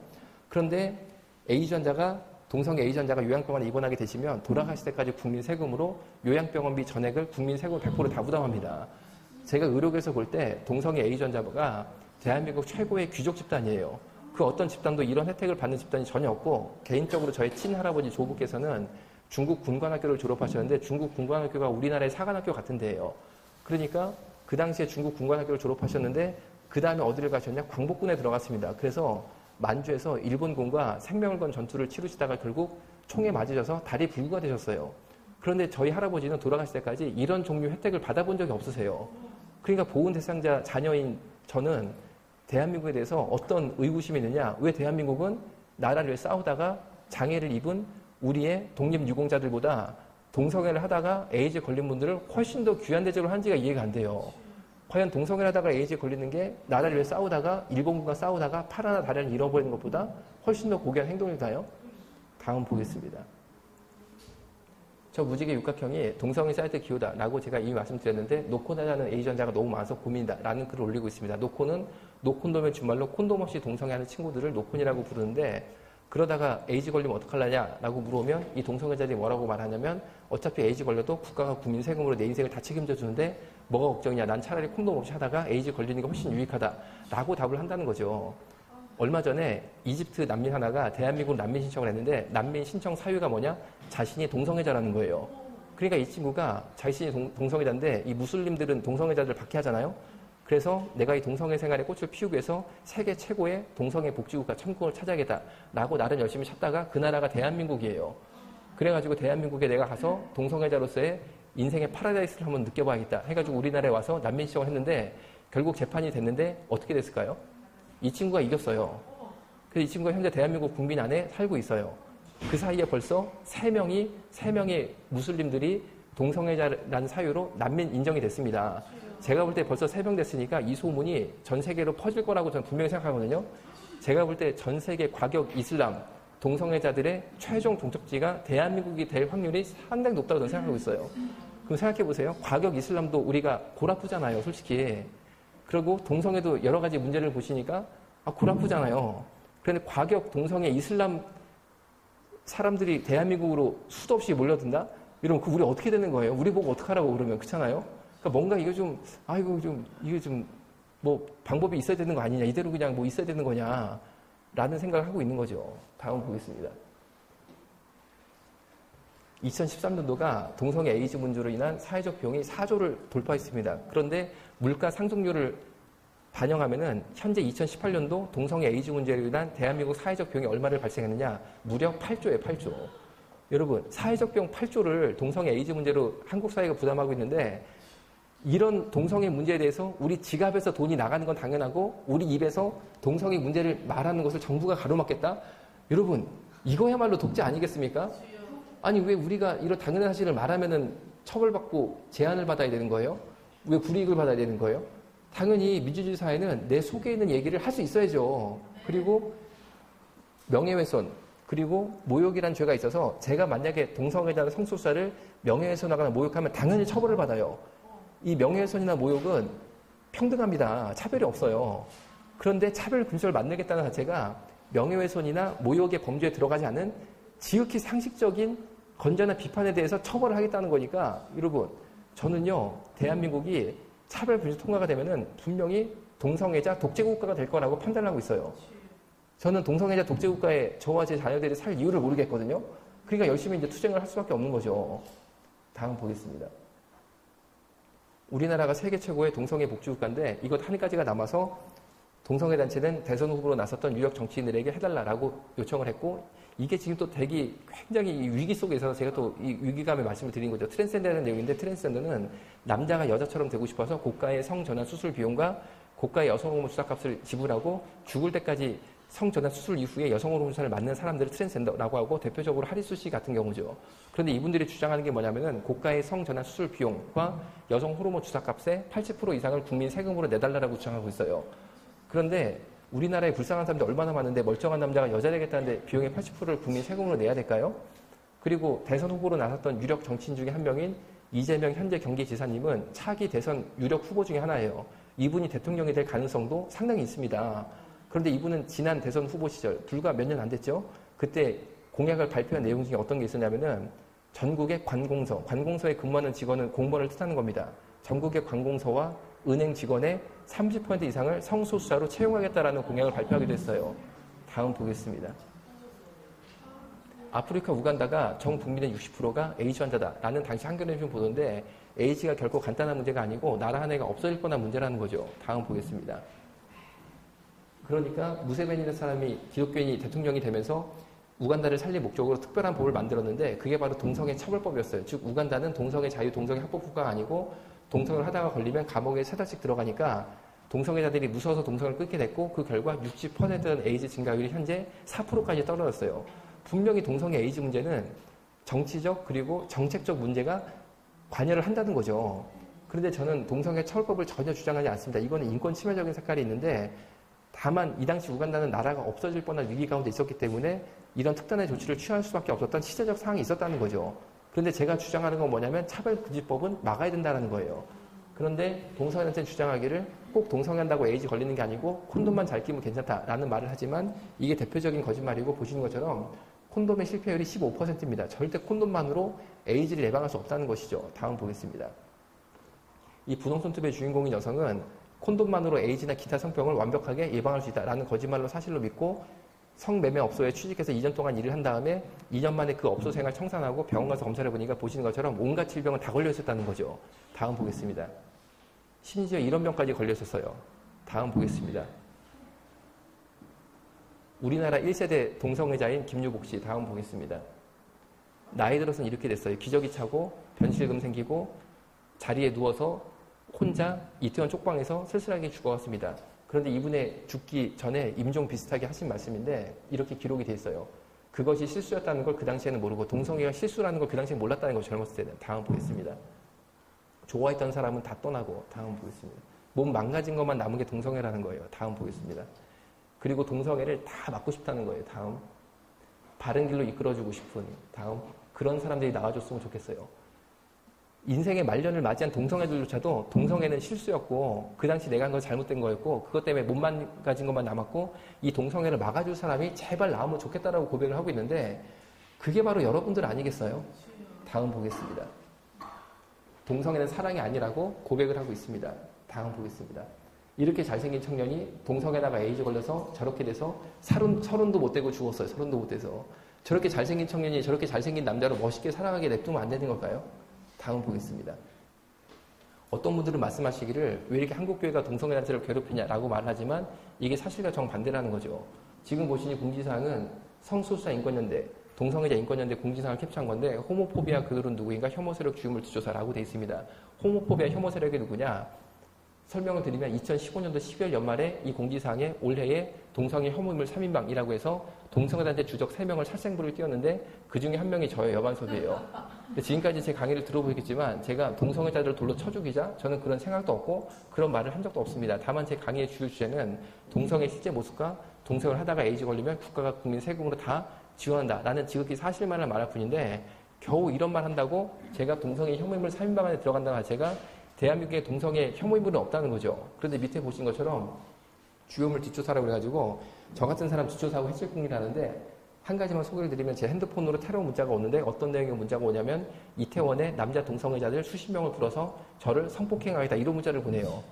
그런데 에이즈 환자가 동성애 에이즈 환자가 요양병원에 입원하게 되시면 돌아가실 때까지 국민 세금으로 요양병원비 전액을 국민 세금 100% 다 부담합니다. 제가 의료계에서 볼 때 동성애 에이즈 환자가 대한민국 최고의 귀족 집단이에요. 그 어떤 집단도 이런 혜택을 받는 집단이 전혀 없고 개인적으로 저희 친할아버지 조부께서는 중국 군관학교를 졸업하셨는데 중국 군관학교가 우리나라의 사관학교 같은 데예요. 그러니까 그 당시에 중국 군관학교를 졸업하셨는데 그 다음에 어디를 가셨냐? 광복군에 들어갔습니다. 그래서 만주에서 일본군과 생명을 건 전투를 치르시다가 결국 총에 맞으셔서 다리 불구가 되셨어요. 그런데 저희 할아버지는 돌아가실 때까지 이런 종류 혜택을 받아본 적이 없으세요. 그러니까 보훈 대상자 자녀인 저는 대한민국에 대해서 어떤 의구심이 있느냐. 왜 대한민국은 나라를 위해 싸우다가 장애를 입은 우리의 독립유공자들보다 동성애를 하다가 에이즈 걸린 분들을 훨씬 더 귀한 대접을 하는지가 이해가 안 돼요. 과연 동성애를 하다가 에이즈 걸리는 게 나라를 위해 싸우다가 일본군과 싸우다가 팔 하나 다리 하나 잃어버리는 것보다 훨씬 더 고귀한 행동일까요? 다음 보겠습니다. 저 무지개 육각형이 동성애 사이트 기호다 라고 제가 이미 말씀드렸는데 노코나라는 에이즈 환자가 너무 많아서 고민이다 라는 글을 올리고 있습니다. 노코는 노콘돔의 주말로 콘돔 없이 동성애하는 친구들을 노콘이라고 부르는데 그러다가 에이즈 걸리면 어떡하려냐라고 물어보면 이 동성애자들이 뭐라고 말하냐면 어차피 에이즈 걸려도 국가가 국민 세금으로 내 인생을 다 책임져 주는데 뭐가 걱정이냐. 난 차라리 콘돔 없이 하다가 에이즈 걸리는 게 훨씬 유익하다라고 답을 한다는 거죠. 얼마 전에 이집트 난민 하나가 대한민국 난민 신청을 했는데 난민 신청 사유가 뭐냐? 자신이 동성애자라는 거예요. 그러니까 이 친구가 자신이 동성애자인데 이 무슬림들은 동성애자들을 박해하잖아요. 그래서 내가 이 동성애 생활에 꽃을 피우기 위해서 세계 최고의 동성애 복지국가 천국을 찾아야겠다라고 나름 열심히 찾다가 그 나라가 대한민국이에요. 그래가지고 대한민국에 내가 가서 동성애자로서의 인생의 파라다이스를 한번 느껴봐야겠다 해가지고 우리나라에 와서 난민 신청을 했는데 결국 재판이 됐는데 어떻게 됐을까요? 이 친구가 이겼어요. 그래서 이 친구가 현재 대한민국 국민 안에 살고 있어요. 그 사이에 벌써 3명의 무슬림들이 동성애자라는 사유로 난민 인정이 됐습니다. 제가 볼 때 벌써 3명 됐으니까 이 소문이 전 세계로 퍼질 거라고 저는 분명히 생각하거든요. 제가 볼 때 전 세계 과격 이슬람 동성애자들의 최종 종착지가 대한민국이 될 확률이 상당히 높다고 저는 생각하고 있어요. 그럼 생각해 보세요. 과격 이슬람도 우리가 골 아프잖아요, 솔직히. 그리고 동성애도 여러 가지 문제를 보시니까 골 아프잖아요. 그런데 과격 동성애 이슬람 사람들이 대한민국으로 수도 없이 몰려든다? 이러면 우리 어떻게 되는 거예요? 우리 보고 어떡하라고 그러면 그렇잖아요? 그러니까 뭔가 이거 좀 이거 좀 뭐 방법이 있어야 되는 거 아니냐? 이대로 그냥 뭐 있어야 되는 거냐? 라는 생각을 하고 있는 거죠. 다음 보겠습니다. 2013년도가 동성애 에이즈 문제로 인한 사회적 비용이 4조를 돌파했습니다. 그런데 물가 상승률을 반영하면은 현재 2018년도 동성애 에이즈 문제로 인한 대한민국 사회적 비용이 얼마를 발생했느냐? 무려 8조예요, 8조. 여러분, 사회적 비용 8조를 동성애 에이즈 문제로 한국 사회가 부담하고 있는데 이런 동성애 문제에 대해서 우리 지갑에서 돈이 나가는 건 당연하고 우리 입에서 동성애 문제를 말하는 것을 정부가 가로막겠다? 여러분, 이거야말로 독재 아니겠습니까? 아니, 왜 우리가 이런 당연한 사실을 말하면은 처벌받고 제한을 받아야 되는 거예요? 왜 불이익을 받아야 되는 거예요? 당연히 민주주의 사회는 내 속에 있는 얘기를 할 수 있어야죠. 그리고 명예훼손, 그리고 모욕이라는 죄가 있어서 제가 만약에 동성애자나 성소수자를 명예훼손하거나 모욕하면 당연히 처벌을 받아요. 이 명예훼손이나 모욕은 평등합니다. 차별이 없어요. 그런데 차별 근절을 만들겠다는 자체가 명예훼손이나 모욕의 범죄에 들어가지 않은 지극히 상식적인 건전한 비판에 대해서 처벌을 하겠다는 거니까 여러분, 저는요, 대한민국이 차별 금지 통과가 되면은 분명히 동성애자 독재국가가 될 거라고 판단을 하고 있어요. 저는 동성애자 독재국가에 저와 제 자녀들이 살 이유를 모르겠거든요. 그러니까 열심히 이제 투쟁을 할 수밖에 없는 거죠. 다음 보겠습니다. 우리나라가 세계 최고의 동성애 복지국가인데 이것 한 가지가 남아서 동성애 단체는 대선 후보로 나섰던 유력 정치인들에게 해달라라고 요청을 했고 이게 지금 또 굉장히 위기 속에서 제가 또 이 위기감에 말씀을 드린 거죠. 트랜스젠더라는 내용인데 트랜스젠더는 남자가 여자처럼 되고 싶어서 고가의 성전환 수술 비용과 고가의 여성 호르몬 주사값을 지불하고 죽을 때까지 성전환 수술 이후에 여성 호르몬 주사를 맞는 사람들을 트랜스젠더라고 하고 대표적으로 하리수 씨 같은 경우죠. 그런데 이분들이 주장하는 게 뭐냐면은 고가의 성전환 수술 비용과 여성 호르몬 주사값의 80% 이상을 국민 세금으로 내달라고 주장하고 있어요. 그런데 우리나라에 불쌍한 사람들이 얼마나 많은데 멀쩡한 남자가 여자 되겠다는데 비용의 80%를 국민 세금으로 내야 될까요? 그리고 대선 후보로 나섰던 유력 정치인 중에 한 명인 이재명 현재 경기지사님은 차기 대선 유력 후보 중에 하나예요. 이분이 대통령이 될 가능성도 상당히 있습니다. 그런데 이분은 지난 대선 후보 시절 불과 몇 년 안 됐죠. 그때 공약을 발표한 내용 중에 어떤 게 있었냐면은 전국의 관공서에 근무하는 직원은 공무원을 뜻하는 겁니다. 전국의 관공서와 은행 직원의 30% 이상을 성소수자로 채용하겠다라는 공약을 발표하기도 했어요. 다음 보겠습니다. 아프리카 우간다가 전 국민의 60%가 에이즈 환자다라는 당시 한겨레신문 보도인데 에이즈가 결코 간단한 문제가 아니고 나라 하나가 없어질 뻔한 문제라는 거죠. 다음 보겠습니다. 그러니까 무세베니라는 사람이 기독교인이 대통령이 되면서 우간다를 살릴 목적으로 특별한 법을 만들었는데 그게 바로 동성애 처벌법이었어요. 즉 우간다는 동성애 자유 동성애 합법 국가가 아니고 동성을 하다가 걸리면 감옥에 3달씩 들어가니까 동성애자들이 무서워서 동성을 끊게 됐고 그 결과 60%는 에이즈 증가율이 현재 4%까지 떨어졌어요. 분명히 동성애 에이즈 문제는 정치적 그리고 정책적 문제가 관여를 한다는 거죠. 그런데 저는 동성애 처벌법을 전혀 주장하지 않습니다. 이거는 인권 침해적인 색깔이 있는데 다만 이 당시 우간다는 나라가 없어질 뻔한 위기 가운데 있었기 때문에 이런 특단의 조치를 취할 수밖에 없었던 시대적 상황이 있었다는 거죠. 그런데 제가 주장하는 건 뭐냐면 차별금지법은 막아야 된다는 거예요. 그런데 동성애한테는 주장하기를 꼭 동성애한다고 에이즈 걸리는 게 아니고 콘돔만 잘 끼면 괜찮다라는 말을 하지만 이게 대표적인 거짓말이고 보시는 것처럼 콘돔의 실패율이 15%입니다. 절대 콘돔만으로 에이즈를 예방할 수 없다는 것이죠. 다음 보겠습니다. 이 부동산투의 주인공인 여성은 콘돔만으로 에이즈나 기타 성병을 완벽하게 예방할 수 있다라는 거짓말로 사실로 믿고 성매매 업소에 취직해서 2년 동안 일을 한 다음에 2년 만에 그 업소 생활 청산하고 병원 가서 검사를 해보니까 보시는 것처럼 온갖 질병은 다 걸려 있었다는 거죠. 다음 보겠습니다. 심지어 이런 병까지 걸려 있었어요. 다음 보겠습니다. 우리나라 1세대 동성애자인 김유복 씨. 다음 보겠습니다. 나이 들어서는 이렇게 됐어요. 기저귀 차고 변실금 생기고 자리에 누워서 혼자 이태원 쪽방에서 쓸쓸하게 죽어갔습니다. 그런데 이분의 죽기 전에 임종 비슷하게 하신 말씀인데 이렇게 기록이 돼 있어요. 그것이 실수였다는 걸 그 당시에는 모르고 동성애가 실수라는 걸 그 당시에 몰랐다는 걸 젊었을 때는. 다음 보겠습니다. 좋아했던 사람은 다 떠나고. 다음 보겠습니다. 몸 망가진 것만 남은 게 동성애라는 거예요. 다음 보겠습니다. 그리고 동성애를 다 막고 싶다는 거예요. 다음. 바른 길로 이끌어주고 싶은. 다음. 그런 사람들이 나와줬으면 좋겠어요. 인생의 말년을 맞이한 동성애들조차도 동성애는 실수였고 그 당시 내가 한 건 잘못된 거였고 그것 때문에 못 망가진 것만 남았고 이 동성애를 막아줄 사람이 제발 나오면 좋겠다라고 고백을 하고 있는데 그게 바로 여러분들 아니겠어요? 다음 보겠습니다. 동성애는 사랑이 아니라고 고백을 하고 있습니다. 다음 보겠습니다. 이렇게 잘생긴 청년이 동성애다가 에이즈 걸려서 저렇게 돼서 서른도 못 되고 죽었어요. 서른도 못 돼서. 저렇게 잘생긴 청년이 저렇게 잘생긴 남자로 멋있게 살아가게 냅두면 안 되는 걸까요? 다음 보겠습니다. 어떤 분들은 말씀하시기를 왜 이렇게 한국교회가 동성애단체를 괴롭히냐라고 말하지만 이게 사실과 정반대라는 거죠. 지금 보시니 공지사항은 성소수자 인권연대, 동성애자 인권연대 공지사항을 캡처한 건데 호모포비아 그들은 누구인가 혐오세력 주유물 뒷조사라고 되어 있습니다. 호모포비아 혐오세력이 누구냐? 설명을 드리면 2015년도 12월 연말에 이 공지사항에 올해의 동성애 혐오인물 3인방이라고 해서 동성애단체 주적 3명을 살생부를 띄웠는데 그 중에 한 명이 저예요. 여반섭이에요. 지금까지 제 강의를 들어보셨겠지만 제가 동성애자들을 돌로 쳐 죽이자 저는 그런 생각도 없고 그런 말을 한 적도 없습니다. 다만 제 강의의 주요 주제는 동성애 실제 모습과 동성애를 하다가 에이즈 걸리면 국가가 국민 세금으로 다 지원한다라는 지극히 사실만을 말할 뿐인데 겨우 이런 말 한다고 제가 동성애 혐오인물 3인방 안에 들어간다가 제가 대한민국에 동성애 혐오인물은 없다는 거죠. 그런데 밑에 보신 것처럼 주요물 뒷조사라고 그래가지고 저 같은 사람 뒷조사하고 해칠 궁리라는데 한 가지만 소개를 드리면 제 핸드폰으로 테러 문자가 오는데 어떤 내용의 문자가 오냐면 이태원에 남자 동성애자들 수십 명을 불어서 저를 성폭행하겠다 이런 문자를 보내요.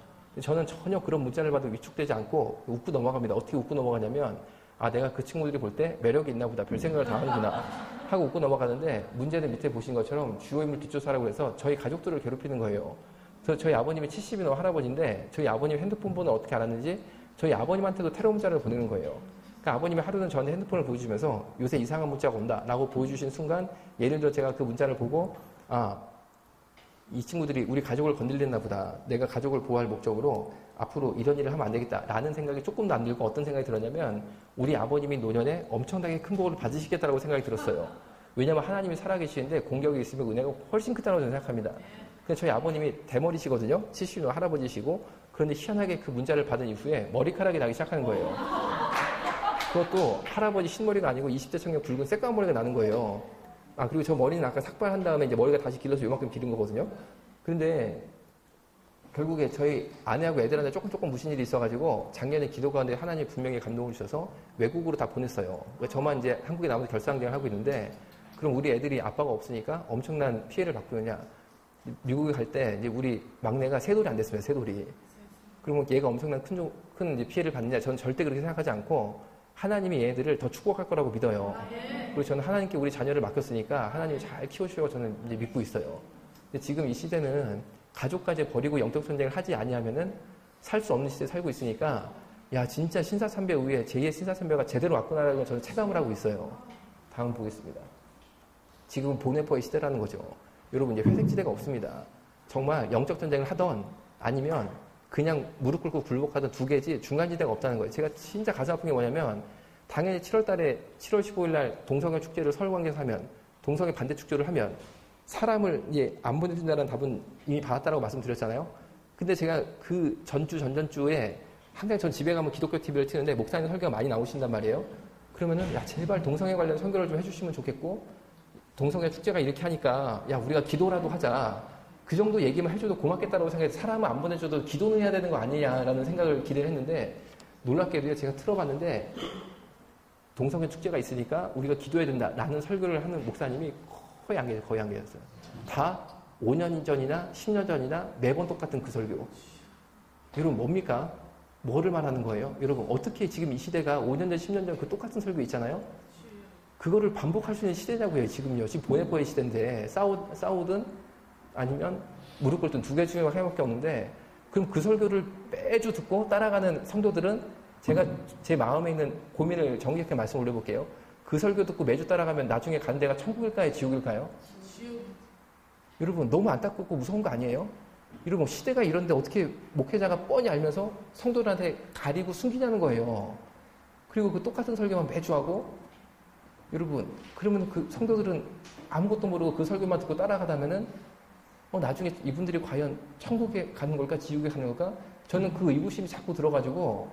저는 전혀 그런 문자를 받아 위축되지 않고 웃고 넘어갑니다. 어떻게 웃고 넘어가냐면 아 내가 그 친구들이 볼 때 매력이 있나 보다 별 생각을 다 하는구나 하고 웃고 넘어가는데 문제는 밑에 보신 것처럼 주요인물 뒷조사라고 해서 저희 가족들을 괴롭히는 거예요. 그래서 저희 아버님이 70이 넘은 할아버지인데 저희 아버님 핸드폰 번호를 어떻게 알았는지 저희 아버님한테도 테러 문자를 보내는 거예요. 그러니까 아버님이 하루는 저한테 핸드폰을 보여주면서 요새 이상한 문자가 온다라고 보여주신 순간 예를 들어 제가 그 문자를 보고 아, 이 친구들이 우리 가족을 건들렸나 보다. 내가 가족을 보호할 목적으로 앞으로 이런 일을 하면 안 되겠다라는 생각이 조금도 안 들고 어떤 생각이 들었냐면 우리 아버님이 노년에 엄청나게 큰 복을 받으시겠다라고 생각이 들었어요. 왜냐하면 하나님이 살아계시는데 공격이 있으면 은혜가 훨씬 크다고 저는 생각합니다. 근데 저희 아버님이 대머리시거든요. 70년 할아버지시고 그런데 희한하게 그 문자를 받은 이후에 머리카락이 나기 시작하는 거예요. 그것도 할아버지 흰머리가 아니고 20대 청년 붉은 새까만 머리가 나는 거예요. 아 그리고 저 머리는 아까 삭발한 다음에 이제 머리가 다시 길러서 요만큼 기른 거거든요. 그런데 결국에 저희 아내하고 애들한테 조금 무슨 일이 있어가지고 작년에 기도 가운데 하나님이 분명히 감동을 주셔서 외국으로 다 보냈어요. 저만 이제 한국에 남아서 결사항쟁을 하고 있는데 그럼 우리 애들이 아빠가 없으니까 엄청난 피해를 받고 있느냐. 미국에 갈 때 이제 우리 막내가 3돌이 안 됐습니다. 3돌이. 그러면 얘가 엄청난 큰 이제 피해를 받느냐. 저는 절대 그렇게 생각하지 않고 하나님이 얘들을 더 축복할 거라고 믿어요. 그리고 저는 하나님께 우리 자녀를 맡겼으니까 하나님이 잘 키워주려고 저는 이제 믿고 있어요. 근데 지금 이 시대는 가족까지 버리고 영적 전쟁을 하지 아니하면은 살 수 없는 시대에 살고 있으니까 야 진짜 신사참배 후에 제2의 신사참배가 제대로 왔구나라는 걸 저는 체감을 하고 있어요. 다음 보겠습니다. 지금은 보네퍼의 시대라는 거죠. 여러분 이제 회색지대가 없습니다. 정말 영적 전쟁을 하던 아니면 그냥 무릎 꿇고 굴복하던 두 개지 중간지대가 없다는 거예요. 제가 진짜 가슴 아픈 게 뭐냐면 당연히 7월 달에 7월 15일 날 동성애 축제를 서울광장에서 하면 동성애 반대 축제를 하면 사람을 안 보내준다는 답은 이미 받았다라고 말씀드렸잖아요. 근데 제가 그 전전주에 항상 전 집에 가면 기독교 TV를 트는데 목사님 설교가 많이 나오신단 말이에요. 그러면은 야 제발 동성애 관련 설교를 좀 해주시면 좋겠고 동성애 축제가 이렇게 하니까 야 우리가 기도라도 하자. 그 정도 얘기만 해줘도 고맙겠다라고 생각해서 사람을 안 보내줘도 기도는 해야 되는 거 아니냐라는 생각을 기대를 했는데 놀랍게도 제가 틀어봤는데 동성애 축제가 있으니까 우리가 기도해야 된다라는 설교를 하는 목사님이 거의 안 계셨어요. 다 5년 전이나 10년 전이나 매번 똑같은 그 설교. 여러분 뭡니까? 뭐를 말하는 거예요? 여러분 어떻게 지금 이 시대가 5년 전, 10년 전 그 똑같은 설교 있잖아요? 그거를 반복할 수 있는 시대냐고요. 지금요. 지금 보네포의 시대인데 싸우든 아니면 무릎 꿇든 두 개 중에 하나밖에 없는데 그럼 그 설교를 매주 듣고 따라가는 성도들은 제가 제 마음에 있는 고민을 정직하게 말씀 올려볼게요. 그 설교 듣고 매주 따라가면 나중에 가는 데가 천국일까요? 지옥일까요? 여러분 너무 안타깝고 무서운 거 아니에요? 여러분 시대가 이런데 어떻게 목회자가 뻔히 알면서 성도들한테 가리고 숨기냐는 거예요. 그리고 그 똑같은 설교만 매주 하고 여러분 그러면 그 성도들은 아무것도 모르고 그 설교만 듣고 따라가다면은 나중에 이분들이 과연 천국에 가는 걸까 지옥에 가는 걸까? 저는 그 의구심이 자꾸 들어가지고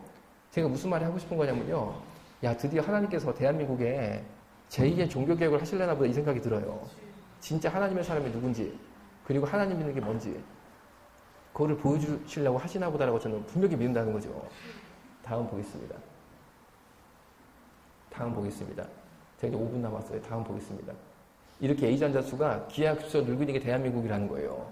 제가 무슨 말을 하고 싶은 거냐면요. 야 드디어 하나님께서 대한민국에 제2의 종교개혁을 하실려나 보다 이 생각이 들어요. 진짜 하나님의 사람이 누군지 그리고 하나님 믿는 게 뭔지 그거를 보여주시려고 하시나 보다라고 저는 분명히 믿는다는 거죠. 다음 보겠습니다. 제가 이제 5분 남았어요. 다음 보겠습니다. 이렇게 A 전자 수가 기하급수로 늘고 있는 게 대한민국이라는 거예요.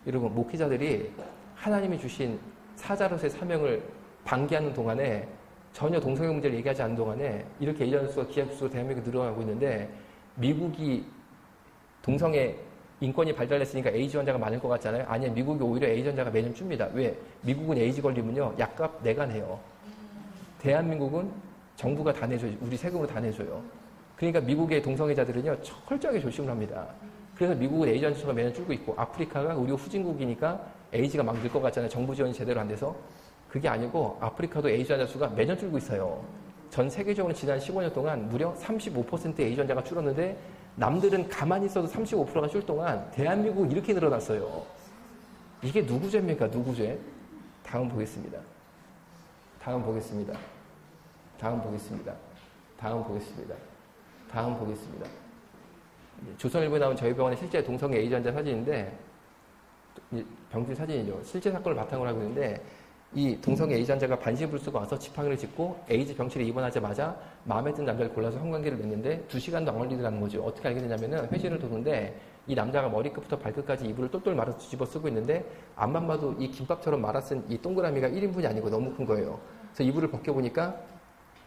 여러분, 목회자들이 하나님이 주신 사자로서의 사명을 방기하는 동안에 전혀 동성애 문제를 얘기하지 않는 동안에 이렇게 A 전자 수가 기하급수로 대한민국이 늘어나고 있는데 미국이 동성애 인권이 발달했으니까 에이즈 환자가 많을 것 같잖아요. 아니요. 미국이 오히려 에이즈 환자가 매년 줍니다. 왜? 미국은 에이즈 걸리면요. 약값 내가 내요. 대한민국은 정부가 다 내줘요. 우리 세금으로 다 내줘요. 그러니까 미국의 동성애자들은요. 철저하게 조심을 합니다. 그래서 미국은 에이즈 환자 수가 매년 줄고 있고 아프리카가 우리 후진국이니까 에이즈가 막 늘 것 같잖아요. 정부 지원이 제대로 안 돼서. 그게 아니고 아프리카도 에이즈 환자 수가 매년 줄고 있어요. 전 세계적으로 지난 15년 동안 무려 35% 에이즈 환자가 줄었는데 남들은 가만히 있어도 35%가 줄 동안 대한민국은 이렇게 늘어났어요. 이게 누구 죄입니까? 누구 죄? 다음 보겠습니다. 다음 보겠습니다. 다음 보겠습니다. 다음 보겠습니다. 다음 보겠습니다. 조선일보에 나온 저희 병원의 실제 동성애 에이즈 환자 사진인데 병실 사진이죠. 실제 사건을 바탕으로 하고 있는데 이 동성애 에이즈 환자가 반신불수가 와서 지팡이를 짚고 에이즈 병실에 입원하자마자 마음에 든 남자를 골라서 성관계를 맺는데 2시간도 안 걸리더라는 거죠. 어떻게 알게 되냐면은 회신을 도는데 이 남자가 머리끝부터 발끝까지 이불을 똘똘 말아서 뒤집어 쓰고 있는데 앞만 봐도 이 김밥처럼 말아쓴 이 동그라미가 1인분이 아니고 너무 큰 거예요. 그래서 이불을 벗겨보니까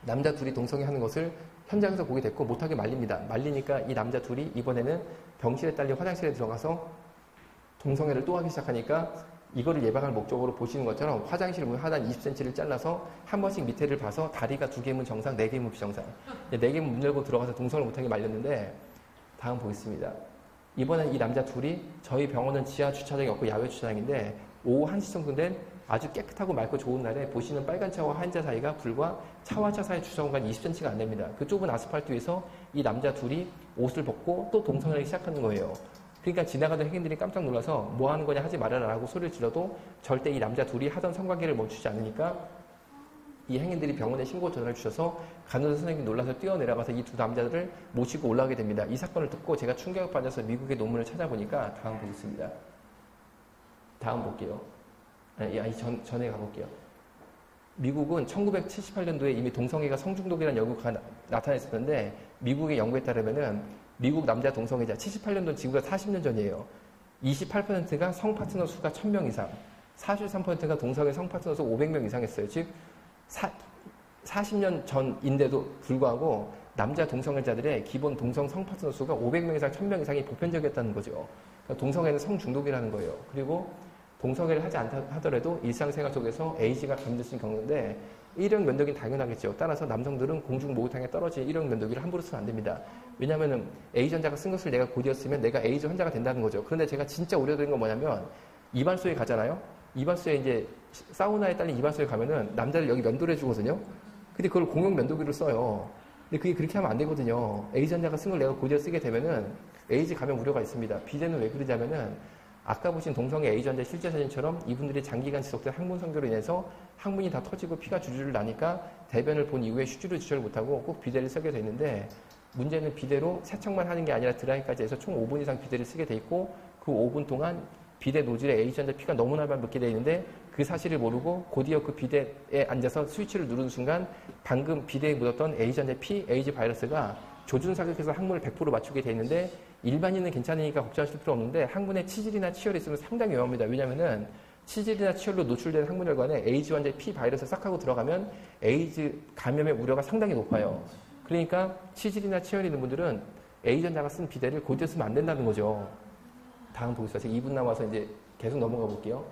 남자 둘이 동성애 하는 것을 현장에서 보게 됐고 못하게 말립니다. 말리니까 이 남자 둘이 이번에는 병실에 딸린 화장실에 들어가서 동성애를 또 하기 시작하니까 이거를 예방할 목적으로 보시는 것처럼 화장실 문 하단 20cm를 잘라서 한 번씩 밑에를 봐서 다리가 2개면 정상, 4개면 비정상. 4개면 문 열고 들어가서 동성을 못하게 말렸는데 다음 보겠습니다. 이번엔 이 남자 둘이 저희 병원은 지하 주차장이 없고 야외 주차장인데 오후 1시 정도 된 아주 깨끗하고 맑고 좋은 날에 보시는 빨간 차와 하얀 차 사이가 불과 차와 차 사이 주차 공간이 20cm가 안 됩니다. 그 좁은 아스팔트 위에서 이 남자 둘이 옷을 벗고 또 동성을 하기 시작하는 거예요. 그러니까 지나가던 행인들이 깜짝 놀라서 뭐 하는 거냐 하지 말아라 라고 소리를 질러도 절대 이 남자 둘이 하던 성관계를 멈추지 않으니까 이 행인들이 병원에 신고 전화를 주셔서 간호사 선생님이 놀라서 뛰어내려가서 이 두 남자들을 모시고 올라가게 됩니다. 이 사건을 듣고 제가 충격을 받아서 미국의 논문을 찾아보니까 다음 보겠습니다. 다음 볼게요. 전에 가볼게요. 미국은 1978년도에 이미 동성애가 성중독이라는 연구가 나타났었는데 미국의 연구에 따르면은 미국 남자 동성애자 78년도는 지금보다 40년 전이에요. 28%가 성파트너 수가 1000명 이상, 43%가 동성애 성파트너 수 500명 이상 했어요. 즉 40년 전인데도 불구하고 남자 동성애자들의 기본 동성 성파트너 수가 500명 이상, 1000명 이상이 보편적이었다는 거죠. 그러니까 동성애는 성중독이라는 거예요. 그리고 동성애를 하지 않다 하더라도 일상생활 속에서 에이즈가 감염될수 겪는데 일형 면도기는 당연하겠죠. 따라서 남성들은 공중 목욕탕에 떨어진 일형 면도기를 함부로 쓰면 안 됩니다. 왜냐하면 에이즈 환자가 쓴 것을 내가 곧이었으면 내가 에이즈 환자가 된다는 거죠. 그런데 제가 진짜 우려되는 건 뭐냐면 이발소에 가잖아요. 이발소에 이제 사우나에 딸린 이발소에 가면은 남자를 여기 면도를 해주거든요. 근데 그걸 공용 면도기로 써요. 근데 그게 그렇게 하면 안 되거든요. 에이즈 환자가 쓴 걸 내가 곧이어 쓰게 되면은 에이즈 감염 우려가 있습니다. 비대는 왜 그러냐면은 아까 보신 동성애 에이즈 환자 실제 사진처럼 이분들이 장기간 지속된 항문 성교로 인해서 항문이 다 터지고 피가 줄줄 나니까 대변을 본 이후에 휴지로 지혈을 못하고 꼭 비데를 쓰게 돼 있는데 문제는 비데로 세척만 하는 게 아니라 드라이까지 해서 총 5분 이상 비데를 쓰게 돼 있고 그 5분 동안 비데 노즐에 에이즈 환자 피가 너무나 많이 묻게 돼 있는데 그 사실을 모르고 곧이어 그 비데에 앉아서 스위치를 누르는 순간 방금 비데에 묻었던 에이즈 환자 피, 에이즈 바이러스가 조준 사격해서 항문을 100% 맞추게 돼 있는데 일반인은 괜찮으니까 걱정하실 필요 없는데 항문에 치질이나 치열이 있으면 상당히 위험합니다. 왜냐면은 치질이나 치열로 노출된 항문혈관에 에이즈 환자의 피 바이러스 싹 하고 들어가면 에이즈 감염의 우려가 상당히 높아요. 그러니까 치질이나 치열이 있는 분들은 에이즈 환자가 쓴 비데를 곧이어 쓰면 안 된다는 거죠. 다음 보겠습니다. 제가 2분 남아서 이제 계속 넘어가 볼게요.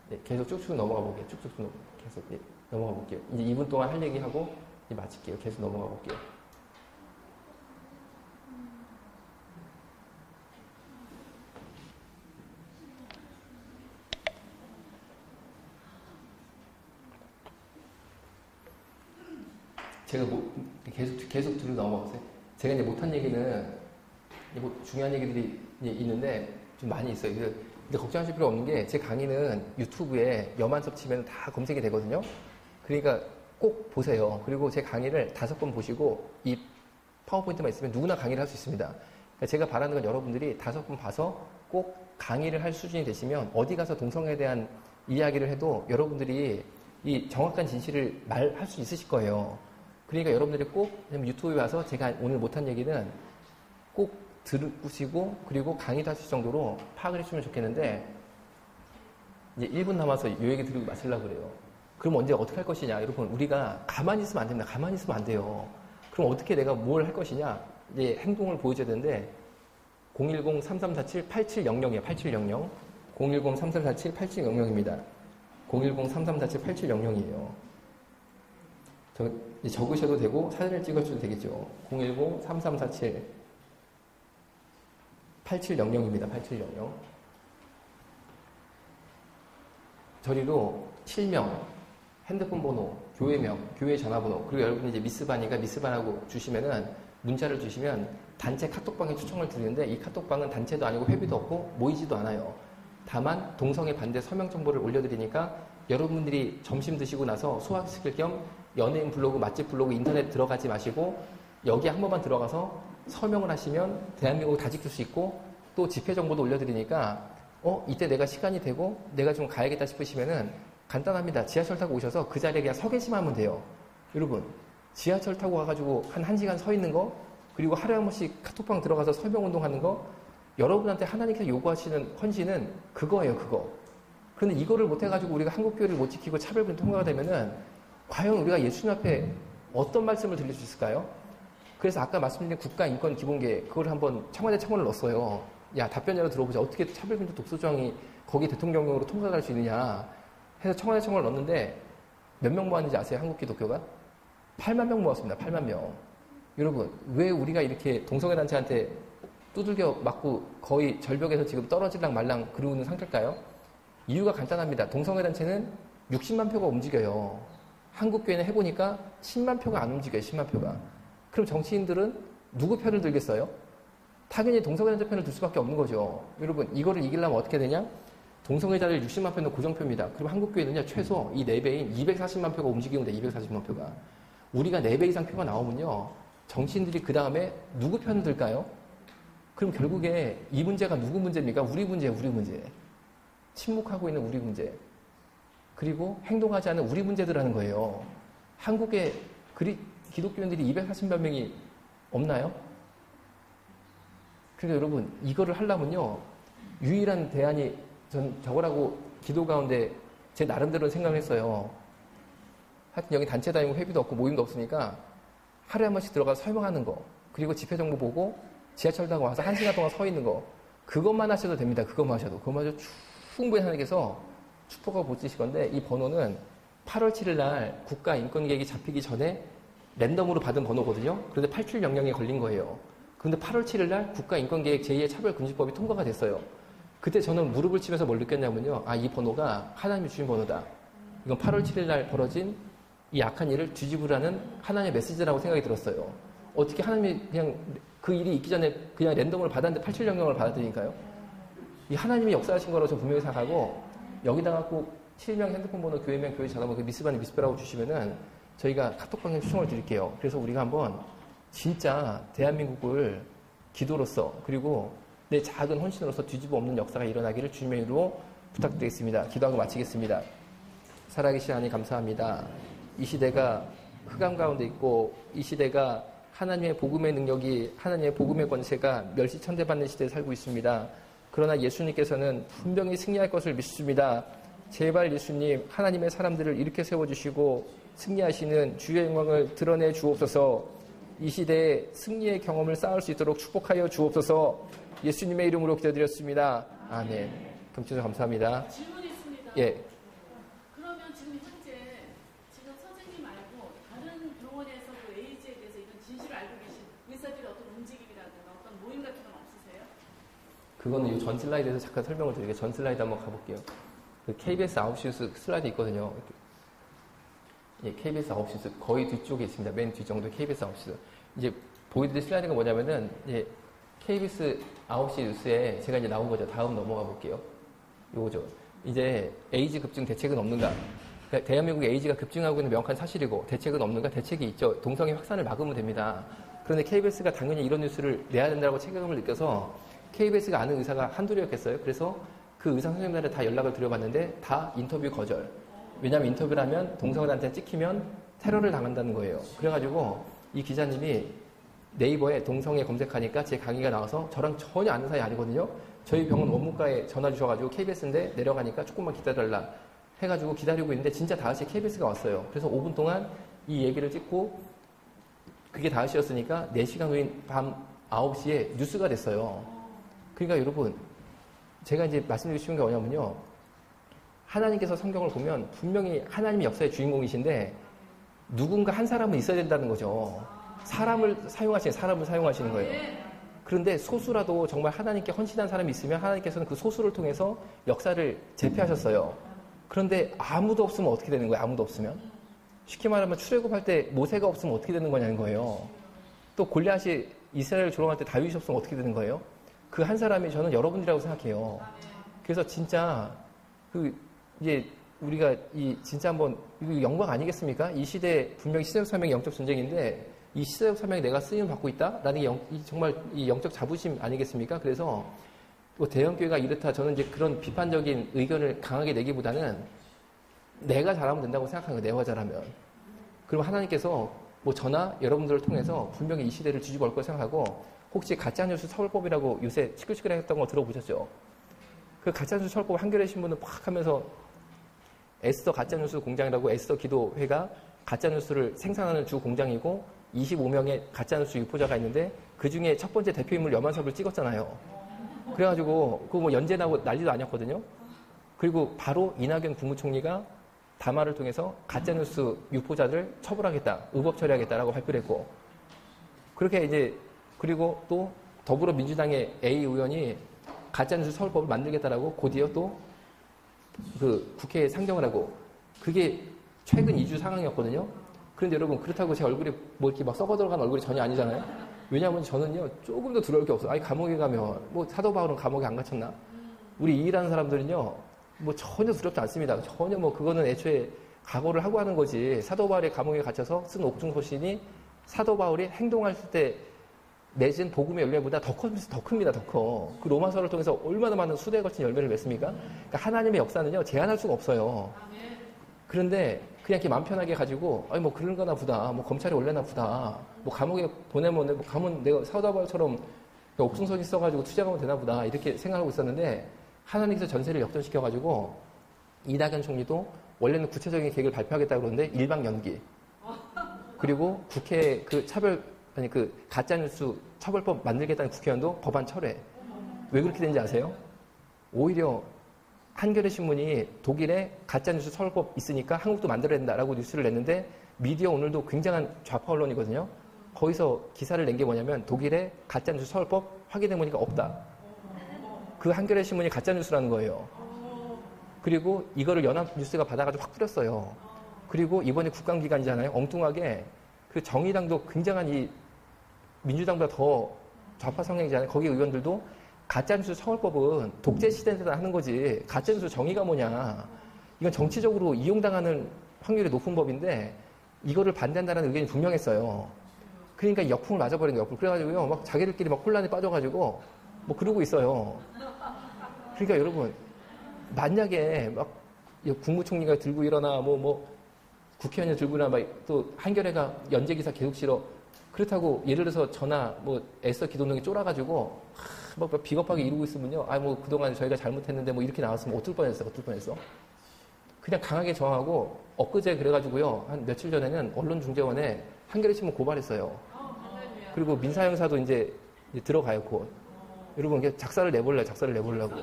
네, 계속 쭉쭉 넘어가 볼게요. 쭉쭉 계속 넘어가 볼게요. 이제 2분 동안 할 얘기하고 이제 마칠게요. 계속 넘어가 볼게요. 제가 계속 들어 넘어가세요. 제가 이제 못한 얘기는 뭐 중요한 얘기들이 있는데 좀 많이 있어요. 근데 걱정하실 필요 없는 게 제 강의는 유튜브에 염한섭 치면 다 검색이 되거든요. 그러니까 꼭 보세요. 그리고 제 강의를 5번 보시고 이 파워포인트만 있으면 누구나 강의를 할 수 있습니다. 그러니까 제가 바라는 건 여러분들이 5번 봐서 꼭 강의를 할 수준이 되시면 어디 가서 동성애에 대한 이야기를 해도 여러분들이 이 정확한 진실을 말할 수 있으실 거예요. 그러니까 여러분들이 꼭 유튜브에 와서 제가 오늘 못한 얘기는 꼭 들으시고 그리고 강의도 하실 정도로 파악을 해주면 좋겠는데 이제 1분 남아서 이 얘기 드리고 마치려고 그래요. 그럼 언제 어떻게 할 것이냐. 여러분 우리가 가만히 있으면 안 됩니다. 가만히 있으면 안 돼요. 그럼 어떻게 내가 뭘 할 것이냐. 이제 행동을 보여줘야 되는데 010-3347-8700이에요. 8700. 010-3347-8700입니다. 010-3347-8700이에요. 적으셔도 되고 사진을 찍어줘도 되겠죠. 010-3347-8700입니다. 8700. 저리로 실명, 핸드폰 번호, 교회명, 교회 전화번호, 그리고 여러분이 이제 미스반이가 미스반하고 주시면은 문자를 주시면 단체 카톡방에 초청을 드리는데 이 카톡방은 단체도 아니고 회비도 없고 모이지도 않아요. 다만 동성애 반대 서명 정보를 올려드리니까 여러분들이 점심 드시고 나서 소화시킬 겸 연예인 블로그, 맛집 블로그, 인터넷 들어가지 마시고 여기 한 번만 들어가서 서명을 하시면 대한민국을 다 지킬 수 있고 또 집회 정보도 올려드리니까 이때 내가 시간이 되고 내가 좀 가야겠다 싶으시면은 간단합니다. 지하철 타고 오셔서 그 자리에 그냥 서 계시면 하면 돼요. 여러분 지하철 타고 와가지고 한 1시간 서 있는 거 그리고 하루에 한 번씩 카톡방 들어가서 설명운동 하는 거 여러분한테 하나님께서 요구하시는 헌신은 그거예요. 그거. 그런데 이거를 못해가지고 우리가 한국교회를 못 지키고 차별금지 통과가 되면은 과연 우리가 예수님 앞에 어떤 말씀을 들릴 수 있을까요? 그래서 아까 말씀드린 국가인권기본계 그걸 한번 청와대 청원을 넣었어요. 야 답변자로 들어보자. 어떻게 차별금지 독소조항이 거기 대통령령으로 통과할 수 있느냐 해서 청와대 청원을 넣었는데 몇 명 모았는지 아세요? 한국기독교가? 8만 명 모았습니다. 8만 명. 여러분 왜 우리가 이렇게 동성애 단체한테 두들겨 맞고 거의 절벽에서 지금 떨어질랑 말랑 그러는 상태일까요? 이유가 간단합니다. 동성애 단체는 60만 표가 움직여요. 한국교회는 해보니까 10만 표가 안 움직여요. 10만 표가. 그럼 정치인들은 누구 편을 들겠어요? 당연히 동성애 단체 편을 들 수밖에 없는 거죠. 여러분 이거를 이기려면 어떻게 되냐? 동성애자들 60만 표는 고정표입니다. 그럼 한국교회는요 최소 이 4배인 240만 표가 움직이면 돼. 240만 표가. 우리가 4배 이상 표가 나오면요 정치인들이 그 다음에 누구 편을 들까요? 그럼 결국에 이 문제가 누구 문제입니까? 우리 문제예요. 우리 문제. 침묵하고 있는 우리 문제. 그리고 행동하지 않는 우리 문제들하는 거예요. 한국에 기독교인들이 240만 명이 없나요? 그러니까 여러분 이거를 하려면요 유일한 대안이 전 저거라고 기도 가운데 제 나름대로 생각을 했어요. 하여튼 여기 단체 다니고 회비도 없고 모임도 없으니까 하루에 한 번씩 들어가서 설명하는 거 그리고 집회 정보 보고 지하철 타고 와서 1시간 동안 서 있는 거 그것만 하셔도 됩니다. 그것만 하셔도 충분히 하나님께서 축복하고 보시실 건데 이 번호는 8월 7일 날 국가인권계획이 잡히기 전에 랜덤으로 받은 번호거든요. 그런데 8700에 걸린 거예요. 그런데 8월 7일 날 국가인권계획 제2의 차별금지법이 통과가 됐어요. 그때 저는 무릎을 치면서 뭘 느꼈냐면요. 이 번호가 하나님이 주신 번호다. 이건 8월 7일 날 벌어진 이 악한 일을 뒤집으라는 하나님의 메시지라고 생각이 들었어요. 어떻게 하나님이 그냥 그 일이 있기 전에 그냥 랜덤으로 받았는데 8700을 받았다니까요. 이 하나님이 역사하신 거라고 저는 분명히 생각하고 여기다가 꼭 실명, 핸드폰 번호, 교회명, 교회 전화번호 그 미스반이 미스배라고 주시면은 저희가 카톡방에 추천을 드릴게요. 그래서 우리가 한번 진짜 대한민국을 기도로서 그리고 내 작은 헌신으로서 뒤집어 엎는 역사가 일어나기를 주님의 이름으로 부탁드리겠습니다. 기도하고 마치겠습니다. 살아계신 하나님 감사합니다. 이 시대가 흑암 가운데 있고 이 시대가 하나님의 복음의 능력이 하나님의 복음의 권세가 멸시천대받는 시대에 살고 있습니다. 그러나 예수님께서는 분명히 승리할 것을 믿습니다. 제발 예수님 하나님의 사람들을 일으켜 세워주시고 승리하시는 주의 영광을 드러내 주옵소서. 이 시대에 승리의 경험을 쌓을 수 있도록 축복하여 주옵소서. 예수님의 이름으로 기도드렸습니다. 아멘. 경치서 감사합니다. 질문이 있습니다. 예. 그러면 지금 현재 지금 선생님 말고 다른 병원에서도 에이즈에 대해서 이런 진실을 알고 계신 의사들의 어떤 움직임이라든가 어떤 모임 같은 건 없으세요? 그거는 이 전 슬라이드에서 잠깐 설명을 드릴게요. 전 슬라이드 한번 가볼게요. 그 KBS 9시 뉴스 슬라이드 있거든요. 예, KBS 9시 뉴스 거의 뒤쪽에 있습니다. 맨 뒤 정도 KBS 9시 뉴스. 이제 보여드릴 슬라이드가 뭐냐면은 예, KBS 9시 뉴스에 제가 이제 나온 거죠. 다음 넘어가 볼게요. 요거죠. 이제 에이즈 급증 대책은 없는가? 그러니까 대한민국에 에이즈가 급증하고 있는 명확한 사실이고 대책은 없는가? 대책이 있죠. 동성애 확산을 막으면 됩니다. 그런데 KBS가 당연히 이런 뉴스를 내야 된다고 책임감을 느껴서 KBS가 아는 의사가 한둘이었겠어요. 그래서 그 의사 선생님들한테 다 연락을 드려봤는데 다 인터뷰 거절. 왜냐하면 인터뷰를 하면 동성애한테 찍히면 테러를 당한다는 거예요. 그래가지고 이 기자님이 네이버에 동성애 검색하니까 제 강의가 나와서 저랑 전혀 아는 사이 아니거든요. 저희 병원 원무과에 전화 주셔가지고 KBS인데 내려가니까 조금만 기다려달라 해가지고 기다리고 있는데 진짜 5시에 KBS가 왔어요. 그래서 5분 동안 이 얘기를 찍고 그게 5시였으니까 4시간 후인 밤 9시에 뉴스가 됐어요. 그러니까 여러분 제가 이제 말씀드리고 싶은 게 뭐냐면요. 하나님께서 성경을 보면 분명히 하나님이 역사의 주인공이신데 누군가 한 사람은 있어야 된다는 거죠. 사람을 사용하시는 거예요. 그런데 소수라도 정말 하나님께 헌신한 사람이 있으면 하나님께서는 그 소수를 통해서 역사를 재패하셨어요. 그런데 아무도 없으면 어떻게 되는 거예요? 아무도 없으면? 쉽게 말하면 출애굽할 때 모세가 없으면 어떻게 되는 거냐는 거예요. 또 골리앗이 이스라엘을 조롱할 때 다윗이 없으면 어떻게 되는 거예요? 그 한 사람이 저는 여러분들이라고 생각해요. 그래서 진짜 이제 우리가 진짜 한번 이거 영광 아니겠습니까? 이 시대 분명히 시대적 사명이 영적 전쟁인데 이 시대적 사명에 내가 쓰임을 받고 있다라는 게 정말 이 영적 자부심 아니겠습니까? 그래서 뭐 대형교회가 이렇다 저는 이제 그런 비판적인 의견을 강하게 내기보다는 내가 잘하면 된다고 생각하는 거예요. 내가 잘하면. 그럼 하나님께서 뭐 저나 여러분들을 통해서 분명히 이 시대를 뒤집어 올 거라고 생각하고 혹시 가짜뉴스 처벌법이라고 요새 시끌시끌했던 거 들어보셨죠? 그 가짜뉴스 처벌법 한겨레 신문을 팍 하면서 에스더 가짜뉴스 공장이라고 에스더 기도회가 가짜뉴스를 생산하는 주 공장이고 25명의 가짜뉴스 유포자가 있는데 그 중에 첫 번째 대표인물 염한섭을 찍었잖아요. 그래가지고 그거 뭐 연재나고 난리도 아니었거든요. 그리고 바로 이낙연 국무총리가 담화를 통해서 가짜뉴스 유포자들 처벌하겠다, 의법 처리하겠다라고 발표를 했고 그렇게 이제 그리고 또 더불어민주당의 A 의원이 가짜뉴스 처벌법을 만들겠다라고 곧이어 또 그 국회에 상정을 하고 그게 최근 2주 상황이었거든요. 그런데 여러분 그렇다고 제 얼굴이 뭐 이렇게 막 썩어 들어간 얼굴이 전혀 아니잖아요. 왜냐하면 저는요 조금 더 두려울 게 없어요. 아니 감옥에 가면 뭐 사도 바울은 감옥에 안 갇혔나? 우리 이 일하는 사람들은요 뭐 전혀 두렵지 않습니다. 전혀 뭐 그거는 애초에 각오를 하고 하는 거지. 사도 바울이 감옥에 갇혀서 쓴 옥중서신이 사도 바울이 행동했을 때 맺은 복음의 열매보다 더 큽니다. 더 커. 그 로마서를 통해서 얼마나 많은 수대에 걸친 열매를 맺습니까? 그러니까 하나님의 역사는요 제한할 수가 없어요. 그런데 그냥 이렇게 마음 편하게 가지고 아니 뭐 그런 거나 보다 뭐 검찰이 올려나 보다 뭐 감옥에 보내면 뭐 가면 내가 사도 바울처럼 옥중서신 써가지고 투쟁하면 되나 보다 이렇게 생각하고 있었는데 하나님께서 전세를 역전시켜가지고 이낙연 총리도 원래는 구체적인 계획을 발표하겠다고 그러는데 일방 연기 그리고 국회 그 가짜뉴스 처벌법 만들겠다는 국회의원도 법안 철회. 왜 그렇게 된지 아세요? 오히려 한겨레 신문이 독일에 가짜뉴스 처벌법 있으니까 한국도 만들어야 된다라고 뉴스를 냈는데 미디어 오늘도 굉장한 좌파 언론이거든요. 거기서 기사를 낸 게 뭐냐면 독일에 가짜뉴스 처벌법 확인해 보니까 없다. 그 한겨레 신문이 가짜뉴스라는 거예요. 그리고 이거를 연합뉴스가 받아가지고 확 뿌렸어요. 그리고 이번에 국감기간이잖아요. 엉뚱하게 그 정의당도 굉장한 이 민주당보다 더 좌파 성향이잖아요. 거기 의원들도 가짜뉴스 처벌법은 독재 시대에서 하는 거지 가짜뉴스 정의가 뭐냐. 이건 정치적으로 이용당하는 확률이 높은 법인데 이거를 반대한다는 의견이 분명했어요. 그러니까 역풍을 맞아버린 거예요. 그래가지고요. 막 자기들끼리 막 혼란에 빠져가지고 뭐 그러고 있어요. 그러니까 여러분 만약에 막 국무총리가 들고 일어나 뭐 국회의원이 들고 일어나 막 또 한겨레가 연재기사 계속 실어 그렇다고 예를 들어서 저나 뭐 에스더 기도동이 쫄아가지고 막 비겁하게 이루고 있으면요. 뭐 그동안 저희가 잘못했는데 뭐 이렇게 나왔으면 어떨 뻔했어. 그냥 강하게 저항하고 엊그제 그래가지고요. 한 며칠 전에는 언론중재원에 한겨레 신문 고발했어요. 그리고 민사형사도 이제 들어가요. 곧. 여러분 이게 작사를 내보려고.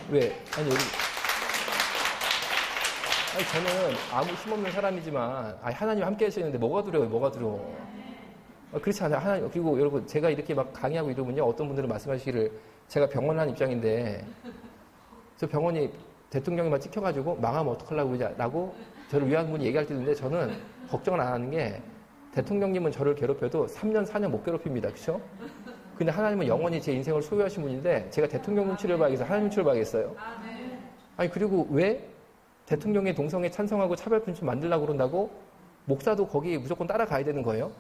왜? 저는 아무 힘없는 사람이지만 하나님 함께 하시는데 뭐가 두려워요. 그렇지 않아요. 하나님. 그리고 여러분 제가 이렇게 막 강의하고 이러면요. 어떤 분들은 말씀하시기를 제가 병원을 한 입장인데 저 병원이 대통령이만 찍혀가지고 망하면 어떡하려고 라고 저를 위한 분이 얘기할 때도 있는데 저는 걱정을 안 하는 게 대통령님은 저를 괴롭혀도 3년 4년 못 괴롭힙니다. 그렇죠? 근데 하나님은 영원히 제 인생을 소유하신 분인데 제가 대통령 눈치를 봐야겠어요? 하나님 눈치를 봐야겠어요? 아니 그리고 왜 대통령의 동성애 찬성하고 차별금지 만들려고 그런다고 목사도 거기 무조건 따라가야 되는 거예요?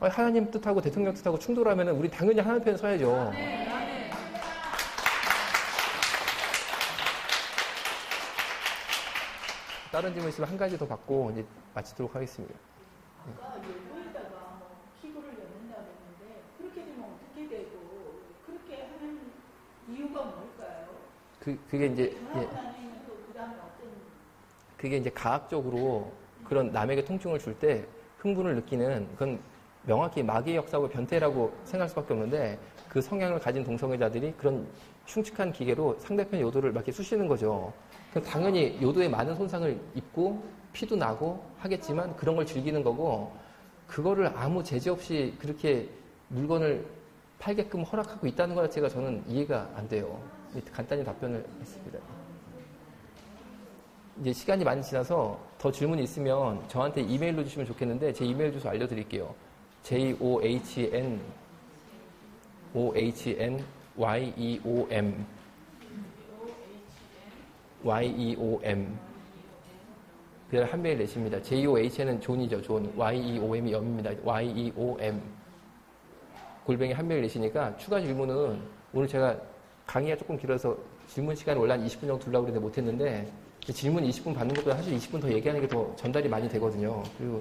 아니, 하나님 뜻하고 대통령 뜻하고 충돌하면 우리 당연히 하나님 편에 서야죠. 다른 질문 있으면 한 가지 더 받고 이제 마치도록 하겠습니다. 아까 요거에다가 뭐 피부를 넣는다고 했는데 그렇게 되면 어떻게 되고 그렇게 하는 이유가 뭘까요? 그게 이제 하고 나면 또 그다음에 어떤 그게 이제 과학적으로 그런 남에게 통증을 줄 때 흥분을 느끼는 그건 명확히 마귀의 역사하고 변태라고 생각할 수밖에 없는데 그 성향을 가진 동성애자들이 그런 흉측한 기계로 상대편 요도를 막 이렇게 쑤시는 거죠. 그럼 당연히 요도에 많은 손상을 입고 피도 나고 하겠지만 그런 걸 즐기는 거고 그거를 아무 제재 없이 그렇게 물건을 팔게끔 허락하고 있다는 것 자체가 저는 이해가 안 돼요. 간단히 답변을 했습니다. 이제 시간이 많이 지나서 더 질문이 있으면 저한테 이메일로 주시면 좋겠는데 제 이메일 주소 알려드릴게요. JOHNYEOM 그다음에 한 메일 내십니다. JOHN은 존이죠. 존. YEOM이 염입니다. YEOM 골뱅이 한 메일 내시니까 추가 질문은 오늘 제가 강의가 조금 길어서 질문 시간을 원래 한 20분 정도 두려고 그랬는데 못했는데 질문 20분 받는 것보다 사실 20분 더 얘기하는 게 더 전달이 많이 되거든요. 그리고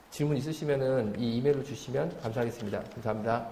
질문 있으시면은 이 이메일로 주시면 감사하겠습니다. 감사합니다.